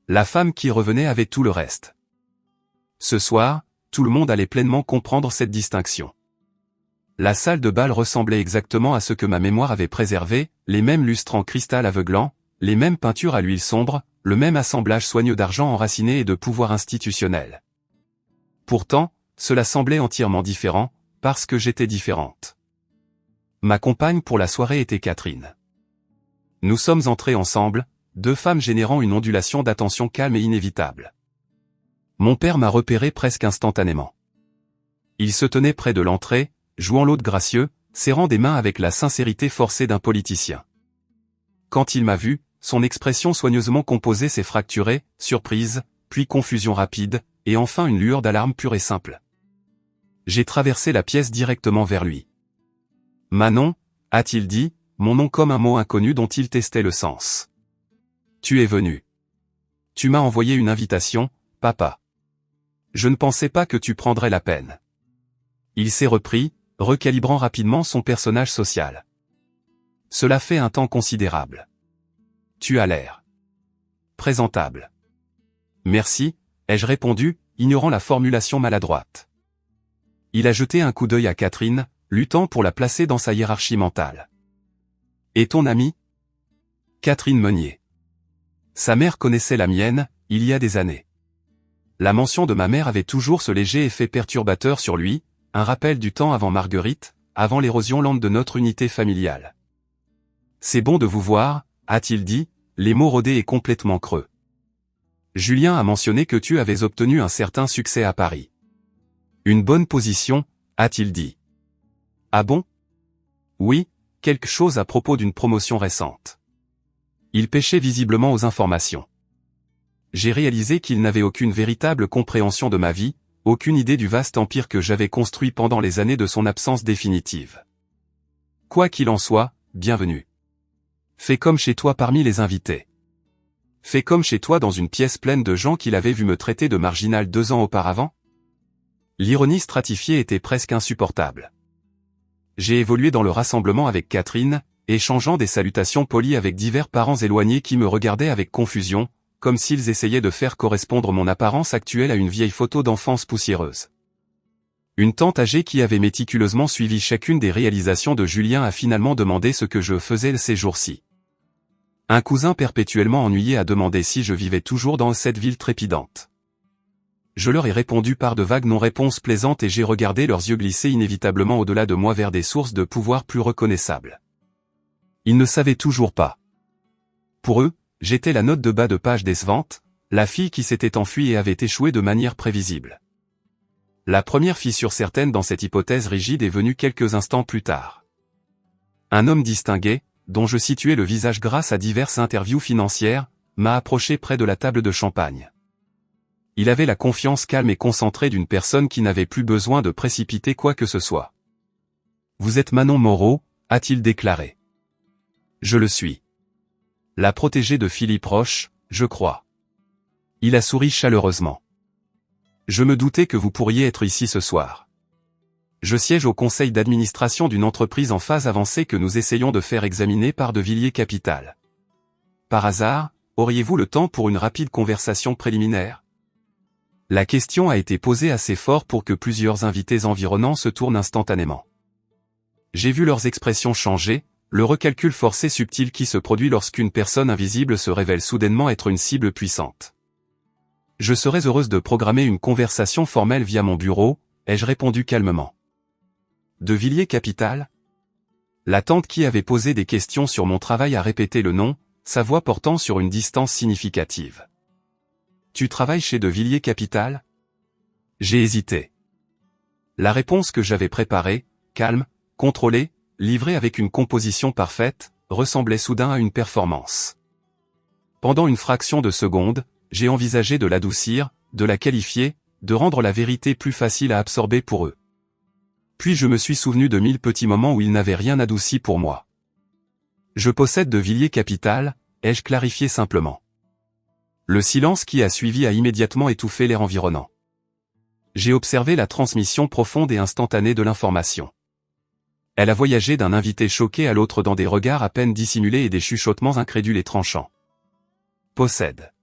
[SPEAKER 1] La femme qui revenait avait tout le reste. Ce soir, tout le monde allait pleinement comprendre cette distinction. La salle de bal ressemblait exactement à ce que ma mémoire avait préservé, les mêmes lustres en cristal aveuglant, les mêmes peintures à l'huile sombre, le même assemblage soigneux d'argent enraciné et de pouvoir institutionnel. Pourtant, cela semblait entièrement différent, parce que j'étais différente. Ma compagne pour la soirée était Catherine. Nous sommes entrés ensemble, 2 femmes générant une ondulation d'attention calme et inévitable. Mon père m'a repéré presque instantanément. Il se tenait près de l'entrée, jouant l'hôte gracieux, serrant des mains avec la sincérité forcée d'un politicien. Quand il m'a vu, son expression soigneusement composée s'est fracturée, surprise, puis confusion rapide, et enfin une lueur d'alarme pure et simple. J'ai traversé la pièce directement vers lui. Manon, a-t-il dit, mon nom comme un mot inconnu dont il testait le sens. Tu es venu. Tu m'as envoyé une invitation, papa. Je ne pensais pas que tu prendrais la peine. Il s'est repris, recalibrant rapidement son personnage social. Cela fait un temps considérable. Tu as l'air présentable. Merci, ai-je répondu, ignorant la formulation maladroite. Il a jeté un coup d'œil à Catherine, luttant pour la placer dans sa hiérarchie mentale. Et ton ami? Catherine Meunier. Sa mère connaissait la mienne, il y a des années. La mention de ma mère avait toujours ce léger effet perturbateur sur lui, un rappel du temps avant Marguerite, avant l'érosion lente de notre unité familiale. C'est bon de vous voir, a-t-il dit, les mots rodés et complètement creux. Julien a mentionné que tu avais obtenu un certain succès à Paris. Une bonne position, a-t-il dit. Ah bon? Oui, quelque chose à propos d'une promotion récente. Il pêchait visiblement aux informations. J'ai réalisé qu'il n'avait aucune véritable compréhension de ma vie, aucune idée du vaste empire que j'avais construit pendant les années de son absence définitive. Quoi qu'il en soit, bienvenue. Fais comme chez toi parmi les invités. Fais comme chez toi dans une pièce pleine de gens qu'il avait vu me traiter de marginal 2 ans auparavant. L'ironie stratifiée était presque insupportable. J'ai évolué dans le rassemblement avec Catherine, échangeant des salutations polies avec divers parents éloignés qui me regardaient avec confusion, comme s'ils essayaient de faire correspondre mon apparence actuelle à une vieille photo d'enfance poussiéreuse. Une tante âgée qui avait méticuleusement suivi chacune des réalisations de Julien a finalement demandé ce que je faisais ces jours-ci. Un cousin perpétuellement ennuyé a demandé si je vivais toujours dans cette ville trépidante. Je leur ai répondu par de vagues non-réponses plaisantes et j'ai regardé leurs yeux glisser inévitablement au-delà de moi vers des sources de pouvoir plus reconnaissables. Ils ne savaient toujours pas. Pour eux, j'étais la note de bas de page décevante, la fille qui s'était enfuie et avait échoué de manière prévisible. La première fissure certaine dans cette hypothèse rigide est venue quelques instants plus tard. Un homme distingué, dont je situais le visage grâce à diverses interviews financières, m'a approché près de la table de champagne. Il avait la confiance calme et concentrée d'une personne qui n'avait plus besoin de précipiter quoi que ce soit. « Vous êtes Manon Moreau », a-t-il déclaré. « Je le suis. La protégée de Philippe Roche, je crois. » Il a souri chaleureusement. « Je me doutais que vous pourriez être ici ce soir. Je siège au conseil d'administration d'une entreprise en phase avancée que nous essayons de faire examiner par De Villiers Capital. Par hasard, auriez-vous le temps pour une rapide conversation préliminaire ? » La question a été posée assez fort pour que plusieurs invités environnants se tournent instantanément. J'ai vu leurs expressions changer, le recalcul forcé subtil qui se produit lorsqu'une personne invisible se révèle soudainement être une cible puissante. Je serais heureuse de programmer une conversation formelle via mon bureau, ai-je répondu calmement. De Villiers Capital ? La tante qui avait posé des questions sur mon travail a répété le nom, sa voix portant sur une distance significative. Tu travailles chez De Villiers Capital ? J'ai hésité. La réponse que j'avais préparée, calme, contrôlée, livrée avec une composition parfaite, ressemblait soudain à une performance. Pendant une fraction de seconde, j'ai envisagé de l'adoucir, de la qualifier, de rendre la vérité plus facile à absorber pour eux. Puis je me suis souvenu de 1000 petits moments où ils n'avaient rien adouci pour moi. Je possède De Villiers Capital, ai-je clarifié simplement. Le silence qui a suivi a immédiatement étouffé l'air environnant. J'ai observé la transmission profonde et instantanée de l'information. Elle a voyagé d'un invité choqué à l'autre dans des regards à peine dissimulés et des chuchotements incrédules et tranchants. Possède.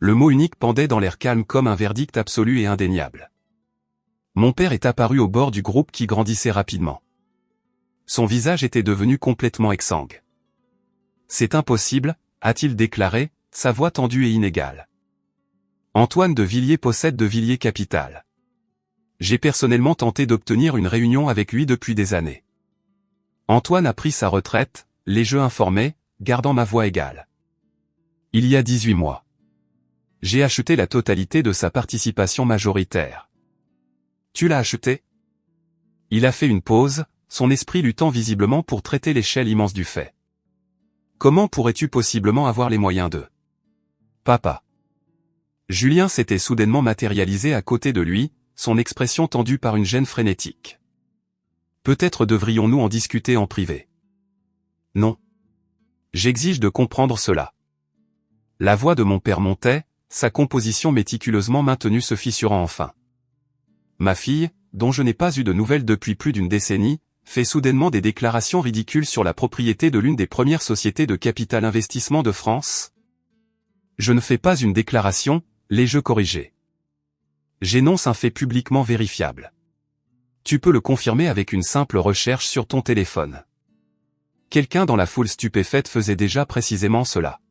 [SPEAKER 1] Le mot unique pendait dans l'air calme comme un verdict absolu et indéniable. Mon père est apparu au bord du groupe qui grandissait rapidement. Son visage était devenu complètement exsangue. « C'est impossible », a-t-il déclaré, sa voix tendue et inégale. Antoine de Villiers possède De Villiers Capital. J'ai personnellement tenté d'obtenir une réunion avec lui depuis des années. Antoine a pris sa retraite, les jeux informaient, gardant ma voix égale. Il y a 18 mois. J'ai acheté la totalité de sa participation majoritaire. Tu l'as acheté ? Il a fait une pause, son esprit luttant visiblement pour traiter l'échelle immense du fait. Comment pourrais-tu possiblement avoir les moyens de... Papa. Julien s'était soudainement matérialisé à côté de lui, son expression tendue par une gêne frénétique. Peut-être devrions-nous en discuter en privé. Non. J'exige de comprendre cela. La voix de mon père montait, sa composition méticuleusement maintenue se fissurant enfin. Ma fille, dont je n'ai pas eu de nouvelles depuis plus d'une décennie, fait soudainement des déclarations ridicules sur la propriété de l'une des premières sociétés de capital investissement de France. Je ne fais pas une déclaration, l'ai-je corrigé. J'énonce un fait publiquement vérifiable. Tu peux le confirmer avec une simple recherche sur ton téléphone. Quelqu'un dans la foule stupéfaite faisait déjà précisément cela.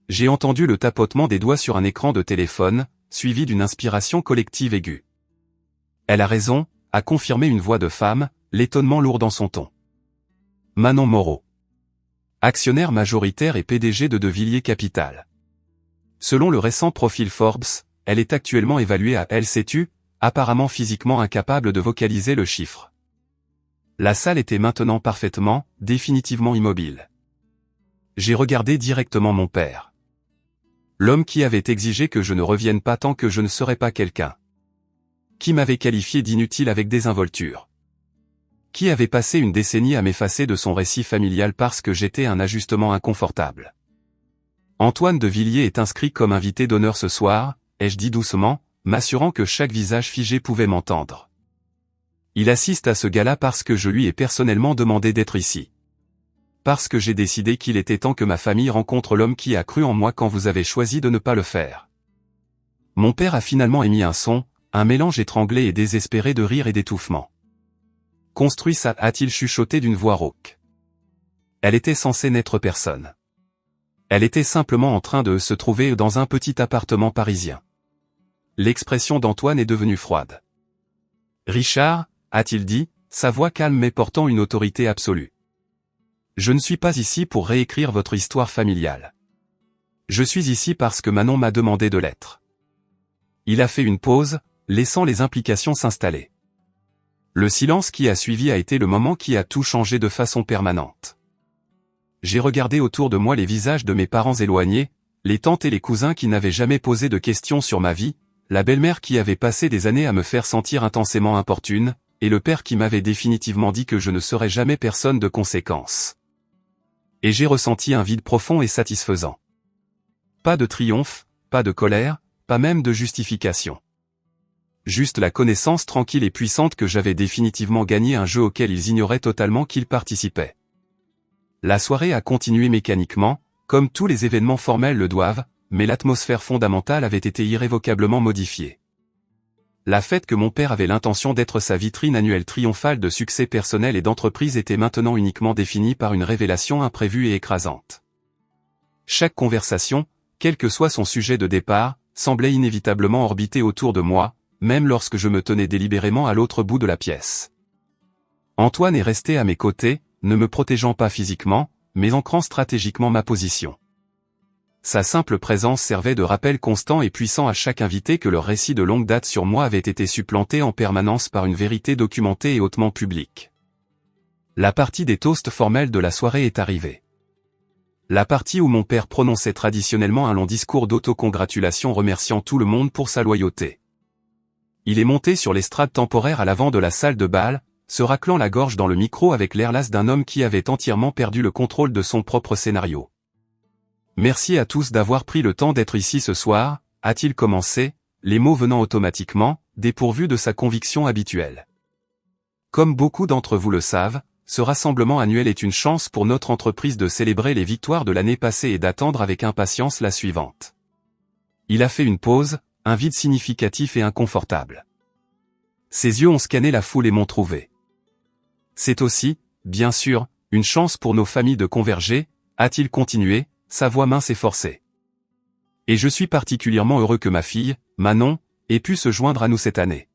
[SPEAKER 1] J'ai entendu le tapotement des doigts sur un écran de téléphone, suivi d'une inspiration collective aiguë. Elle a raison, a confirmé une voix de femme, l'étonnement lourd dans son ton. Manon Moreau. Actionnaire majoritaire et PDG de Villiers Capital. Selon le récent profil Forbes, elle est actuellement évaluée à, elle sais-tu, apparemment physiquement incapable de vocaliser le chiffre. La salle était maintenant parfaitement, définitivement immobile. J'ai regardé directement mon père. L'homme qui avait exigé que je ne revienne pas tant que je ne serais pas quelqu'un. Qui m'avait qualifié d'inutile avec désinvolture. Qui avait passé une décennie à m'effacer de son récit familial parce que j'étais un ajustement inconfortable. Antoine de Villiers est inscrit comme invité d'honneur ce soir, ai-je dit doucement, m'assurant que chaque visage figé pouvait m'entendre. Il assiste à ce gala parce que je lui ai personnellement demandé d'être ici. Parce que j'ai décidé qu'il était temps que ma famille rencontre l'homme qui a cru en moi quand vous avez choisi de ne pas le faire. Mon père a finalement émis un son, un mélange étranglé et désespéré de rire et d'étouffement. Construit ça, a-t-il chuchoté d'une voix rauque. Elle était censée n'être personne. Elle était simplement en train de se trouver dans un petit appartement parisien. L'expression d'Antoine est devenue froide. Richard, a-t-il dit, sa voix calme mais portant une autorité absolue. Je ne suis pas ici pour réécrire votre histoire familiale. Je suis ici parce que Manon m'a demandé de l'être. Il a fait une pause, laissant les implications s'installer. Le silence qui a suivi a été le moment qui a tout changé de façon permanente. J'ai regardé autour de moi les visages de mes parents éloignés, les tantes et les cousins qui n'avaient jamais posé de questions sur ma vie, la belle-mère qui avait passé des années à me faire sentir intensément importune, et le père qui m'avait définitivement dit que je ne serais jamais personne de conséquence. Et j'ai ressenti un vide profond et satisfaisant. Pas de triomphe, pas de colère, pas même de justification. Juste la connaissance tranquille et puissante que j'avais définitivement gagné un jeu auquel ils ignoraient totalement qu'ils participaient. La soirée a continué mécaniquement, comme tous les événements formels le doivent, mais l'atmosphère fondamentale avait été irrévocablement modifiée. La fête que mon père avait l'intention d'être sa vitrine annuelle triomphale de succès personnel et d'entreprise était maintenant uniquement définie par une révélation imprévue et écrasante. Chaque conversation, quel que soit son sujet de départ, semblait inévitablement orbiter autour de moi, même lorsque je me tenais délibérément à l'autre bout de la pièce. Antoine est resté à mes côtés, ne me protégeant pas physiquement, mais ancrant stratégiquement ma position. Sa simple présence servait de rappel constant et puissant à chaque invité que leur récit de longue date sur moi avait été supplanté en permanence par une vérité documentée et hautement publique. La partie des toasts formels de la soirée est arrivée. La partie où mon père prononçait traditionnellement un long discours d'autocongratulation remerciant tout le monde pour sa loyauté. Il est monté sur l'estrade temporaire à l'avant de la salle de bal, se raclant la gorge dans le micro avec l'air las d'un homme qui avait entièrement perdu le contrôle de son propre scénario. Merci à tous d'avoir pris le temps d'être ici ce soir, a-t-il commencé, les mots venant automatiquement, dépourvus de sa conviction habituelle. Comme beaucoup d'entre vous le savent, ce rassemblement annuel est une chance pour notre entreprise de célébrer les victoires de l'année passée et d'attendre avec impatience la suivante. Il a fait une pause, un vide significatif et inconfortable. Ses yeux ont scanné la foule et m'ont trouvé. C'est aussi, bien sûr, une chance pour nos familles de converger, a-t-il continué, sa voix mince et forcée. Et je suis particulièrement heureux que ma fille, Manon, ait pu se joindre à nous cette année.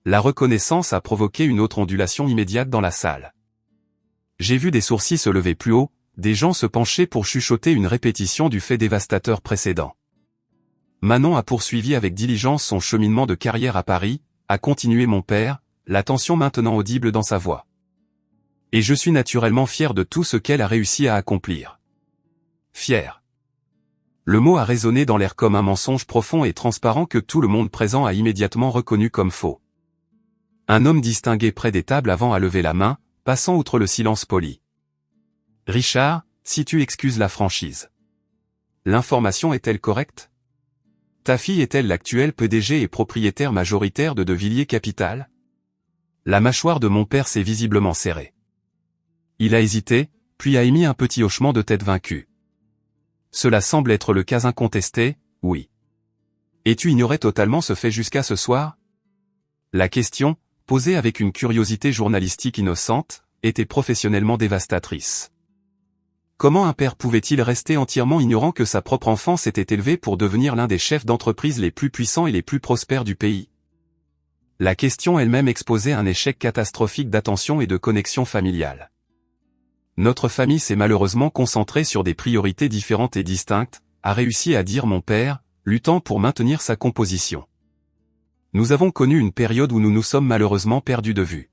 [SPEAKER 1] La reconnaissance a provoqué une autre ondulation immédiate dans la salle. J'ai vu des sourcils se lever plus haut, des gens se pencher pour chuchoter une répétition du fait dévastateur précédent. Manon a poursuivi avec diligence son cheminement de carrière à Paris, a continué mon père, la tension maintenant audible dans sa voix. Et je suis naturellement fier de tout ce qu'elle a réussi à accomplir. Fier. Le mot a résonné dans l'air comme un mensonge profond et transparent que tout le monde présent a immédiatement reconnu comme faux. Un homme distingué près des tables avant a levé la main, passant outre le silence poli. Richard, si tu excuses la franchise. L'information est-elle correcte ? Ta fille est-elle l'actuelle PDG et propriétaire majoritaire de Villiers Capital ? La mâchoire de mon père s'est visiblement serrée. Il a hésité, puis a émis un petit hochement de tête vaincu. Cela semble être le cas incontesté, oui. Et tu ignorais totalement ce fait jusqu'à ce soir ? La question, posée avec une curiosité journalistique innocente, était professionnellement dévastatrice. Comment un père pouvait-il rester entièrement ignorant que sa propre enfant s'était élevée pour devenir l'un des chefs d'entreprise les plus puissants et les plus prospères du pays ? La question elle-même exposait un échec catastrophique d'attention et de connexion familiale. Notre famille s'est malheureusement concentrée sur des priorités différentes et distinctes, a réussi à dire mon père, luttant pour maintenir sa composition. Nous avons connu une période où nous nous sommes malheureusement perdus de vue.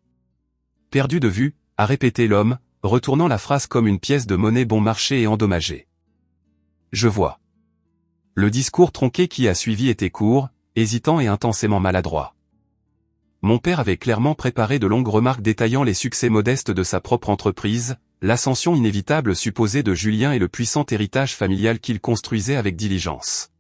[SPEAKER 1] Perdus de vue, a répété l'homme, retournant la phrase comme une pièce de monnaie bon marché et endommagée. Je vois. Le discours tronqué qui a suivi était court, hésitant et intensément maladroit. Mon père avait clairement préparé de longues remarques détaillant les succès modestes de sa propre entreprise, l'ascension inévitable supposée de Julien et le puissant héritage familial qu'il construisait avec diligence.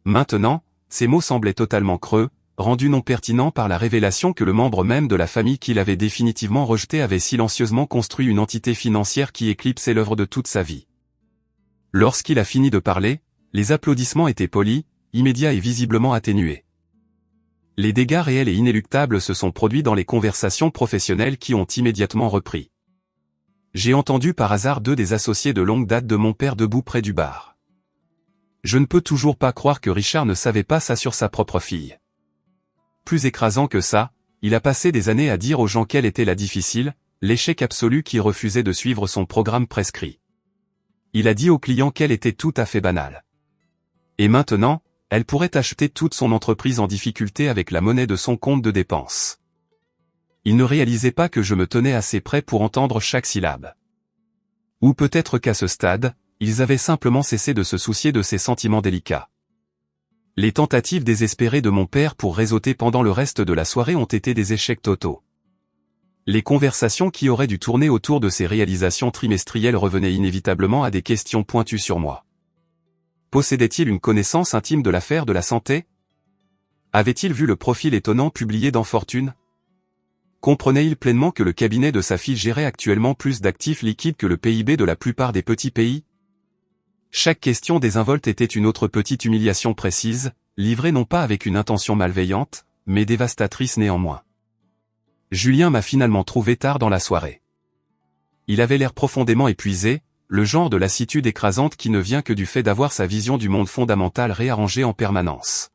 [SPEAKER 1] Maintenant, ces mots semblaient totalement creux, rendus non pertinents par la révélation que le membre même de la famille qu'il avait définitivement rejeté avait silencieusement construit une entité financière qui éclipsait l'œuvre de toute sa vie. Lorsqu'il a fini de parler, les applaudissements étaient polis, immédiats et visiblement atténués. Les dégâts réels et inéluctables se sont produits dans les conversations professionnelles qui ont immédiatement repris. J'ai entendu par hasard deux des associés de longue date de mon père debout près du bar. Je ne peux toujours pas croire que Richard ne savait pas ça sur sa propre fille. Plus écrasant que ça, il a passé des années à dire aux gens quelle était la difficile, l'échec absolu qui refusait de suivre son programme prescrit. Il a dit aux clients qu'elle était tout à fait banale. Et maintenant, elle pourrait acheter toute son entreprise en difficulté avec la monnaie de son compte de dépenses. Il ne réalisait pas que je me tenais assez près pour entendre chaque syllabe. Ou peut-être qu'à ce stade, ils avaient simplement cessé de se soucier de ses sentiments délicats. Les tentatives désespérées de mon père pour réseauter pendant le reste de la soirée ont été des échecs totaux. Les conversations qui auraient dû tourner autour de ces réalisations trimestrielles revenaient inévitablement à des questions pointues sur moi. Possédait-il une connaissance intime de l'affaire de la santé? Avait-il vu le profil étonnant publié dans Fortune? Comprenait-il pleinement que le cabinet de sa fille gérait actuellement plus d'actifs liquides que le PIB de la plupart des petits pays? Chaque question désinvolte était une autre petite humiliation précise, livrée non pas avec une intention malveillante, mais dévastatrice néanmoins. Julien m'a finalement trouvé tard dans la soirée. Il avait l'air profondément épuisé, le genre de lassitude écrasante qui ne vient que du fait d'avoir sa vision du monde fondamental réarrangée en permanence.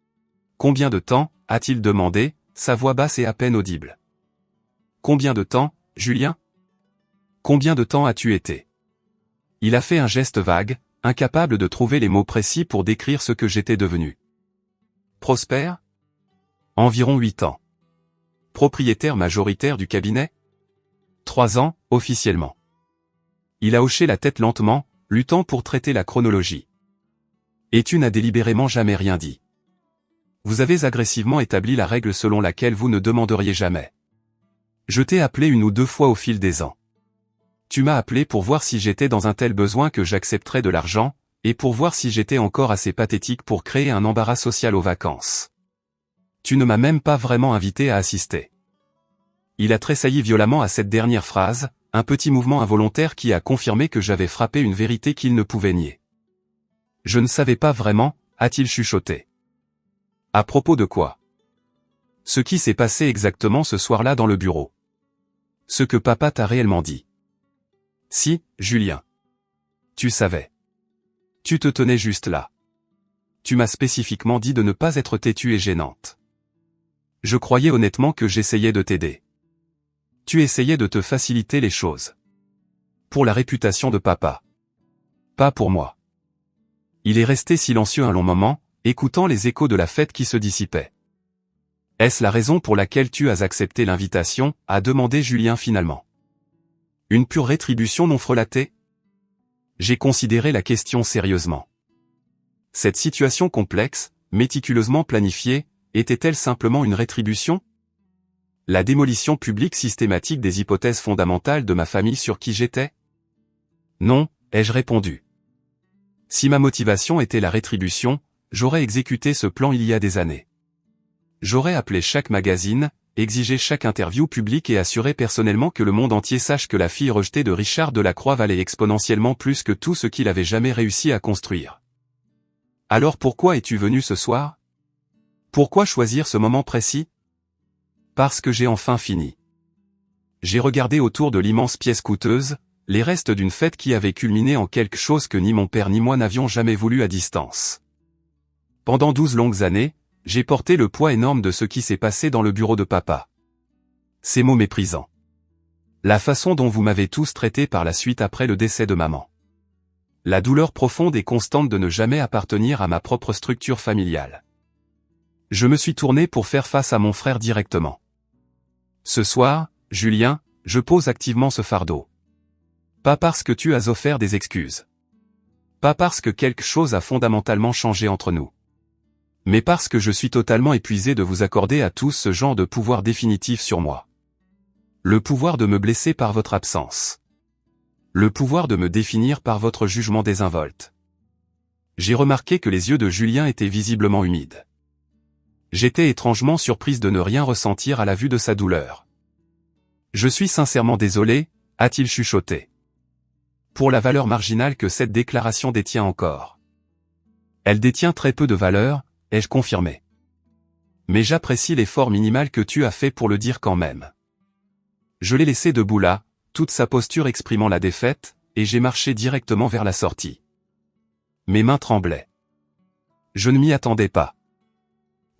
[SPEAKER 1] « Combien de temps ?» a-t-il demandé, sa voix basse et à peine audible. « Combien de temps, Julien ? Combien de temps as-tu été ?» Il a fait un geste vague, incapable de trouver les mots précis pour décrire ce que j'étais devenu. « Prosper ? Environ 8 ans. Propriétaire majoritaire du cabinet ? 3 ans, officiellement. » Il a hoché la tête lentement, luttant pour traiter la chronologie. « Et tu n'as délibérément jamais rien dit. Vous avez agressivement établi la règle selon laquelle vous ne demanderiez jamais. Je t'ai appelé 1 ou 2 fois au fil des ans. Tu m'as appelé pour voir si j'étais dans un tel besoin que j'accepterais de l'argent, et pour voir si j'étais encore assez pathétique pour créer un embarras social aux vacances. Tu ne m'as même pas vraiment invité à assister. » Il a tressailli violemment à cette dernière phrase, un petit mouvement involontaire qui a confirmé que j'avais frappé une vérité qu'il ne pouvait nier. « Je ne savais pas vraiment », a-t-il chuchoté. « À propos de quoi ? Ce qui s'est passé exactement ce soir-là dans le bureau. Ce que papa t'a réellement dit. » Si, Julien. Tu savais. Tu te tenais juste là. Tu m'as spécifiquement dit de ne pas être têtue et gênante. Je croyais honnêtement que j'essayais de t'aider. Tu essayais de te faciliter les choses. Pour la réputation de papa. Pas pour moi. Il est resté silencieux un long moment, écoutant les échos de la fête qui se dissipaient. « Est-ce la raison pour laquelle tu as accepté l'invitation ?» a demandé Julien finalement. Une pure rétribution non frelatée? J'ai considéré la question sérieusement. Cette situation complexe, méticuleusement planifiée, était-elle simplement une rétribution? La démolition publique systématique des hypothèses fondamentales de ma famille sur qui j'étais? Non, ai-je répondu. Si ma motivation était la rétribution, j'aurais exécuté ce plan il y a des années. J'aurais appelé chaque magazine, exigé chaque interview publique et assuré personnellement que le monde entier sache que la fille rejetée de Richard Delacroix valait exponentiellement plus que tout ce qu'il avait jamais réussi à construire. Alors pourquoi es-tu venu ce soir? Pourquoi choisir ce moment précis? Parce que j'ai enfin fini. J'ai regardé autour de l'immense pièce coûteuse, les restes d'une fête qui avait culminé en quelque chose que ni mon père ni moi n'avions jamais voulu à distance. Pendant 12 longues années, j'ai porté le poids énorme de ce qui s'est passé dans le bureau de papa. Ces mots méprisants. La façon dont vous m'avez tous traité par la suite après le décès de maman. La douleur profonde et constante de ne jamais appartenir à ma propre structure familiale. Je me suis tourné pour faire face à mon frère directement. Ce soir, Julien, je pose activement ce fardeau. Pas parce que tu as offert des excuses. Pas parce que quelque chose a fondamentalement changé entre nous. Mais parce que je suis totalement épuisé de vous accorder à tous ce genre de pouvoir définitif sur moi. Le pouvoir de me blesser par votre absence. Le pouvoir de me définir par votre jugement désinvolte. J'ai remarqué que les yeux de Julien étaient visiblement humides. J'étais étrangement surprise de ne rien ressentir à la vue de sa douleur. Je suis sincèrement désolé, a-t-il chuchoté. Pour la valeur marginale que cette déclaration détient encore. Elle détient très peu de valeur, ai-je confirmé. Mais j'apprécie l'effort minimal que tu as fait pour le dire quand même. Je l'ai laissé debout là, toute sa posture exprimant la défaite, et j'ai marché directement vers la sortie. Mes mains tremblaient. Je ne m'y attendais pas.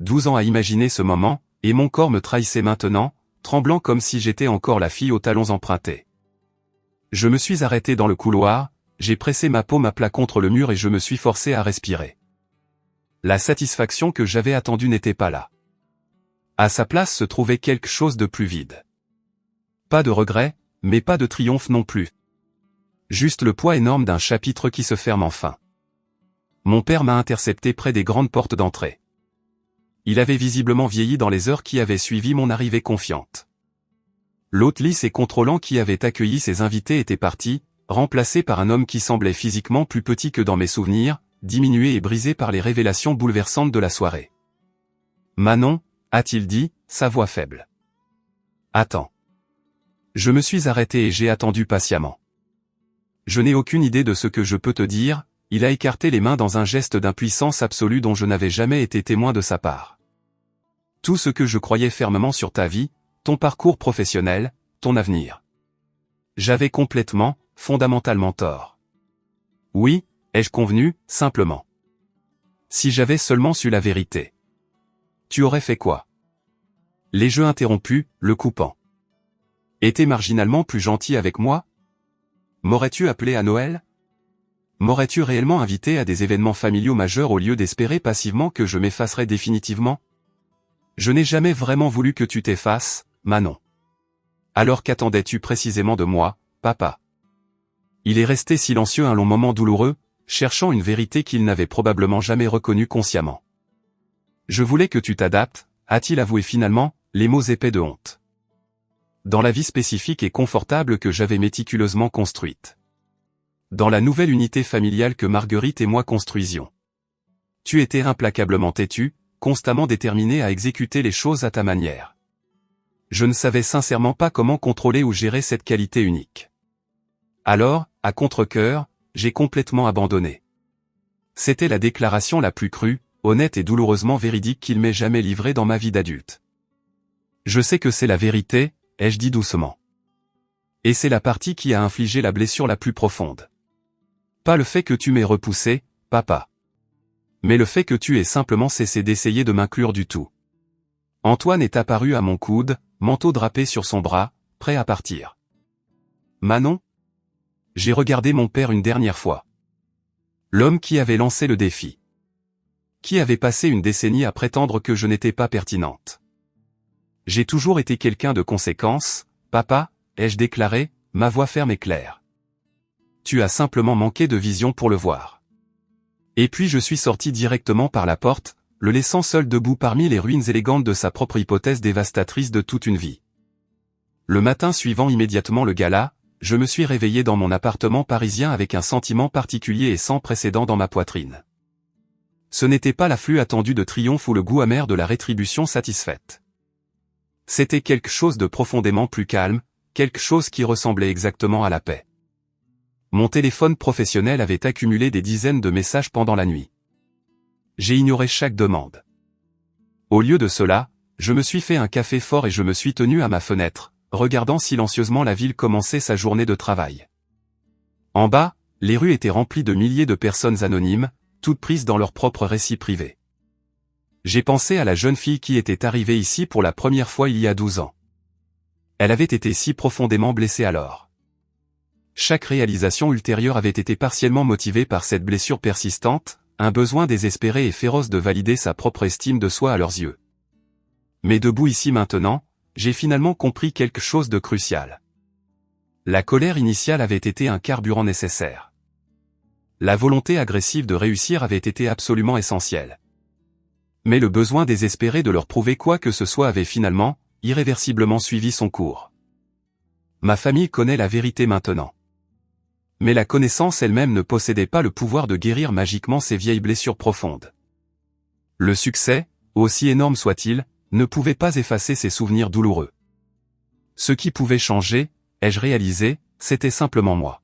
[SPEAKER 1] 12 ans à imaginer ce moment, et mon corps me trahissait maintenant, tremblant comme si j'étais encore la fille aux talons empruntés. Je me suis arrêté dans le couloir, j'ai pressé ma paume à plat contre le mur et je me suis forcé à respirer. La satisfaction que j'avais attendue n'était pas là. À sa place se trouvait quelque chose de plus vide. Pas de regret, mais pas de triomphe non plus. Juste le poids énorme d'un chapitre qui se ferme enfin. Mon père m'a intercepté près des grandes portes d'entrée. Il avait visiblement vieilli dans les heures qui avaient suivi mon arrivée confiante. L'hôte lisse et contrôlant qui avait accueilli ses invités était parti, remplacé par un homme qui semblait physiquement plus petit que dans mes souvenirs, diminué et brisé par les révélations bouleversantes de la soirée. « Manon » a-t-il dit, sa voix faible. « Attends. » Je me suis arrêté et j'ai attendu patiemment. Je n'ai aucune idée de ce que je peux te dire, il a écarté les mains dans un geste d'impuissance absolue dont je n'avais jamais été témoin de sa part. Tout ce que je croyais fermement sur ta vie, ton parcours professionnel, ton avenir. J'avais complètement, fondamentalement tort. Oui, ai-je convenu, simplement. Si j'avais seulement su la vérité. Tu aurais fait quoi? Les jeux interrompus, le coupant. Étais marginalement plus gentil avec moi? M'aurais-tu appelé à Noël? M'aurais-tu réellement invité à des événements familiaux majeurs au lieu d'espérer passivement que je m'effacerais définitivement? Je n'ai jamais vraiment voulu que tu t'effaces, Manon. Alors qu'attendais-tu précisément de moi, papa? Il est resté silencieux un long moment douloureux, cherchant une vérité qu'il n'avait probablement jamais reconnue consciemment. Je voulais que tu t'adaptes, a-t-il avoué finalement, les mots épais de honte. Dans la vie spécifique et confortable que j'avais méticuleusement construite. Dans la nouvelle unité familiale que Marguerite et moi construisions. Tu étais implacablement têtu, constamment déterminé à exécuter les choses à ta manière. Je ne savais sincèrement pas comment contrôler ou gérer cette qualité unique. Alors, à contre-cœur, j'ai complètement abandonné. C'était la déclaration la plus crue, honnête et douloureusement véridique qu'il m'ait jamais livrée dans ma vie d'adulte. Je sais que c'est la vérité, ai-je dit doucement. Et c'est la partie qui a infligé la blessure la plus profonde. Pas le fait que tu m'aies repoussé, papa. Mais le fait que tu aies simplement cessé d'essayer de m'inclure du tout. Antoine est apparu à mon coude, manteau drapé sur son bras, prêt à partir. Manon? J'ai regardé mon père une dernière fois. L'homme qui avait lancé le défi. Qui avait passé une décennie à prétendre que je n'étais pas pertinente. J'ai toujours été quelqu'un de conséquence, papa, ai-je déclaré, ma voix ferme et claire. Tu as simplement manqué de vision pour le voir. Et puis je suis sorti directement par la porte, le laissant seul debout parmi les ruines élégantes de sa propre hypothèse dévastatrice de toute une vie. Le matin suivant immédiatement le gala, je me suis réveillé dans mon appartement parisien avec un sentiment particulier et sans précédent dans ma poitrine. Ce n'était pas l'afflux attendu de triomphe ou le goût amer de la rétribution satisfaite. C'était quelque chose de profondément plus calme, quelque chose qui ressemblait exactement à la paix. Mon téléphone professionnel avait accumulé des dizaines de messages pendant la nuit. J'ai ignoré chaque demande. Au lieu de cela, je me suis fait un café fort et je me suis tenu à ma fenêtre, regardant silencieusement la ville commencer sa journée de travail. En bas, les rues étaient remplies de milliers de personnes anonymes, toutes prises dans leur propre récit privé. J'ai pensé à la jeune fille qui était arrivée ici pour la première fois il y a 12 ans. Elle avait été si profondément blessée alors. Chaque réalisation ultérieure avait été partiellement motivée par cette blessure persistante, un besoin désespéré et féroce de valider sa propre estime de soi à leurs yeux. Mais debout ici maintenant, j'ai finalement compris quelque chose de crucial. La colère initiale avait été un carburant nécessaire. La volonté agressive de réussir avait été absolument essentielle. Mais le besoin désespéré de leur prouver quoi que ce soit avait finalement, irréversiblement suivi son cours. Ma famille connaît la vérité maintenant. Mais la connaissance elle-même ne possédait pas le pouvoir de guérir magiquement ces vieilles blessures profondes. Le succès, aussi énorme soit-il, ne pouvait pas effacer ces souvenirs douloureux. Ce qui pouvait changer, ai-je réalisé, c'était simplement moi.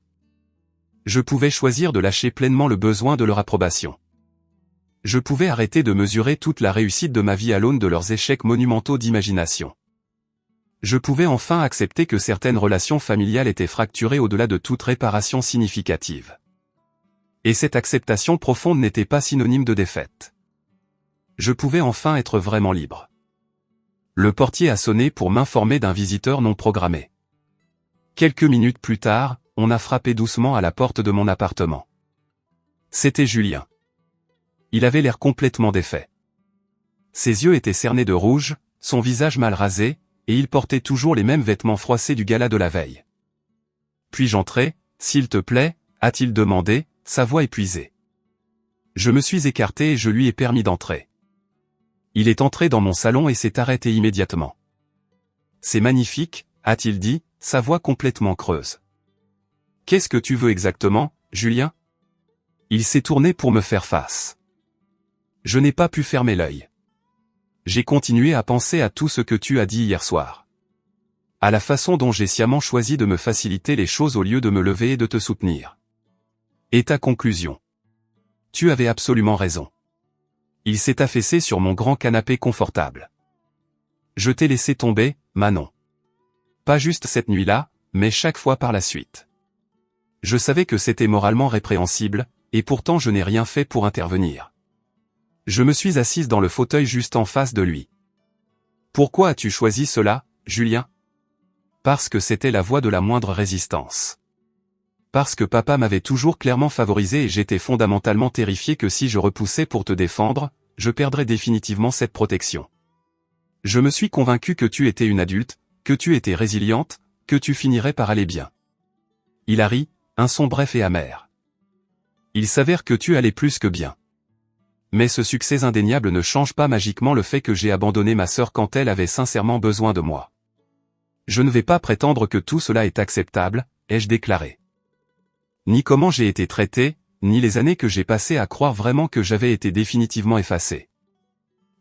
[SPEAKER 1] Je pouvais choisir de lâcher pleinement le besoin de leur approbation. Je pouvais arrêter de mesurer toute la réussite de ma vie à l'aune de leurs échecs monumentaux d'imagination. Je pouvais enfin accepter que certaines relations familiales étaient fracturées au-delà de toute réparation significative. Et cette acceptation profonde n'était pas synonyme de défaite. Je pouvais enfin être vraiment libre. Le portier a sonné pour m'informer d'un visiteur non programmé. Quelques minutes plus tard, on a frappé doucement à la porte de mon appartement. C'était Julien. Il avait l'air complètement défait. Ses yeux étaient cernés de rouge, son visage mal rasé, et il portait toujours les mêmes vêtements froissés du gala de la veille. « Puis-je entrer, s'il te plaît » a-t-il demandé, sa voix épuisée. Je me suis écarté et je lui ai permis d'entrer. Il est entré dans mon salon et s'est arrêté immédiatement. « C'est magnifique » a-t-il dit, sa voix complètement creuse. « Qu'est-ce que tu veux exactement, Julien ?» Il s'est tourné pour me faire face. Je n'ai pas pu fermer l'œil. J'ai continué à penser à tout ce que tu as dit hier soir. À la façon dont j'ai sciemment choisi de me faciliter les choses au lieu de me lever et de te soutenir. Et ta conclusion. Tu avais absolument raison. Il s'est affaissé sur mon grand canapé confortable. Je t'ai laissé tomber, Manon. Pas juste cette nuit-là, mais chaque fois par la suite. Je savais que c'était moralement répréhensible, et pourtant je n'ai rien fait pour intervenir. Je me suis assise dans le fauteuil juste en face de lui. Pourquoi as-tu choisi cela, Julien ? Parce que c'était la voie de la moindre résistance. Parce que papa m'avait toujours clairement favorisé et j'étais fondamentalement terrifié que si je repoussais pour te défendre, je perdrais définitivement cette protection. Je me suis convaincu que tu étais une adulte, que tu étais résiliente, que tu finirais par aller bien. Il a ri, un son bref et amer. Il s'avère que tu allais plus que bien. Mais ce succès indéniable ne change pas magiquement le fait que j'ai abandonné ma sœur quand elle avait sincèrement besoin de moi. Je ne vais pas prétendre que tout cela est acceptable, ai-je déclaré. Ni comment j'ai été traité, ni les années que j'ai passées à croire vraiment que j'avais été définitivement effacé.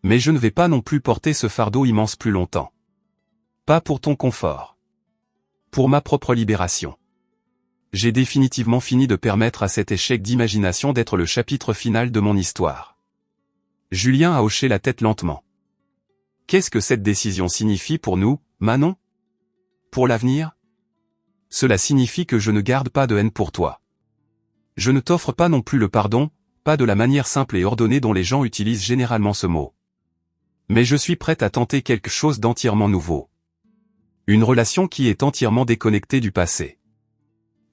[SPEAKER 1] Mais je ne vais pas non plus porter ce fardeau immense plus longtemps. Pas pour ton confort. Pour ma propre libération. J'ai définitivement fini de permettre à cet échec d'imagination d'être le chapitre final de mon histoire. Julien a hoché la tête lentement. Qu'est-ce que cette décision signifie pour nous, Manon ? Pour l'avenir ? Cela signifie que je ne garde pas de haine pour toi. Je ne t'offre pas non plus le pardon, pas de la manière simple et ordonnée dont les gens utilisent généralement ce mot. Mais je suis prête à tenter quelque chose d'entièrement nouveau. Une relation qui est entièrement déconnectée du passé.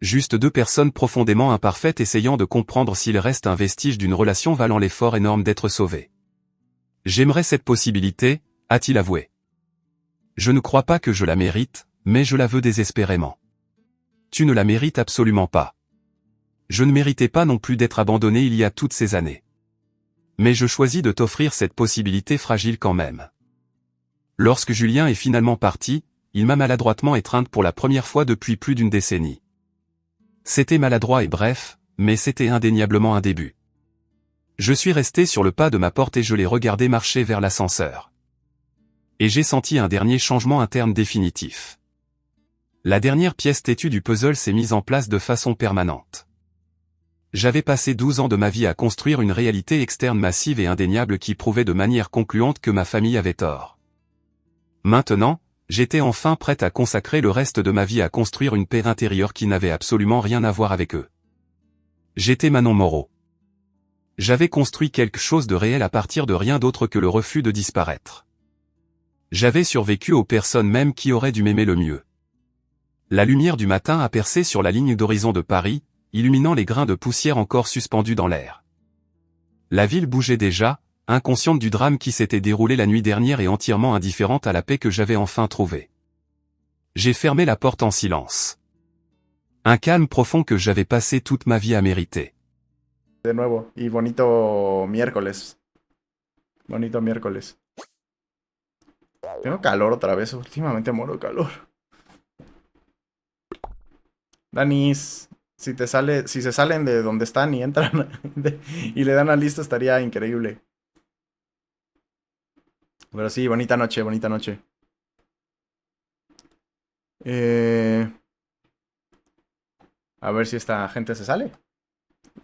[SPEAKER 1] Juste deux personnes profondément imparfaites essayant de comprendre s'il reste un vestige d'une relation valant l'effort énorme d'être sauvées. J'aimerais cette possibilité, a-t-il avoué. Je ne crois pas que je la mérite, mais je la veux désespérément. Tu ne la mérites absolument pas. Je ne méritais pas non plus d'être abandonné il y a toutes ces années. Mais je choisis de t'offrir cette possibilité fragile quand même. Lorsque Julien est finalement parti, il m'a maladroitement étreinte pour la première fois depuis plus d'une décennie. C'était maladroit et bref, mais c'était indéniablement un début. Je suis resté sur le pas de ma porte et je l'ai regardé marcher vers l'ascenseur. Et j'ai senti un dernier changement interne définitif. La dernière pièce têtue du puzzle s'est mise en place de façon permanente. J'avais passé 12 ans de ma vie à construire une réalité externe massive et indéniable qui prouvait de manière concluante que ma famille avait tort. Maintenant, j'étais enfin prête à consacrer le reste de ma vie à construire une paix intérieure qui n'avait absolument rien à voir avec eux. J'étais Manon Moreau. J'avais construit quelque chose de réel à partir de rien d'autre que le refus de disparaître. J'avais survécu aux personnes même qui auraient dû m'aimer le mieux. La lumière du matin a percé sur la ligne d'horizon de Paris, illuminant les grains de poussière encore suspendus dans l'air. La ville bougeait déjà, inconsciente du drame qui s'était déroulé la nuit dernière et entièrement indifférente à la paix que j'avais enfin trouvée. J'ai fermé la porte en silence. Un calme profond que j'avais passé toute ma vie à mériter.
[SPEAKER 2] De nuevo, y bonito miércoles. Bonito miércoles. Tengo calor otra vez, últimamente muero de calor. Danis, si se salen de donde están y entran y le dan a lista estaría increíble. Pero sí, bonita noche, bonita noche. A ver si esta gente se sale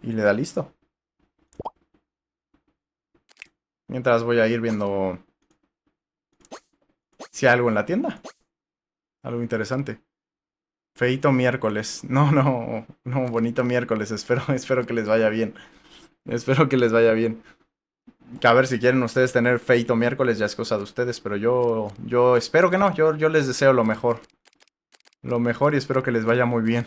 [SPEAKER 2] y le da listo. Mientras voy a ir viendo si hay algo en la tienda. Algo interesante. Feito miércoles. No, bonito miércoles. Espero que les vaya bien. Espero que les vaya bien. Que a ver si quieren ustedes tener feito miércoles, ya es cosa de ustedes, pero yo espero que no. Yo les deseo lo mejor. Lo mejor y espero que les vaya muy bien.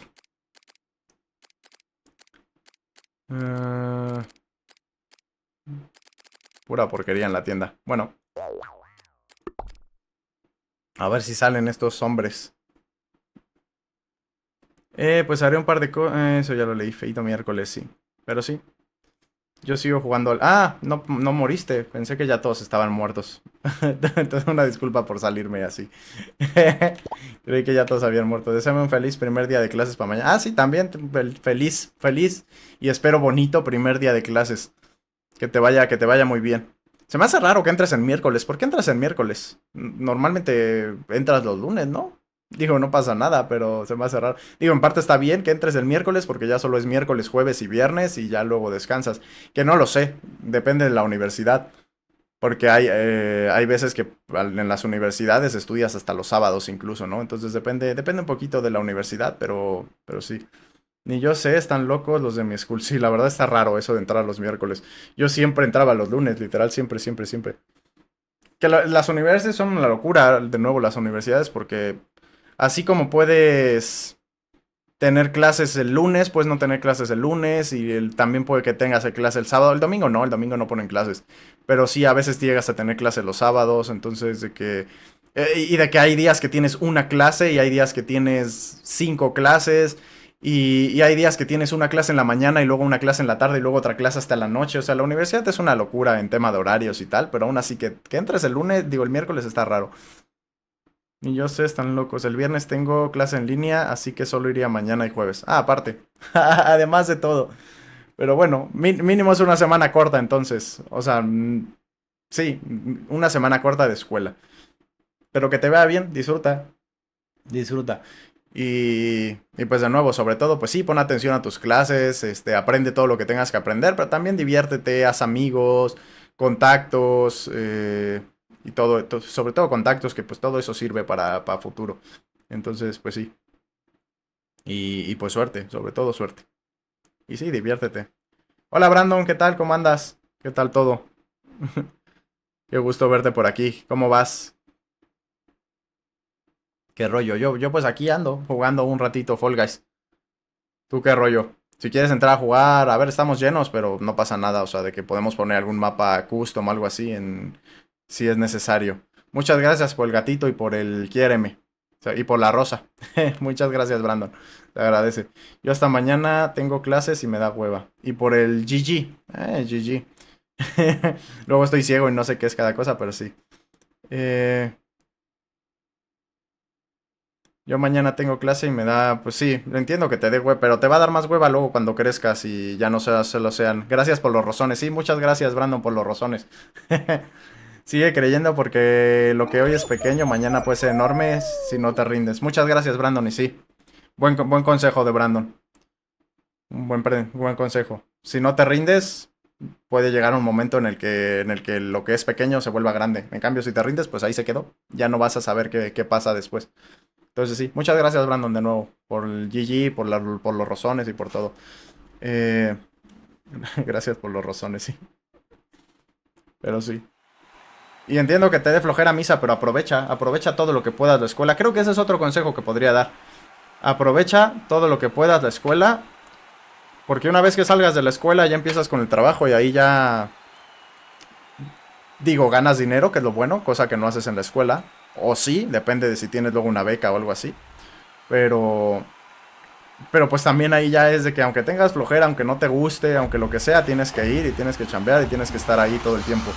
[SPEAKER 2] Pura porquería en la tienda. Bueno. A ver si salen estos hombres. Pues haré un par de cosas. Eso ya lo leí. Feito miércoles, sí. Pero sí. Yo sigo jugando al... Ah, no, no moriste. Pensé que ya todos estaban muertos. Entonces una disculpa por salirme así. Creí que ya todos habían muerto. Deseame un feliz primer día de clases para mañana. Ah, sí, también. Feliz, feliz. Y espero bonito primer día de clases. Que te vaya muy bien. Se me hace raro que entres en miércoles. ¿Por qué entras en miércoles? Normalmente entras los lunes, ¿no? Digo, no pasa nada, pero se me hace raro. Digo, en parte está bien que entres el miércoles porque ya solo es miércoles, jueves y viernes y ya luego descansas. Que no lo sé, depende de la universidad. Porque hay veces que en las universidades estudias hasta los sábados incluso, ¿no? Entonces depende un poquito de la universidad, pero sí. Ni yo sé, están locos los de mi school. Sí, la verdad está raro eso de entrar los miércoles. Yo siempre entraba los lunes, literal, siempre, siempre, siempre. Que las universidades son una locura, de nuevo, las universidades, porque así como puedes tener clases el lunes, puedes no tener clases el lunes, y también puede que tengas clase el sábado. El domingo no ponen clases. Pero sí, a veces llegas a tener clases los sábados, entonces de que... y de que hay días que tienes una clase y hay días que tienes 5 clases. Y hay días que tienes una clase en la mañana y luego una clase en la tarde y luego otra clase hasta la noche. O sea, la universidad es una locura en tema de horarios y tal, pero aún así que entres el lunes, digo, el miércoles está raro. Y yo sé, están locos. El viernes tengo clase en línea, así que solo iría mañana y jueves. Ah, aparte. Además de todo. Pero bueno, mínimo es una semana corta entonces. O sea, sí, una semana corta de escuela. Pero que te vea bien, disfruta. Disfruta. Y pues de nuevo, sobre todo, pues sí, pon atención a tus clases, aprende todo lo que tengas que aprender, pero también diviértete, haz amigos, contactos, y todo, sobre todo contactos, que pues todo eso sirve para futuro. Entonces, pues sí. Y pues suerte, sobre todo suerte. Y sí, diviértete. Hola Brandon, ¿qué tal? ¿Cómo andas? ¿Qué tal todo? Qué gusto verte por aquí. ¿Cómo vas? ¿Qué rollo? Yo pues aquí ando, jugando un ratito Fall Guys. ¿Tú qué rollo? Si quieres entrar a jugar, a ver, estamos llenos, pero no pasa nada, o sea, de que podemos poner algún mapa custom, algo así, si es necesario. Muchas gracias por el gatito y por el quiéreme. O sea, y por la rosa. Muchas gracias, Brandon. Te agradece. Yo hasta mañana tengo clases y me da hueva. Y por el GG. GG. Luego estoy ciego y no sé qué es cada cosa, pero sí. Eh, Yo mañana tengo clase y me da, pues sí, entiendo que te dé hueva, pero te va a dar más hueva luego cuando crezcas y ya no se lo sean. Gracias por los rozones. Sí, muchas gracias, Brandon, por los rozones. Sigue creyendo porque lo que hoy es pequeño, mañana puede ser enorme si no te rindes. Muchas gracias, Brandon, y sí. Buen consejo de Brandon. Un buen consejo. Si no te rindes, puede llegar un momento en el que lo que es pequeño se vuelva grande. En cambio, si te rindes, pues ahí se quedó. Ya no vas a saber qué pasa después. Entonces sí, muchas gracias Brandon de nuevo por el GG, por los rozones y por todo. Eh, gracias por los rozones, sí. Pero sí. Y entiendo que te dé flojera misa, pero aprovecha todo lo que puedas la escuela. Creo que ese es otro consejo que podría dar. Aprovecha todo lo que puedas la escuela, porque una vez que salgas de la escuela ya empiezas con el trabajo y ahí ya, digo, ganas dinero, que es lo bueno, cosa que no haces en la escuela. O sí, depende de si tienes luego una beca o algo así. Pero pues también ahí ya es de que aunque tengas flojera, aunque no te guste, aunque lo que sea, tienes que ir y tienes que chambear y tienes que estar ahí todo el tiempo.